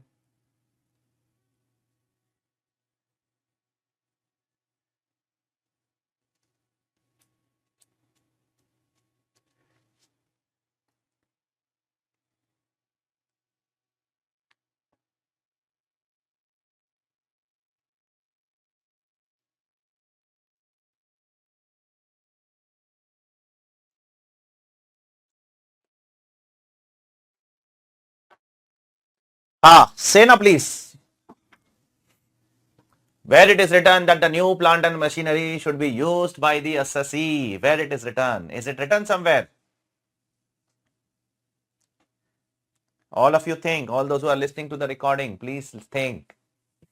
Say na please. Where it is written that the new plant and machinery should be used by the assessee. Where it is written? Is it written somewhere? All of you think, all those who are listening to the recording, please think.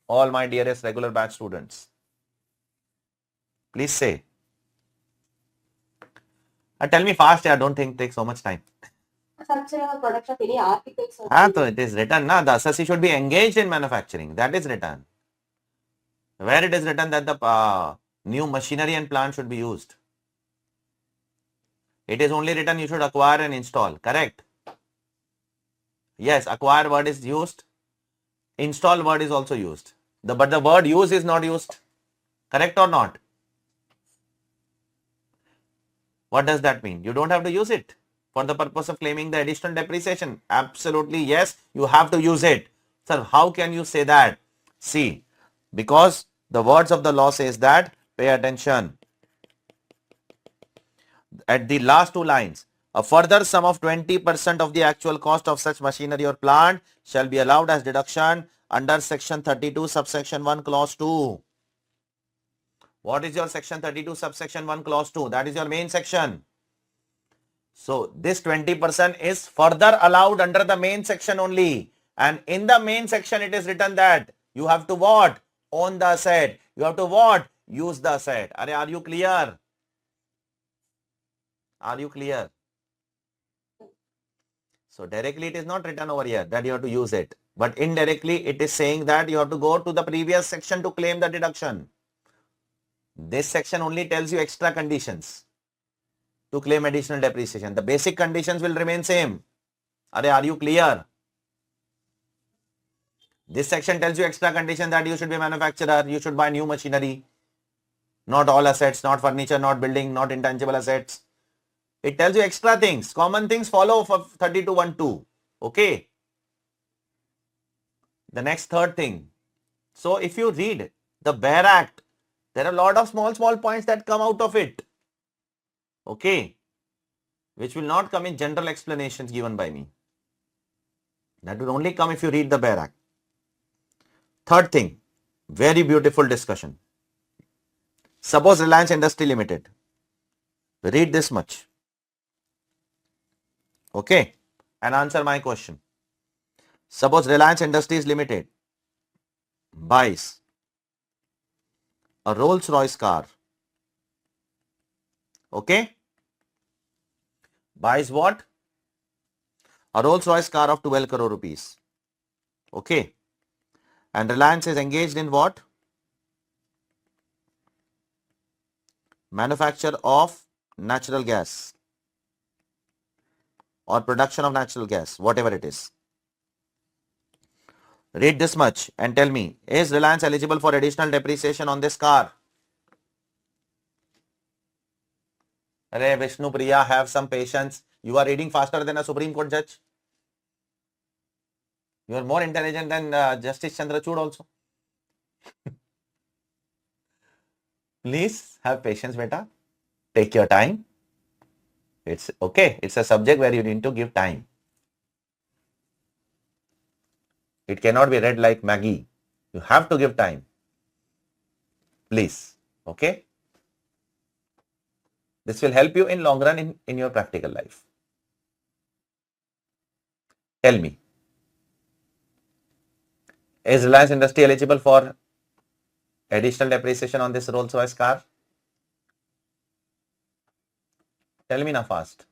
All my dearest regular batch students. Please say. Tell me fast, yeah, don't think take so much time. Manufacture or production of any articles. or So it is written, na, the assessee should be engaged in manufacturing. That is written. Where it is written that the new machinery and plant should be used. It is only written you should acquire and install. Correct? Yes, acquire word is used. Install word is also used. But the word use is not used. Correct or not? What does that mean? You don't have to use it for the purpose of claiming the additional depreciation. Absolutely yes, you have to use it. Sir, how can you say that? See, because the words of the law says that, pay attention. At the last two lines, a further sum of 20% of the actual cost of such machinery or plant shall be allowed as deduction under section 32 subsection 1 clause 2. What is your section 32 subsection 1 clause 2? That is your main section. So this 20% is further allowed under the main section only. And in the main section it is written that you have to what? Own the asset. You have to what? Use the asset. Are you clear? Are you clear? So directly it is not written over here that you have to use it. But indirectly it is saying that you have to go to the previous section to claim the deduction. This section only tells you extra conditions. to claim additional depreciation. The basic conditions will remain same. Are you clear? This section tells you extra condition that you should be a manufacturer, you should buy new machinery, not all assets, not furniture, not building, not intangible assets. It tells you extra things. Common things follow for 32(1)(2). Okay. The next third thing. So if you read the Bare Act, there are a lot of small points that come out of it. Okay. Which will not come in general explanations given by me. That will only come if you read the Bare Act. Third thing, very beautiful discussion. Suppose Reliance Industry Limited. Read this much. Okay. And answer my question. Suppose Reliance Industries Limited buys a Rolls-Royce car. Okay. Buys what? A Rolls-Royce car of 12 crore rupees. Okay. And Reliance is engaged in what? Manufacture of natural gas or production of natural gas, whatever it is. Read this much and tell me, is Reliance eligible for additional depreciation on this car? Arey Vishnu Priya, have some patience. You are reading faster than a Supreme Court judge. You are more intelligent than Justice Chandrachud also. Please have patience, beta. Take your time. It's okay. It's a subject where you need to give time. It cannot be read like Maggie. You have to give time. Please. Okay. This will help you in long run in your practical life. Tell me. Is Reliance Industry eligible for additional depreciation on this Rolls-Royce car? Tell me now fast.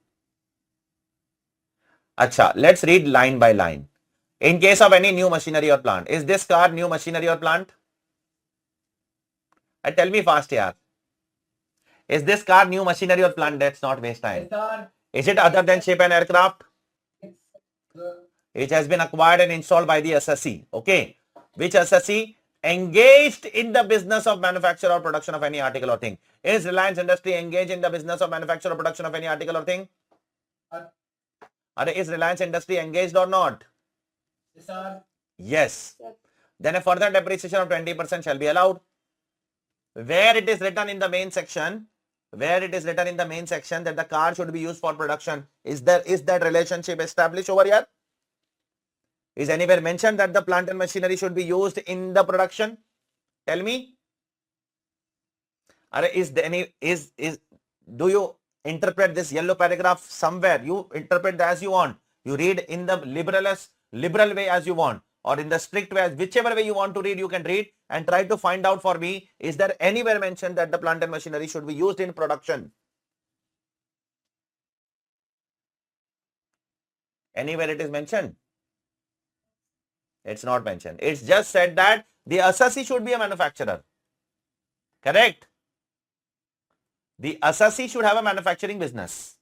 Acha, let's read line by line. In case of any new machinery or plant, is this car new machinery or plant? Tell me fast, yaar. Is this car new machinery or plant? Let's not waste time. Is it other than ship and aircraft? It has been acquired and installed by the assessee. Okay. Which assessee? Engaged in the business of manufacture or production of any article or thing. Is Reliance Industry engaged in the business of manufacture or production of any article or thing? Is Reliance Industry engaged or not? Yes, sir. Yes. Then a further depreciation of 20% shall be allowed. Where it is written in the main section, that the car should be used for production, is that relationship established over here? Is anywhere mentioned that the plant and machinery should be used in the production? Tell me. Do you interpret this yellow paragraph somewhere? You interpret as you want. You read in the liberal way as you want, or in the strict way, whichever way you want to read, you can read and try to find out for me, is there anywhere mentioned that the plant and machinery should be used in production? Anywhere it is mentioned? It's not mentioned. It's just said that the assessee should be a manufacturer. Correct? The assessee should have a manufacturing business.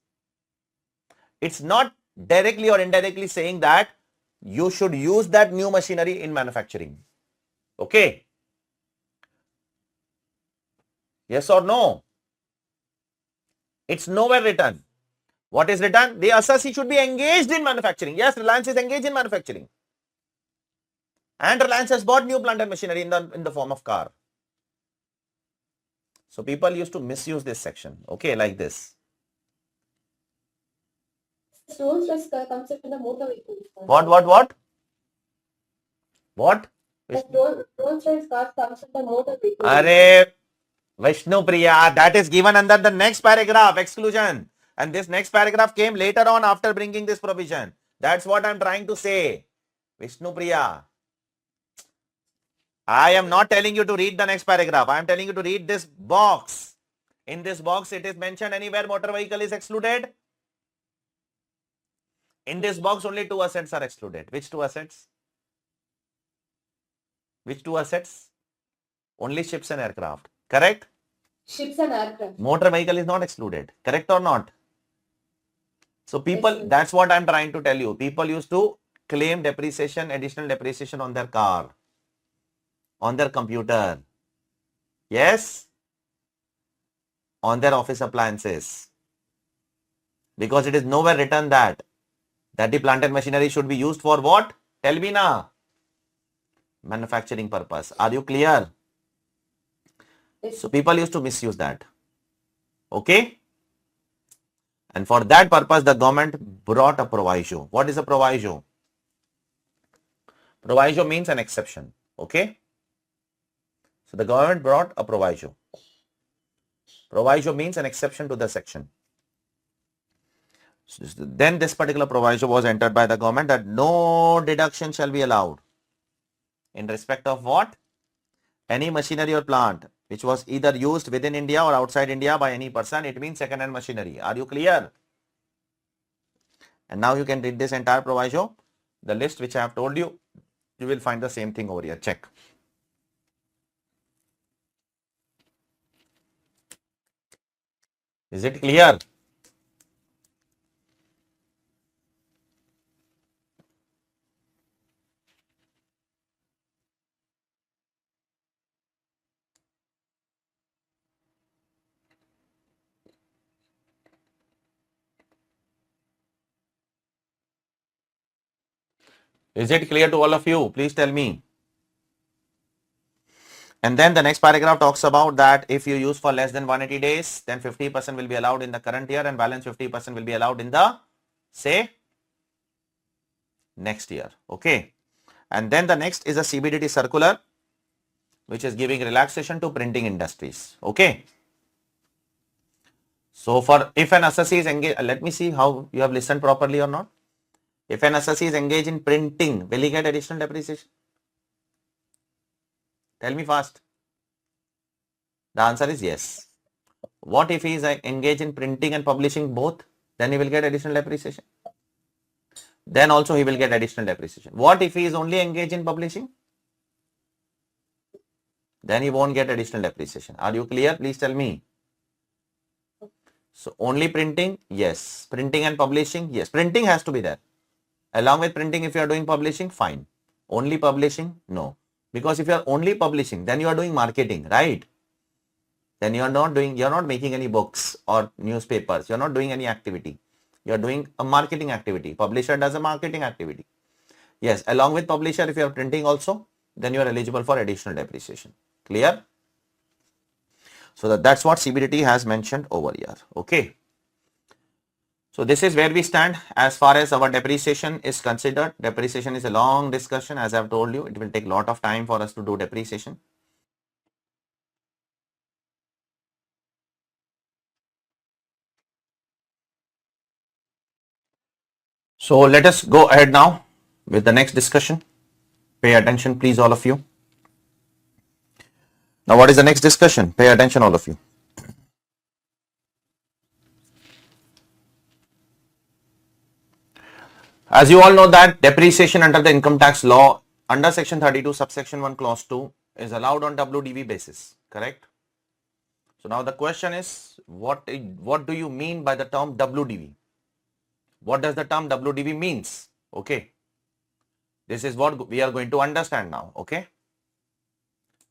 It's not directly or indirectly saying that you should use that new machinery in manufacturing. Okay? Yes or no? It's nowhere written. What is written? The assessee should be engaged in manufacturing. Yes, Reliance is engaged in manufacturing. And Reliance has bought new plant and machinery in the form of car. So people used to misuse this section. Okay, like this. Rolls-Royce car comes in the motor vehicle. What? Rolls-Royce car comes in the motor vehicle. Arey Vishnu Priya, that is given under the next paragraph, exclusion. And this next paragraph came later on after bringing this provision. That's what I'm trying to say. Vishnu Priya, I am not telling you to read the next paragraph. I am telling you to read this box. In this box, it is mentioned anywhere motor vehicle is excluded. In this box, only two assets are excluded. Which two assets? Which two assets? Only ships and aircraft. Correct? Ships and aircraft. Motor vehicle is not excluded. Correct or not? So people, Yes, sir. that's what I'm trying to tell you. People used to claim depreciation, additional depreciation on their car, on their computer. Yes, on their office appliances. Because it is nowhere written that the plant and machinery should be used for what? Tell me now. Manufacturing purpose. Are you clear? Yes, So people used to misuse that. Okay? And for that purpose, the government brought a proviso. What is a proviso? Proviso means an exception. Okay? So the government brought a proviso. Proviso means an exception to the section. So then this particular proviso was entered by the government that no deduction shall be allowed in respect of what? Any machinery or plant which was either used within India or outside India by any person. It means second-hand machinery. Are you clear? And now you can read this entire proviso. The list which I have told you, you will find the same thing over here. Check. Is it clear? Is it clear to all of you? Please tell me. And then the next paragraph talks about that if you use for less than 180 days, then 50% will be allowed in the current year and balance 50% will be allowed in the, say, next year. Okay. And then the next is a CBDT circular, which is giving relaxation to printing industries. Okay. So for if an assessee is engaged, let me see how you have listened properly or not. If an assessee is engaged in printing, will he get additional depreciation? Tell me fast. The answer is yes. What if he is engaged in printing and publishing both? Then he will get additional depreciation. Then also he will get additional depreciation. What if he is only engaged in publishing? Then he won't get additional depreciation. Are you clear? Please tell me. So only printing? Yes. Printing and publishing? Yes. Printing has to be there. Along with printing, if you are doing publishing, fine. Only publishing? No. Because if you are only publishing, then you are doing marketing, right? Then you are not making any books or newspapers. You are not doing any activity. You are doing a marketing activity. Publisher does a marketing activity. Yes, along with publisher, if you are printing also, then you are eligible for additional depreciation. Clear? So that's what CBDT has mentioned over here. Okay. So this is where we stand as far as our depreciation is considered. Depreciation is a long discussion. As I've told you, it will take a lot of time for us to do depreciation. So let us go ahead now with the next discussion. Pay attention, please, all of you. Now, what is the next discussion? Pay attention, all of you. As you all know that depreciation under the income tax law under section 32 subsection 1 clause 2 is allowed on WDV basis, correct? So now the question is what do you mean by the term WDV? What does the term WDV means? Okay. This is what we are going to understand now, okay?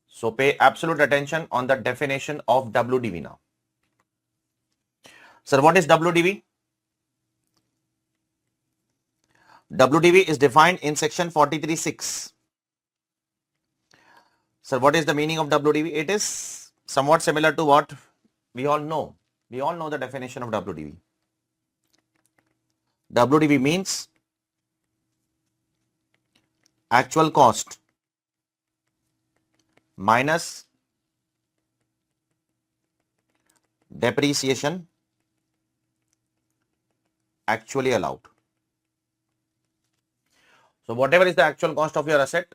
So pay absolute attention on the definition of WDV now. Sir, what is WDV? WDV is defined in section 43(6). Sir, what is the meaning of WDV? It is somewhat similar to what we all know. We all know the definition of WDV. WDV means actual cost minus depreciation actually allowed. So whatever is the actual cost of your asset,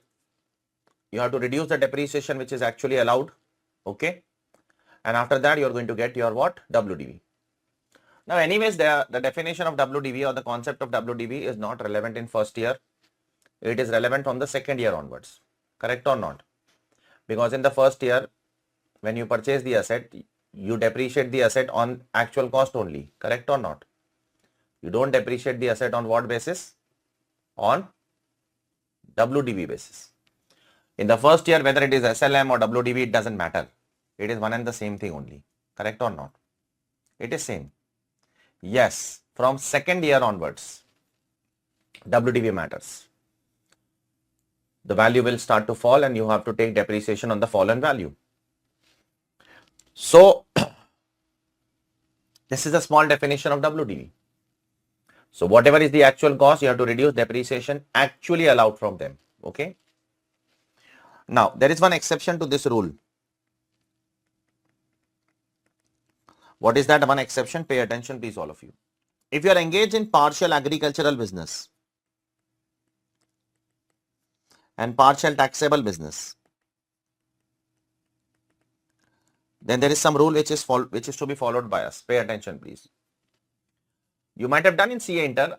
you have to reduce the depreciation which is actually allowed. Okay. And after that, you are going to get your what? WDV. Now, anyways, the definition of WDV or the concept of WDV is not relevant in first year. It is relevant from the second year onwards. Correct or not? Because in the first year, when you purchase the asset, you depreciate the asset on actual cost only. Correct or not? You don't depreciate the asset on what basis? On WDV basis. In the first year, whether it is SLM or WDV, it doesn't matter. It is one and the same thing only. Correct or not? It is same. Yes, from second year onwards, WDV matters. The value will start to fall and you have to take depreciation on the fallen value. So, this is a small definition of WDV. So, whatever is the actual cost, you have to reduce depreciation actually allowed from them. Okay. Now, there is one exception to this rule. What is that one exception? Pay attention, please, all of you. If you are engaged in partial agricultural business and partial taxable business, then there is some rule which is to be followed by us. Pay attention, please. You might have done in CA Inter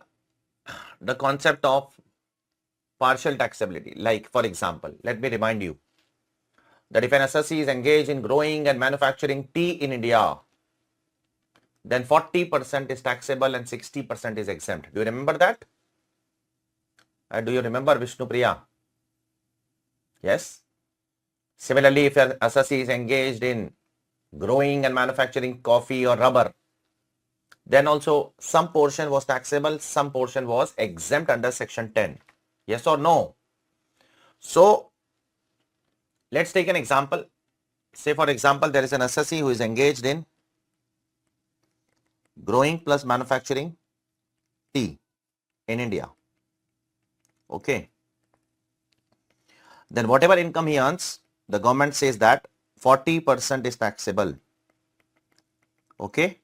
the concept of partial taxability. Like, for example, let me remind you that if an assessee is engaged in growing and manufacturing tea in India, then 40% is taxable and 60% is exempt. Do you remember that? Do you remember, Vishnu Priya? Yes. Similarly, if an assessee is engaged in growing and manufacturing coffee or rubber, then also some portion was taxable, some portion was exempt under section 10. Yes or no? So, let's take an example. Say, for example, there is an assessee who is engaged in growing plus manufacturing tea in India. Okay. Then whatever income he earns, the government says that 40% is taxable. Okay.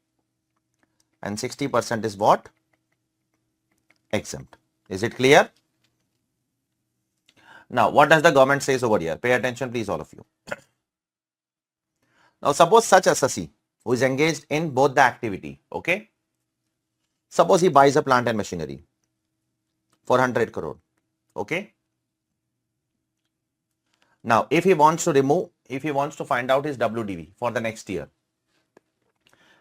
And 60% is what? Exempt. Is it clear? Now, what does the government says over here? Pay attention, please, all of you. Now, suppose such assessee who is engaged in both the activity, okay? Suppose he buys a plant and machinery for 100 crore, okay? Now, if he wants to find out his WDV for the next year,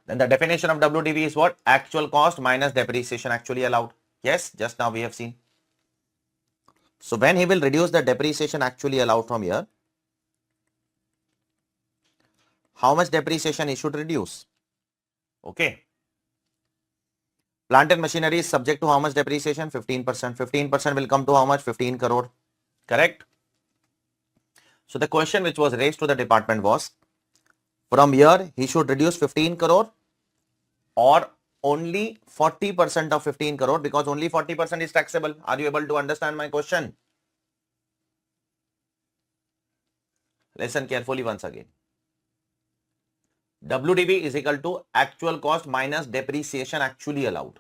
then the definition of WDV is what? Actual cost minus depreciation actually allowed. Yes, just now we have seen. So, when he will reduce the depreciation actually allowed from here, how much depreciation he should reduce? Okay. Plant and machinery is subject to how much depreciation? 15%. 15% will come to how much? 15 crore. Correct? So, the question which was raised to the department was, from here he should reduce 15 crore or only 40% of 15 crore, because only 40% is taxable. Are you able to understand my question? Listen carefully once again. WDV is equal to actual cost minus depreciation actually allowed.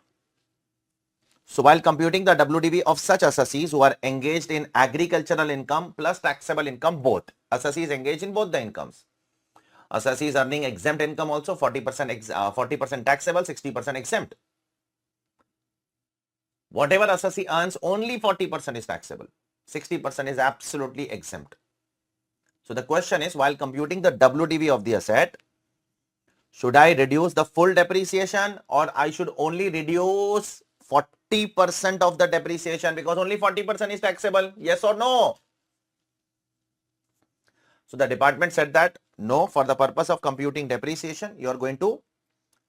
So, while computing the WDV of such assessees who are engaged in agricultural income plus taxable income, both assessees engaged in both the incomes. Assessees earning exempt income also 40% taxable, 60% exempt. Whatever assessee earns, only 40% is taxable, 60% is absolutely exempt. So, the question is, while computing the WDV of the asset, should I reduce the full depreciation or I should only reduce 40% of the depreciation, because only 40% is taxable? Yes or no? So, the department said that no, for the purpose of computing depreciation, you are going to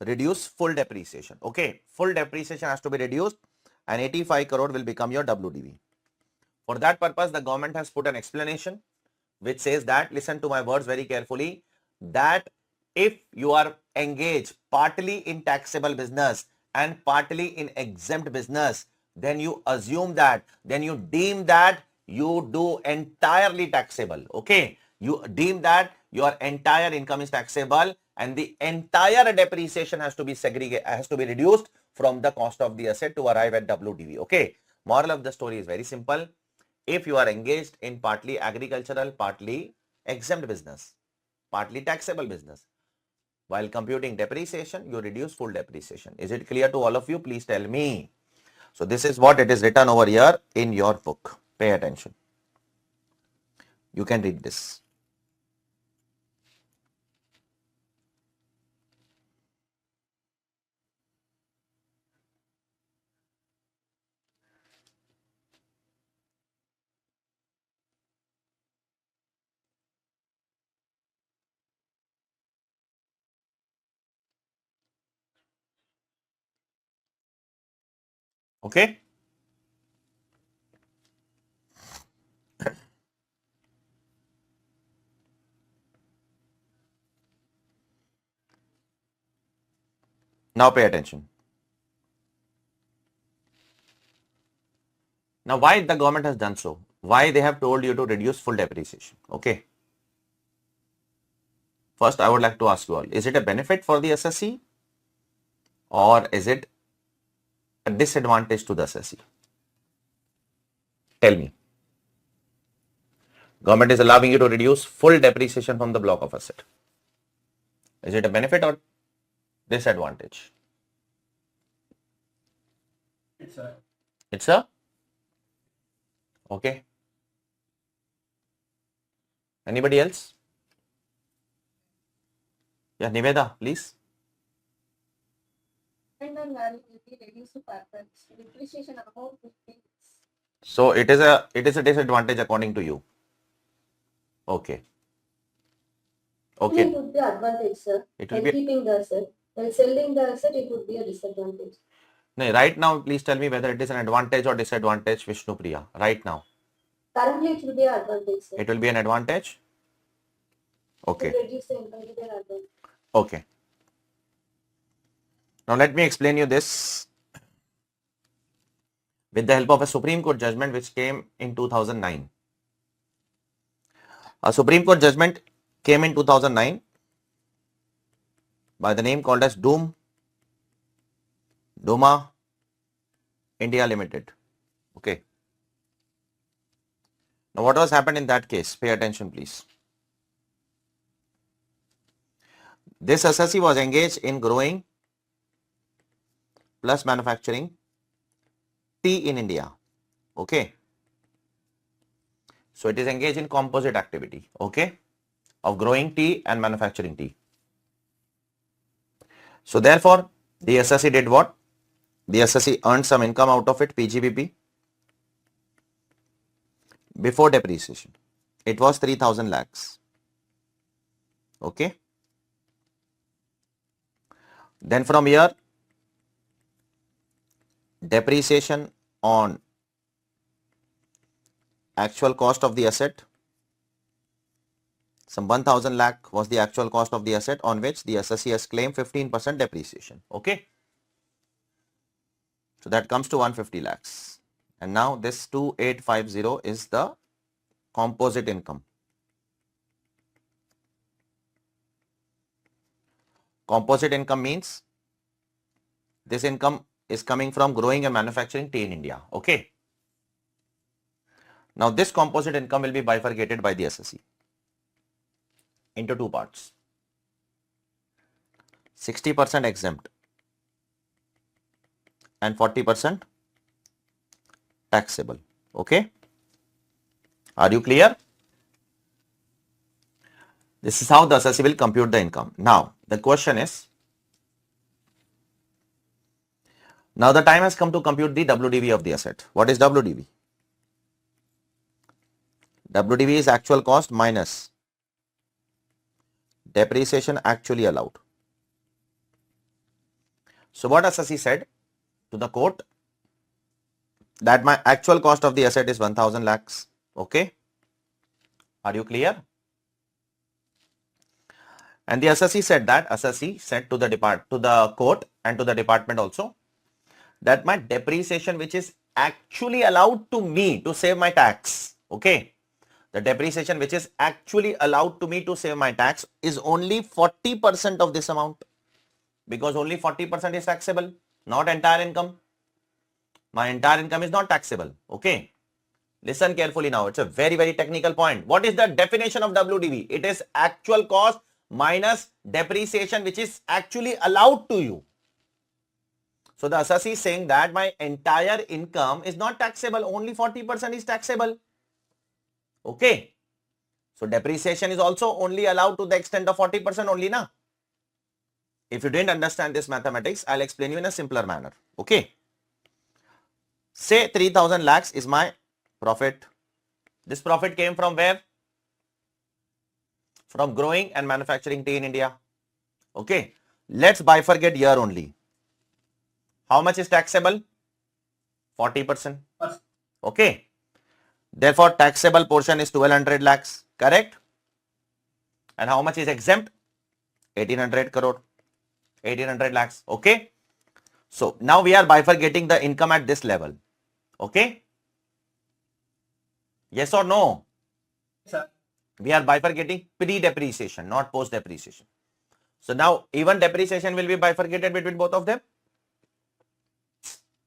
reduce full depreciation. Okay, full depreciation has to be reduced and 85 crore will become your WDV. For that purpose, the government has put an explanation which says that, listen to my words very carefully, that if you are engaged partly in taxable business and partly in exempt business, then you assume that, then you deem that you do entirely taxable. Okay, you deem that your entire income is taxable and the entire depreciation has to be reduced from the cost of the asset to arrive at WDV. Okay, moral of the story is very simple. If you are engaged in partly agricultural, partly exempt business, partly taxable business, while computing depreciation, you reduce full depreciation. Is it clear to all of you? Please tell me. So, this is what it is written over here in your book. Pay attention. You can read this. Okay. Now pay attention. Now, why the government has done so? Why they have told you to reduce full depreciation? Okay. First, I would like to ask you all, is it a benefit for the assessee or is it a disadvantage to the assessee? Tell me. Government is allowing you to reduce full depreciation from the block of asset. Is it a benefit or disadvantage? It's a okay. Anybody else? Yeah, Niveda, please. And on value will be reduced to purpose. Depreciation amount will be. So it is a disadvantage according to you. Okay. It Okay. would be advantage, sir. It will And be keeping the asset. While selling the asset, it would be a disadvantage. no, right now. Please tell me whether it is an advantage or disadvantage, Vishnu Priya. Right now, Currently, it will be an advantage, sir. it will be an advantage. To Okay. reduce the income, it will be an advantage. Okay. Now let me explain you this with the help of a Supreme Court judgment which came in 2009. A Supreme Court judgment came in 2009 by the name called as Duma India Limited. Okay. Now what was happened in that case? Pay attention, please. This assessee was engaged in growing plus manufacturing tea in India. Okay. So it is engaged in composite activity. Okay. Of growing tea and manufacturing tea. So therefore, the assessee did what? The assessee earned some income out of it, PGBP, before depreciation. It was 3,000 lakhs. Okay. Then from here, depreciation on actual cost of the asset, some 1,000 lakh was the actual cost of the asset on which the assessee has claimed 15% depreciation. Okay. So that comes to 150 lakhs. And now this 2850 is the composite income. Composite income means this income is coming from growing and manufacturing tea in India. Okay. Now this composite income will be bifurcated by the assessee into two parts. 60% exempt and 40% taxable. Okay. Are you clear? This is how the assessee will compute the income. Now the question is, now the time has come to compute the WDV of the asset. What is WDV? WDV is actual cost minus depreciation actually allowed. So what assessee said to the court? That my actual cost of the asset is 1,000 lakhs. Okay. Are you clear? And the assessee said to the court and to the department also that my depreciation which is actually allowed to me to save my tax. Okay. The depreciation which is actually allowed to me to save my tax is only 40% of this amount, because only 40% is taxable, not entire income. My entire income is not taxable. Okay. Listen carefully now. It's a very, very technical point. What is the definition of WDV? It is actual cost minus depreciation which is actually allowed to you. So the assessee is saying that my entire income is not taxable. Only 40% is taxable. Okay. So depreciation is also only allowed to the extent of 40% only now. If you didn't understand this mathematics, I'll explain you in a simpler manner. Okay. Say 3,000 lakhs is my profit. This profit came from where? From growing and manufacturing tea in India. Okay. Let's bifurcate here only. How much is taxable? 40%. Okay. Therefore, taxable portion is 1200 lakhs. Correct? And how much is exempt? 1800 crore. 1800 lakhs. Okay. So now we are bifurcating the income at this level. Okay. Yes or no? Sir. We are bifurcating pre-depreciation, not post-depreciation. So now even depreciation will be bifurcated between both of them.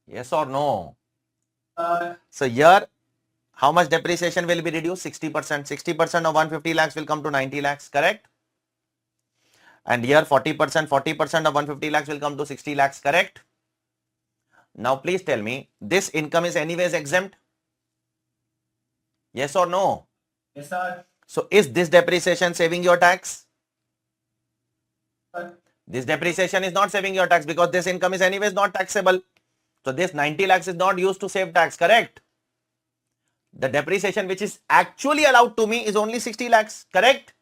Yes or no? So here, how much depreciation will be reduced? 60%. 60% of 150 lakhs will come to 90 lakhs, correct? And here 40%, 40% of 150 lakhs will come to 60 lakhs, correct? Now please tell me, this income is anyways exempt? Yes or no? Yes, sir. So is this depreciation saving your tax? Sir. This depreciation is not saving your tax because this income is anyways not taxable. So this 90 lakhs is not used to save tax, correct? The depreciation which is actually allowed to me is only 60 lakhs, correct?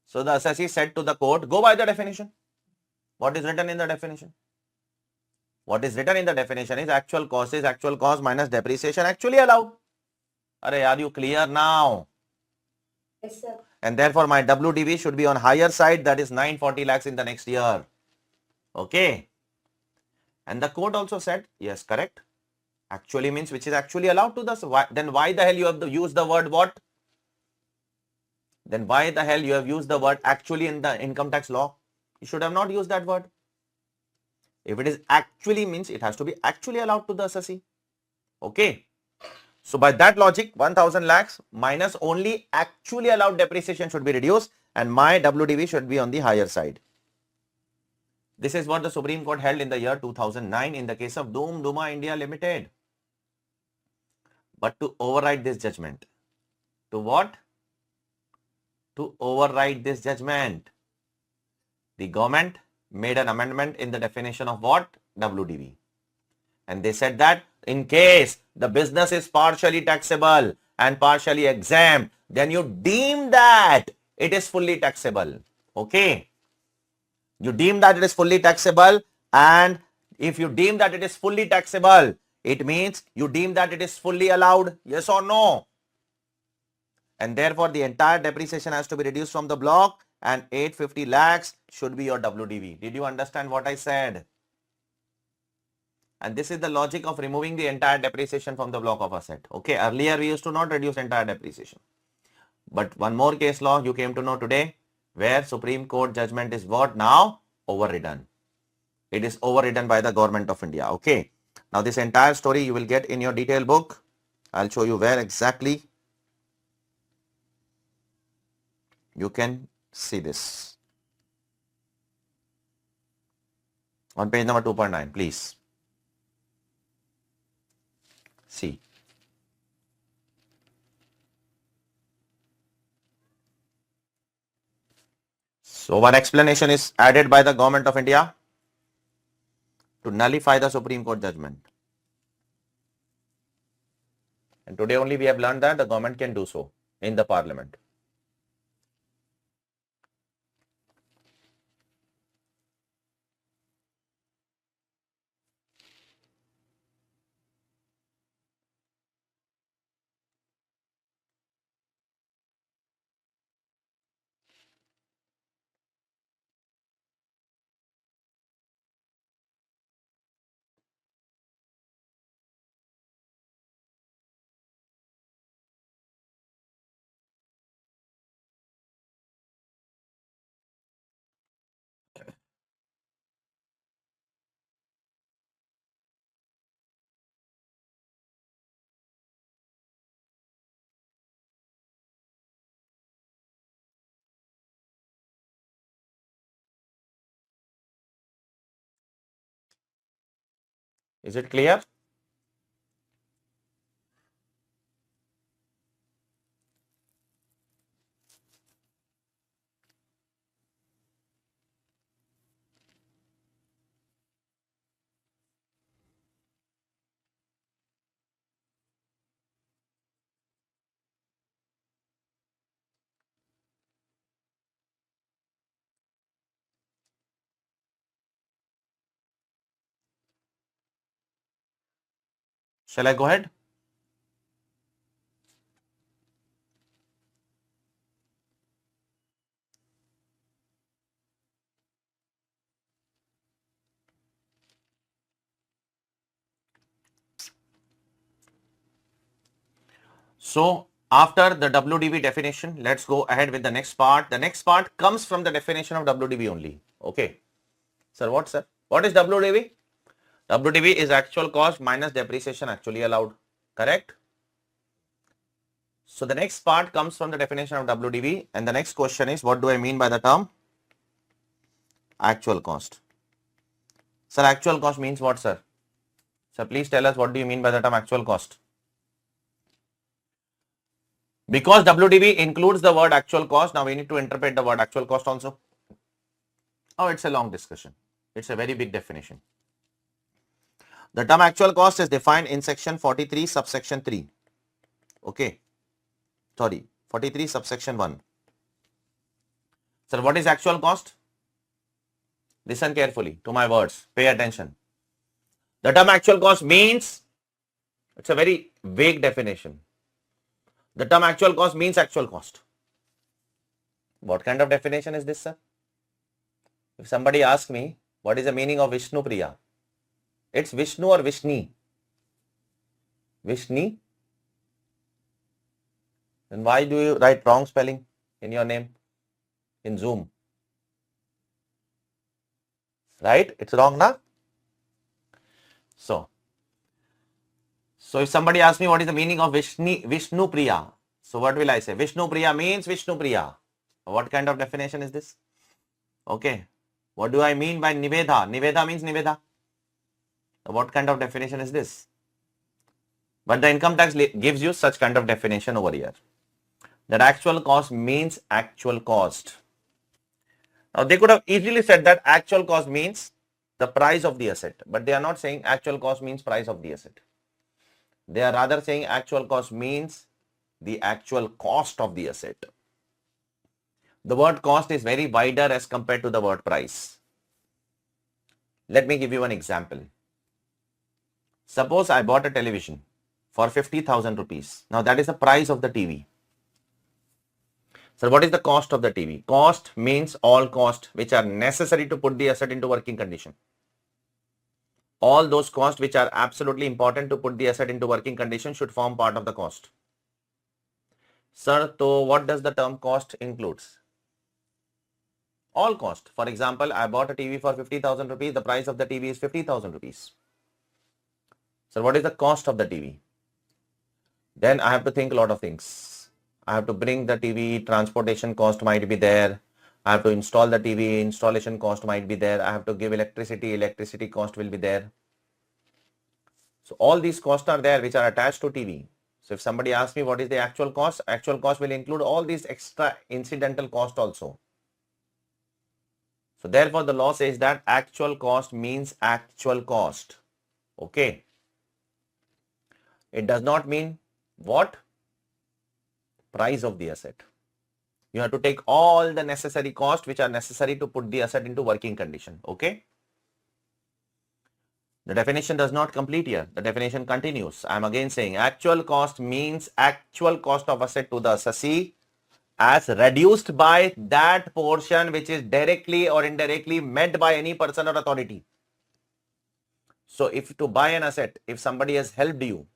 So the assessee said to the court, go by the definition. What is written in the definition? What is written in the definition is actual cost minus depreciation actually allowed. Are you clear now? Yes, sir. And therefore my WDV should be on higher side, that is 940 lakhs in the next year. Okay. And the court also said, yes, correct. Actually means which is actually allowed to the, then why the hell you have to use the word what? Then why the hell you have used the word actually in the income tax law? You should have not used that word. If it is actually means it has to be actually allowed to the assessee. Okay. So by that logic, 1000 lakhs minus only actually allowed depreciation should be reduced and my WDV should be on the higher side. This is what the Supreme Court held in the year 2009 in the case of Doom Duma India Limited. But to override this judgment, to what? To override this judgment, the government made an amendment in the definition of what? WDV. And they said that in case the business is partially taxable and partially exempt, then you deem that it is fully taxable. Okay. You deem that it is fully taxable, and if you deem that it is fully taxable, it means you deem that it is fully allowed. Yes or no? And therefore the entire depreciation has to be reduced from the block and 850 lakhs should be your WDV. Did you understand what I said? And this is the logic of removing the entire depreciation from the block of asset. Okay, earlier we used to not reduce entire depreciation. But one more case law you came to know today, where Supreme Court judgment is what now? Overridden. It is overridden by the government of India. Okay. Now this entire story you will get in your detail book. I'll show you where exactly you can see this. On page number 2.9, please. See. So one explanation is added by the government of India to nullify the Supreme Court judgment. And today only we have learned that the government can do so in the parliament. Is it clear? Shall I go ahead? So after the WDV definition, let's go ahead with the next part. The next part comes from the definition of WDV only. Okay. Sir, what sir? What is WDV? WDV is actual cost minus depreciation actually allowed. Correct? So the next part comes from the definition of WDV, and the next question is, what do I mean by the term actual cost? Sir, actual cost means what, sir? Sir, please tell us, what do you mean by the term actual cost? Because WDV includes the word actual cost, now we need to interpret the word actual cost also. Oh, it's a long discussion. It's a very big definition. The term actual cost is defined in section 43 subsection 3. Okay. Sorry, 43 subsection 1. Sir, what is actual cost? Listen carefully to my words. Pay attention. The term actual cost means, it's a very vague definition. The term actual cost means actual cost. What kind of definition is this, sir? If somebody asks me, what is the meaning of Vishnu Priya? It's Vishnu or Vishni? Vishni? Then why do you write wrong spelling in your name in Zoom? Right? It's wrong, na? So if somebody asks me what is the meaning of Vishnu Priya, so what will I say? Vishnu Priya means Vishnu Priya. What kind of definition is this? Okay. What do I mean by Niveda? Niveda means Niveda. What kind of definition is this? But the income tax gives you such kind of definition over here. That actual cost means actual cost. Now they could have easily said that actual cost means the price of the asset, but they are not saying actual cost means price of the asset. They are rather saying actual cost means the actual cost of the asset. The word cost is very wider as compared to the word price. Let me give you an example. Suppose I bought a television for 50,000 rupees. Now that is the price of the TV. So what is the cost of the TV? Cost means all costs which are necessary to put the asset into working condition. All those costs which are absolutely important to put the asset into working condition should form part of the cost. Sir, so what does the term cost includes? All cost. For example, I bought a TV for 50,000 rupees. The price of the TV is 50,000 rupees. So what is the cost of the TV? Then I have to think a lot of things. I have to bring the TV, transportation cost might be there. I have to install the TV, installation cost might be there. I have to give electricity, electricity cost will be there. So all these costs are there which are attached to TV. So if somebody asks me what is the actual cost will include all these extra incidental cost also. So therefore the law says that actual cost means actual cost. Okay. It does not mean what? Price of the asset. You have to take all the necessary costs which are necessary to put the asset into working condition. Okay. The definition does not complete here. The definition continues. I am again saying actual cost means actual cost of asset to the assessee as reduced by that portion which is directly or indirectly met by any person or authority. So if to buy an asset, if somebody has helped you,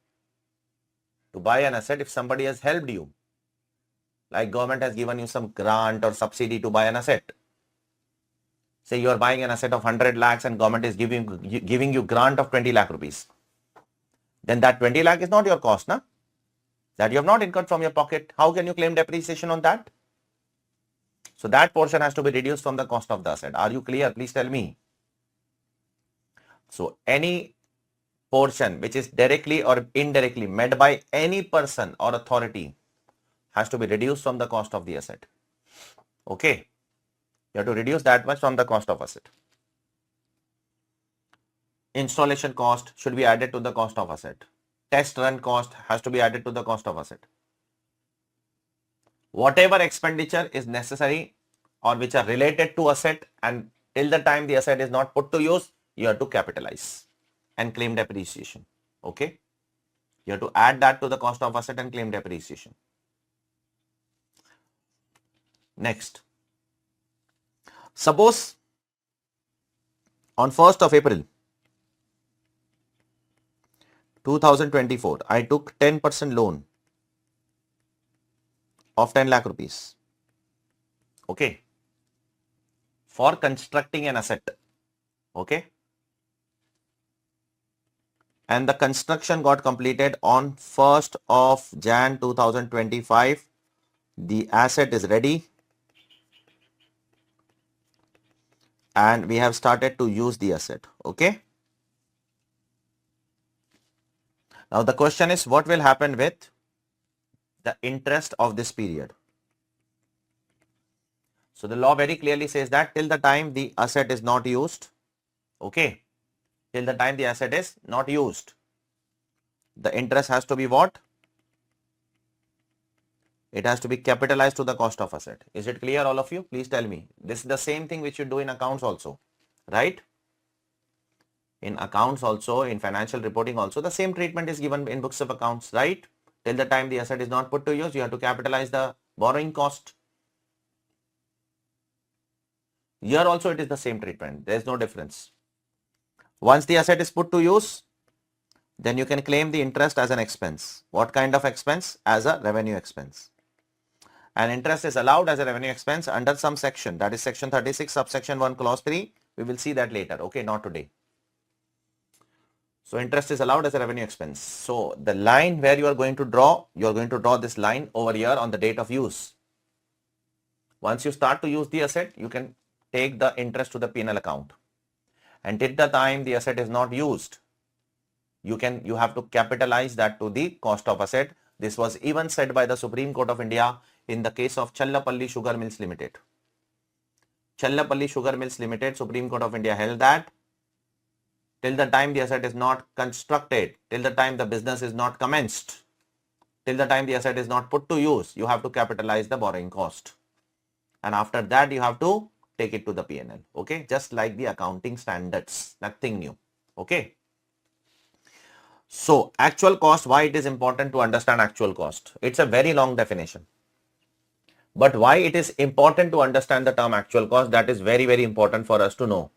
like government has given you some grant or subsidy to buy an asset. Say you are buying an asset of 100 lakhs and government is giving you grant of 20 lakh rupees. Then that 20 lakh is not your cost, na? That you have not incurred from your pocket. How can you claim depreciation on that? So that portion has to be reduced from the cost of the asset. Are you clear? Please tell me. So any portion which is directly or indirectly met by any person or authority has to be reduced from the cost of the asset. Okay. You have to reduce that much from the cost of asset. Installation cost should be added to the cost of asset. Test run cost has to be added to the cost of asset. Whatever expenditure is necessary or which are related to asset, and till the time the asset is not put to use, you have to capitalize and claim depreciation. Okay. You have to add that to the cost of asset and claim depreciation. Next, suppose on 1st of April 2024, I took 10% loan of 10 lakh rupees. Okay. For constructing an asset. Okay. And the construction got completed on 1st of Jan 2025. The asset is ready. And we have started to use the asset. Okay. Now the question is, what will happen with the interest of this period? So the law very clearly says that till the time the asset is not used, okay, till the time the asset is not used, the interest has to be what? It has to be capitalized to the cost of asset. Is it clear, all of you? Please tell me. This is the same thing which you do in accounts also, right? In accounts also, in financial reporting also, the same treatment is given in books of accounts, right? Till the time the asset is not put to use, you have to capitalize the borrowing cost. Here also it is the same treatment. There is no difference. Once the asset is put to use, then you can claim the interest as an expense. What kind of expense? As a revenue expense. And interest is allowed as a revenue expense under some section, that is section 36 subsection 1 clause 3. We will see that later. Okay, not today. So interest is allowed as a revenue expense. So the line where you are going to draw this line over here on the date of use. Once you start to use the asset, you can take the interest to the P&L account. And till the time the asset is not used, you have to capitalize that to the cost of asset. This was even said by the Supreme Court of India in the case of Challapalli Sugar Mills Limited. Challapalli Sugar Mills Limited, Supreme Court of India held that till the time the asset is not constructed, till the time the business is not commenced, till the time the asset is not put to use, you have to capitalize the borrowing cost. And after that, you have to take it to the P&L. Okay, just like the accounting standards, nothing new. Okay. So actual cost, why it is important to understand actual cost? It's a very long definition. But why it is important to understand the term actual cost, that is very, very important for us to know.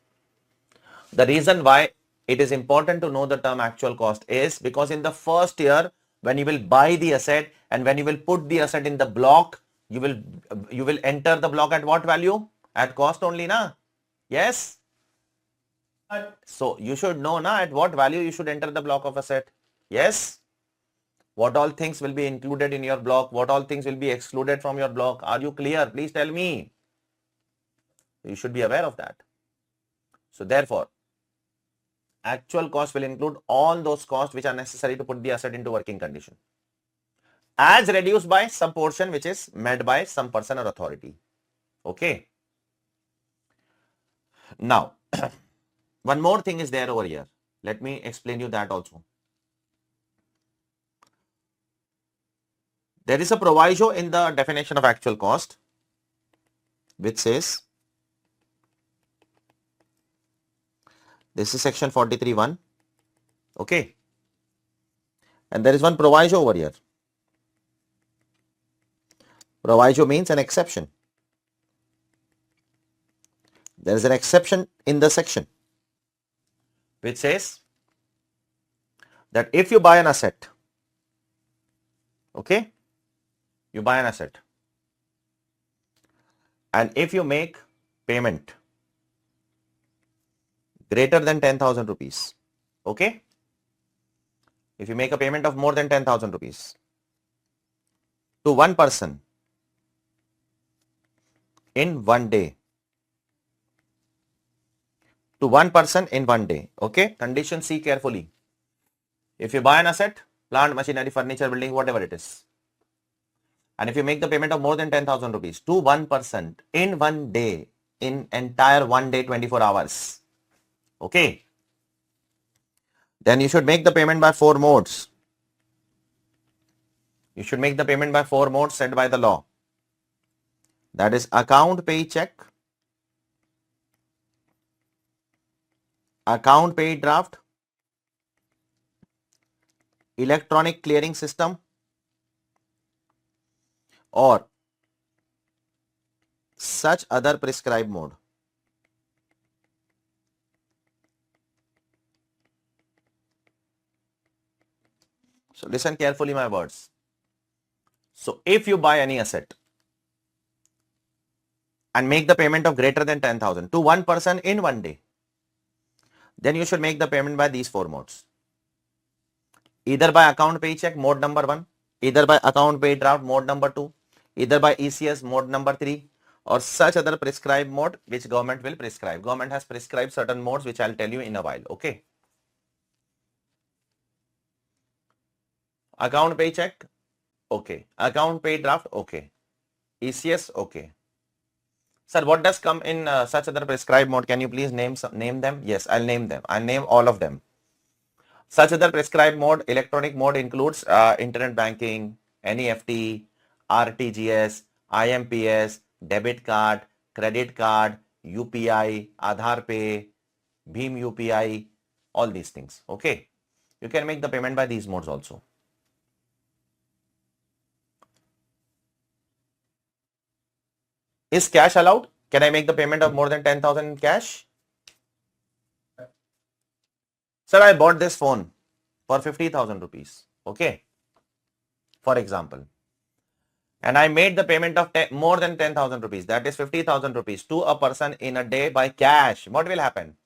The reason why it is important to know the term actual cost is because in the first year, when you will buy the asset and when you will put the asset in the block, you will enter the block at what value? At cost only, na? Yes. So you should know na at what value you should enter the block of asset. Yes. What all things will be included in your block? What all things will be excluded from your block? Are you clear? Please tell me. You should be aware of that. So therefore, actual cost will include all those costs which are necessary to put the asset into working condition, as reduced by some portion which is made by some person or authority. Okay. Now, one more thing is there over here. Let me explain you that also. There is a proviso in the definition of actual cost which says, this is section 43(1). Okay. And there is one proviso over here. Proviso means an exception. There is an exception in the section which says that if you buy an asset, okay, you buy an asset, and if you make payment greater than 10,000 rupees, okay, if you make a payment of more than 10,000 rupees to one person in 1 day, to one person in 1 day, okay, condition C carefully. If you buy an asset, plant, machinery, furniture, building, whatever it is, and if you make the payment of more than 10,000 rupees to one person in 1 day, in entire 1 day, 24 hours, okay, then you should make the payment by 4 modes. You should make the payment by 4 modes set by the law. That is account, pay, check, account, pay, draft, electronic clearing system or such other prescribed mode. So listen carefully my words. So if you buy any asset and make the payment of greater than 10,000 to one person in one day, then you should make the payment by these four modes. Either by account pay check mode number 1, either by account pay draft mode number 2, either by ECS mode number 3, or such other prescribed mode which government will prescribe. Government has prescribed certain modes which I'll tell you in a while. Okay. Account pay check, okay. Account pay draft, okay. ECS, okay. Sir, what does come in such other prescribed mode? Can you please name them? Yes, I'll name them. I'll name all of them. Such other prescribed mode, electronic mode includes internet banking, NEFT, RTGS, IMPS, debit card, credit card, UPI, Aadhaar Pay, Bheem UPI, all these things. Okay. You can make the payment by these modes also. Is cash allowed? Can I make the payment of more than 10,000 in cash? Sir, I bought this phone for 50,000 rupees. Okay. For example. And I made the payment of more than 10,000 rupees. That is 50,000 rupees to a person in a day by cash. What will happen?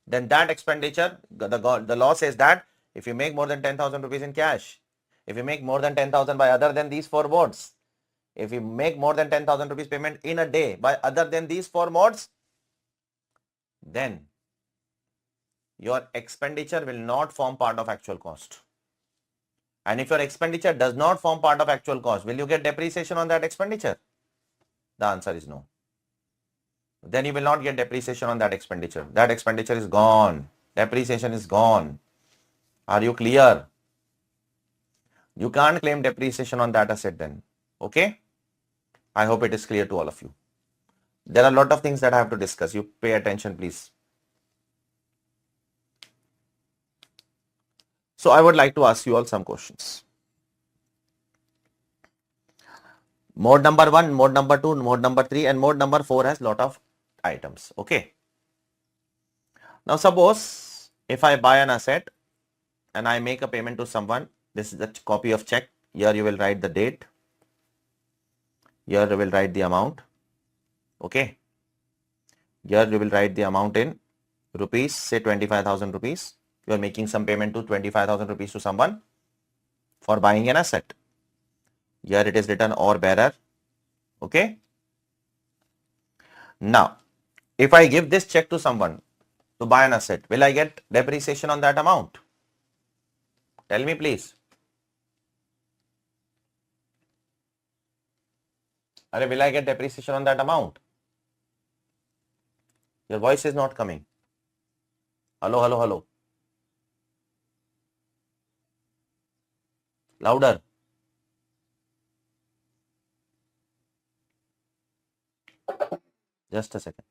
Then that expenditure, the law says that if you make more than 10,000 rupees in cash, if you make more than 10,000 by other than these four modes, if you make more than 10,000 rupees payment in a day by other than these four modes, then your expenditure will not form part of actual cost. And if your expenditure does not form part of actual cost, will you get depreciation on that expenditure? The answer is no. Then you will not get depreciation on that expenditure. That expenditure is gone. Depreciation is gone. Are you clear? You can't claim depreciation on that asset then. Okay? I hope it is clear to all of you. There are a lot of things that I have to discuss. You pay attention, please. So I would like to ask you all some questions. Mode number 1, mode number 2, mode number 3 and mode number 4 has lot of items. Okay. Now suppose if I buy an asset and I make a payment to someone, this is the copy of check. Here you will write the date. Here you will write the amount. Okay. Here you will write the amount in rupees, say 25,000 rupees. You are making some payment to 25,000 rupees to someone for buying an asset. Here it is written or bearer. Okay. Now, if I give this check to someone to buy an asset, will I get depreciation on that amount? Tell me please. Will I get depreciation on that amount? Your voice is not coming. Hello, hello, hello. Louder. Just a second.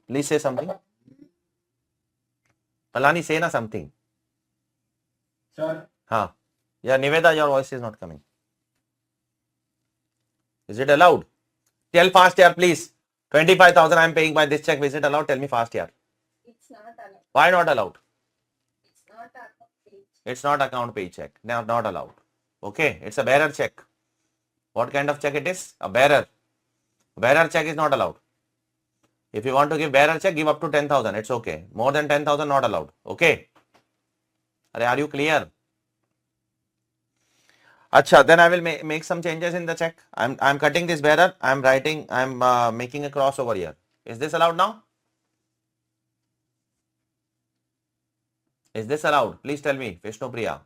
Please say something. Alani, say na something. Sir. Huh. Yeah, Niveda, your voice is not coming. Is it allowed? Tell fast here, please. 25,000 I am paying by this check. Is it allowed? Tell me fast here. It's not allowed. Why not allowed? It's not account pay. It's not account pay check. Not allowed. Okay. It's a bearer check. What kind of check it is? A bearer. Bearer check is not allowed. If you want to give bearer check, give up to 10,000. It's okay. More than 10,000 not allowed. Okay. Are you clear? Acha, then I will make some changes in the check. I'm cutting this bearer. I'm making a cross over here. Is this allowed now? Is this allowed? Please tell me, Vishnu Priya.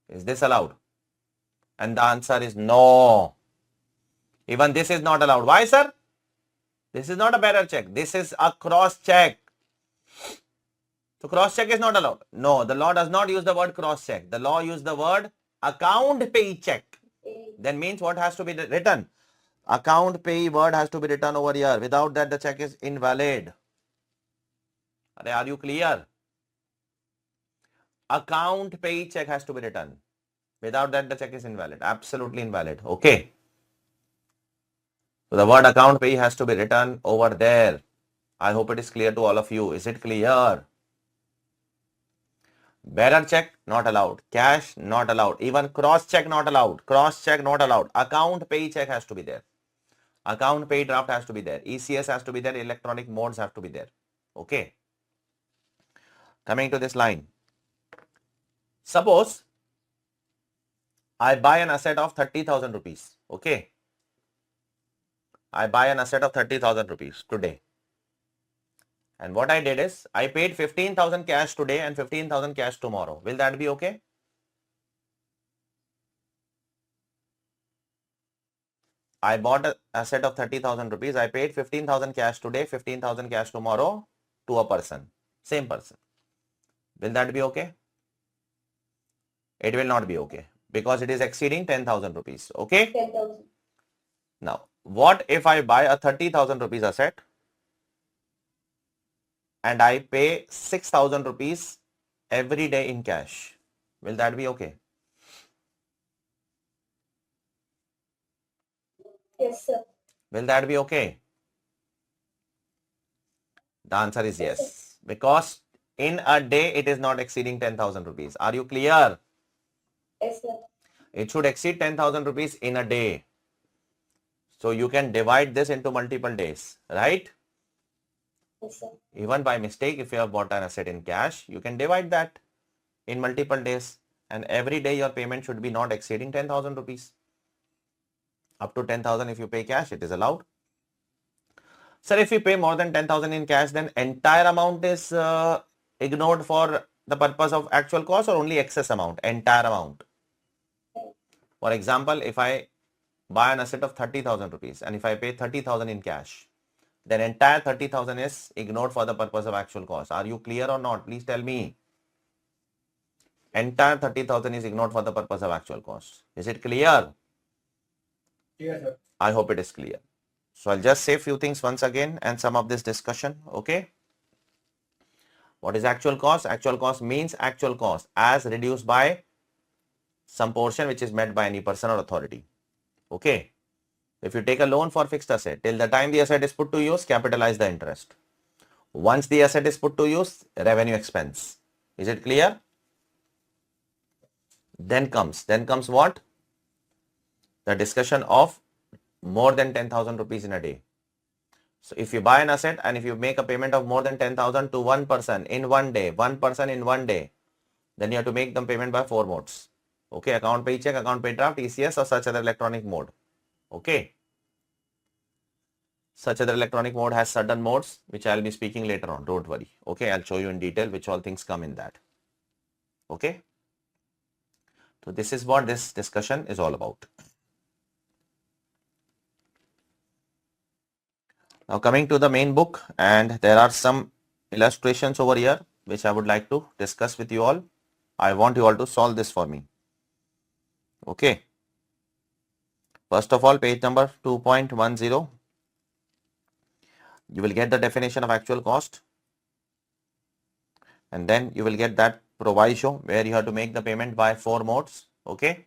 Is this allowed? And the answer is no. Even this is not allowed. Why, sir? This is not a bearer check. This is a cross check. So cross check is not allowed. No, the law does not use the word cross check. The law uses the word account pay check. Then means what has to be written? Account pay word has to be written over here. Without that, the check is invalid. Are you clear? account pay check has to be written. Without that, the check is invalid. Absolutely invalid. Okay. So the word account pay has to be written over there. I hope it is clear to all of you. Is it clear? Bearer check not allowed. Cash not allowed. Even cross check not allowed. Cross check not allowed. Account pay check has to be there. Account pay draft has to be there. ECS has to be there. Electronic modes have to be there. Okay. Coming to this line. Suppose I buy an asset of 30,000 rupees. Okay. I buy an asset of 30,000 rupees today. And what I did is I paid 15,000 cash today and 15,000 cash tomorrow. Will that be okay? I bought an asset of 30,000 rupees. I paid 15,000 cash today, 15,000 cash tomorrow to a person. Same person. Will that be okay? It will not be okay because it is exceeding 10,000 rupees. Okay. 10,000. Now, what if I buy a 30,000 rupees asset and I pay 6,000 rupees every day in cash? Will that be okay? Yes, sir. Will that be okay? The answer is yes. Because in a day, it is not exceeding 10,000 rupees. Are you clear? Yes, sir. It should exceed 10,000 rupees in a day. So you can divide this into multiple days, right? Yes, sir. Even by mistake, if you have bought an asset in cash, you can divide that in multiple days. And every day your payment should be not exceeding 10,000 rupees. Up to 10,000 if you pay cash, it is allowed. Sir, if you pay more than 10,000 in cash, then entire amount is ignored for the purpose of actual cost or only excess amount, entire amount. For example, if I buy an asset of 30,000 rupees and if I pay 30,000 in cash, then entire 30,000 is ignored for the purpose of actual cost. Are you clear or not? Please tell me. Entire 30,000 is ignored for the purpose of actual cost. Is it clear? Yes, sir. I hope it is clear. So I'll just say a few things once again and sum up this discussion. Okay. What is actual cost? Actual cost means actual cost as reduced by some portion which is met by any person or authority. Okay. If you take a loan for fixed asset, till the time the asset is put to use, capitalize the interest. Once the asset is put to use, revenue expense. Is it clear? Then comes what? The discussion of more than 10,000 rupees in a day. So if you buy an asset and if you make a payment of more than 10,000 to one person in one day, then you have to make the payment by 4 modes. Okay, account pay check, account pay draft, ECS or such other electronic mode. Okay. Such other electronic mode has certain modes which I'll be speaking later on. Don't worry. Okay, I'll show you in detail which all things come in that. Okay. So this is what this discussion is all about. Now coming to the main book, and there are some illustrations over here which I would like to discuss with you all. I want you all to solve this for me. Okay. First of all, page number 2.10. You will get the definition of actual cost. And then you will get that proviso where you have to make the payment by 4 modes. Okay.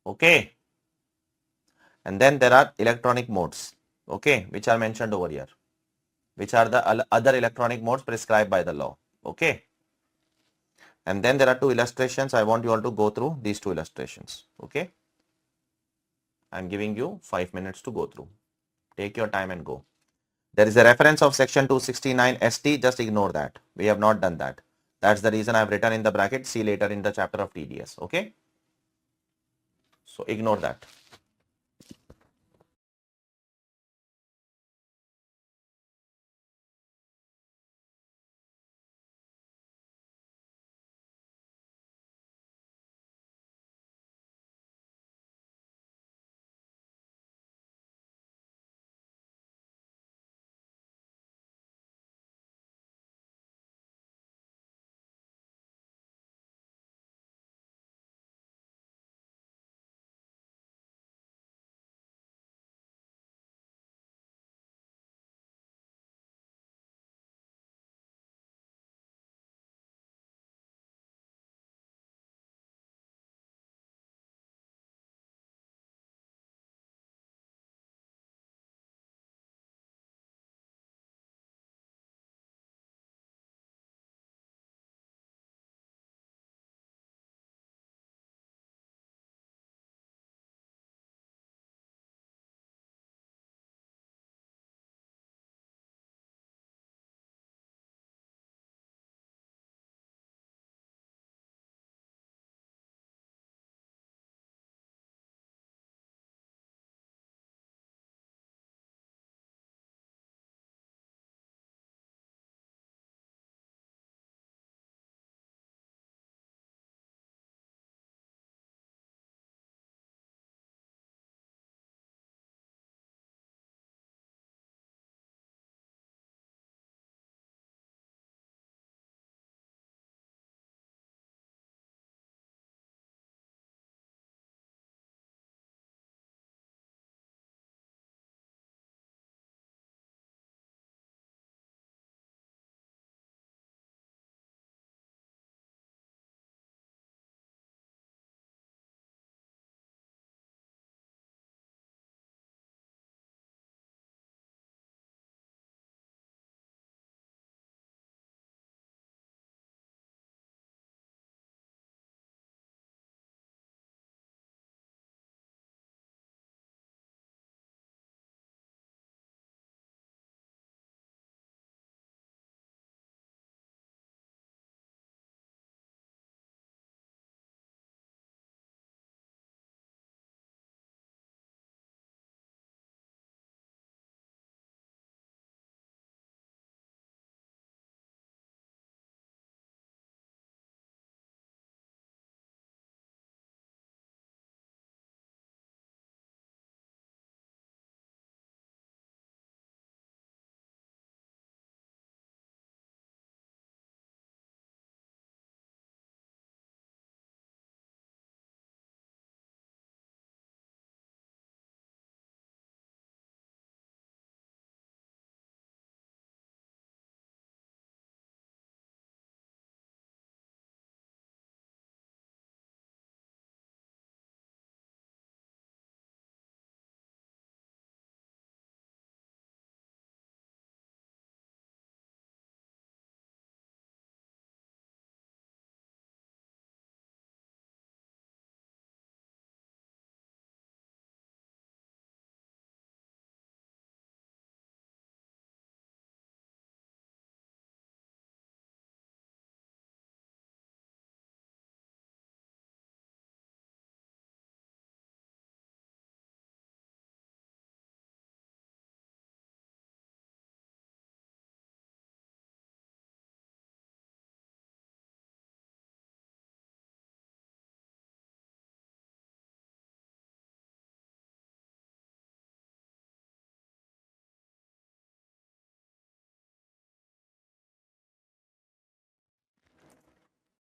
Okay. And then there are electronic modes. Okay. Which are mentioned over here. Which are the other electronic modes prescribed by the law. Okay. And then there are 2 illustrations. I want you all to go through these 2 illustrations. Okay. I'm giving you 5 minutes to go through. Take your time and go. There is a reference of section 269 ST. Just ignore that. We have not done that. That's the reason I've written in the bracket. See later in the chapter of TDS. Okay. So ignore that.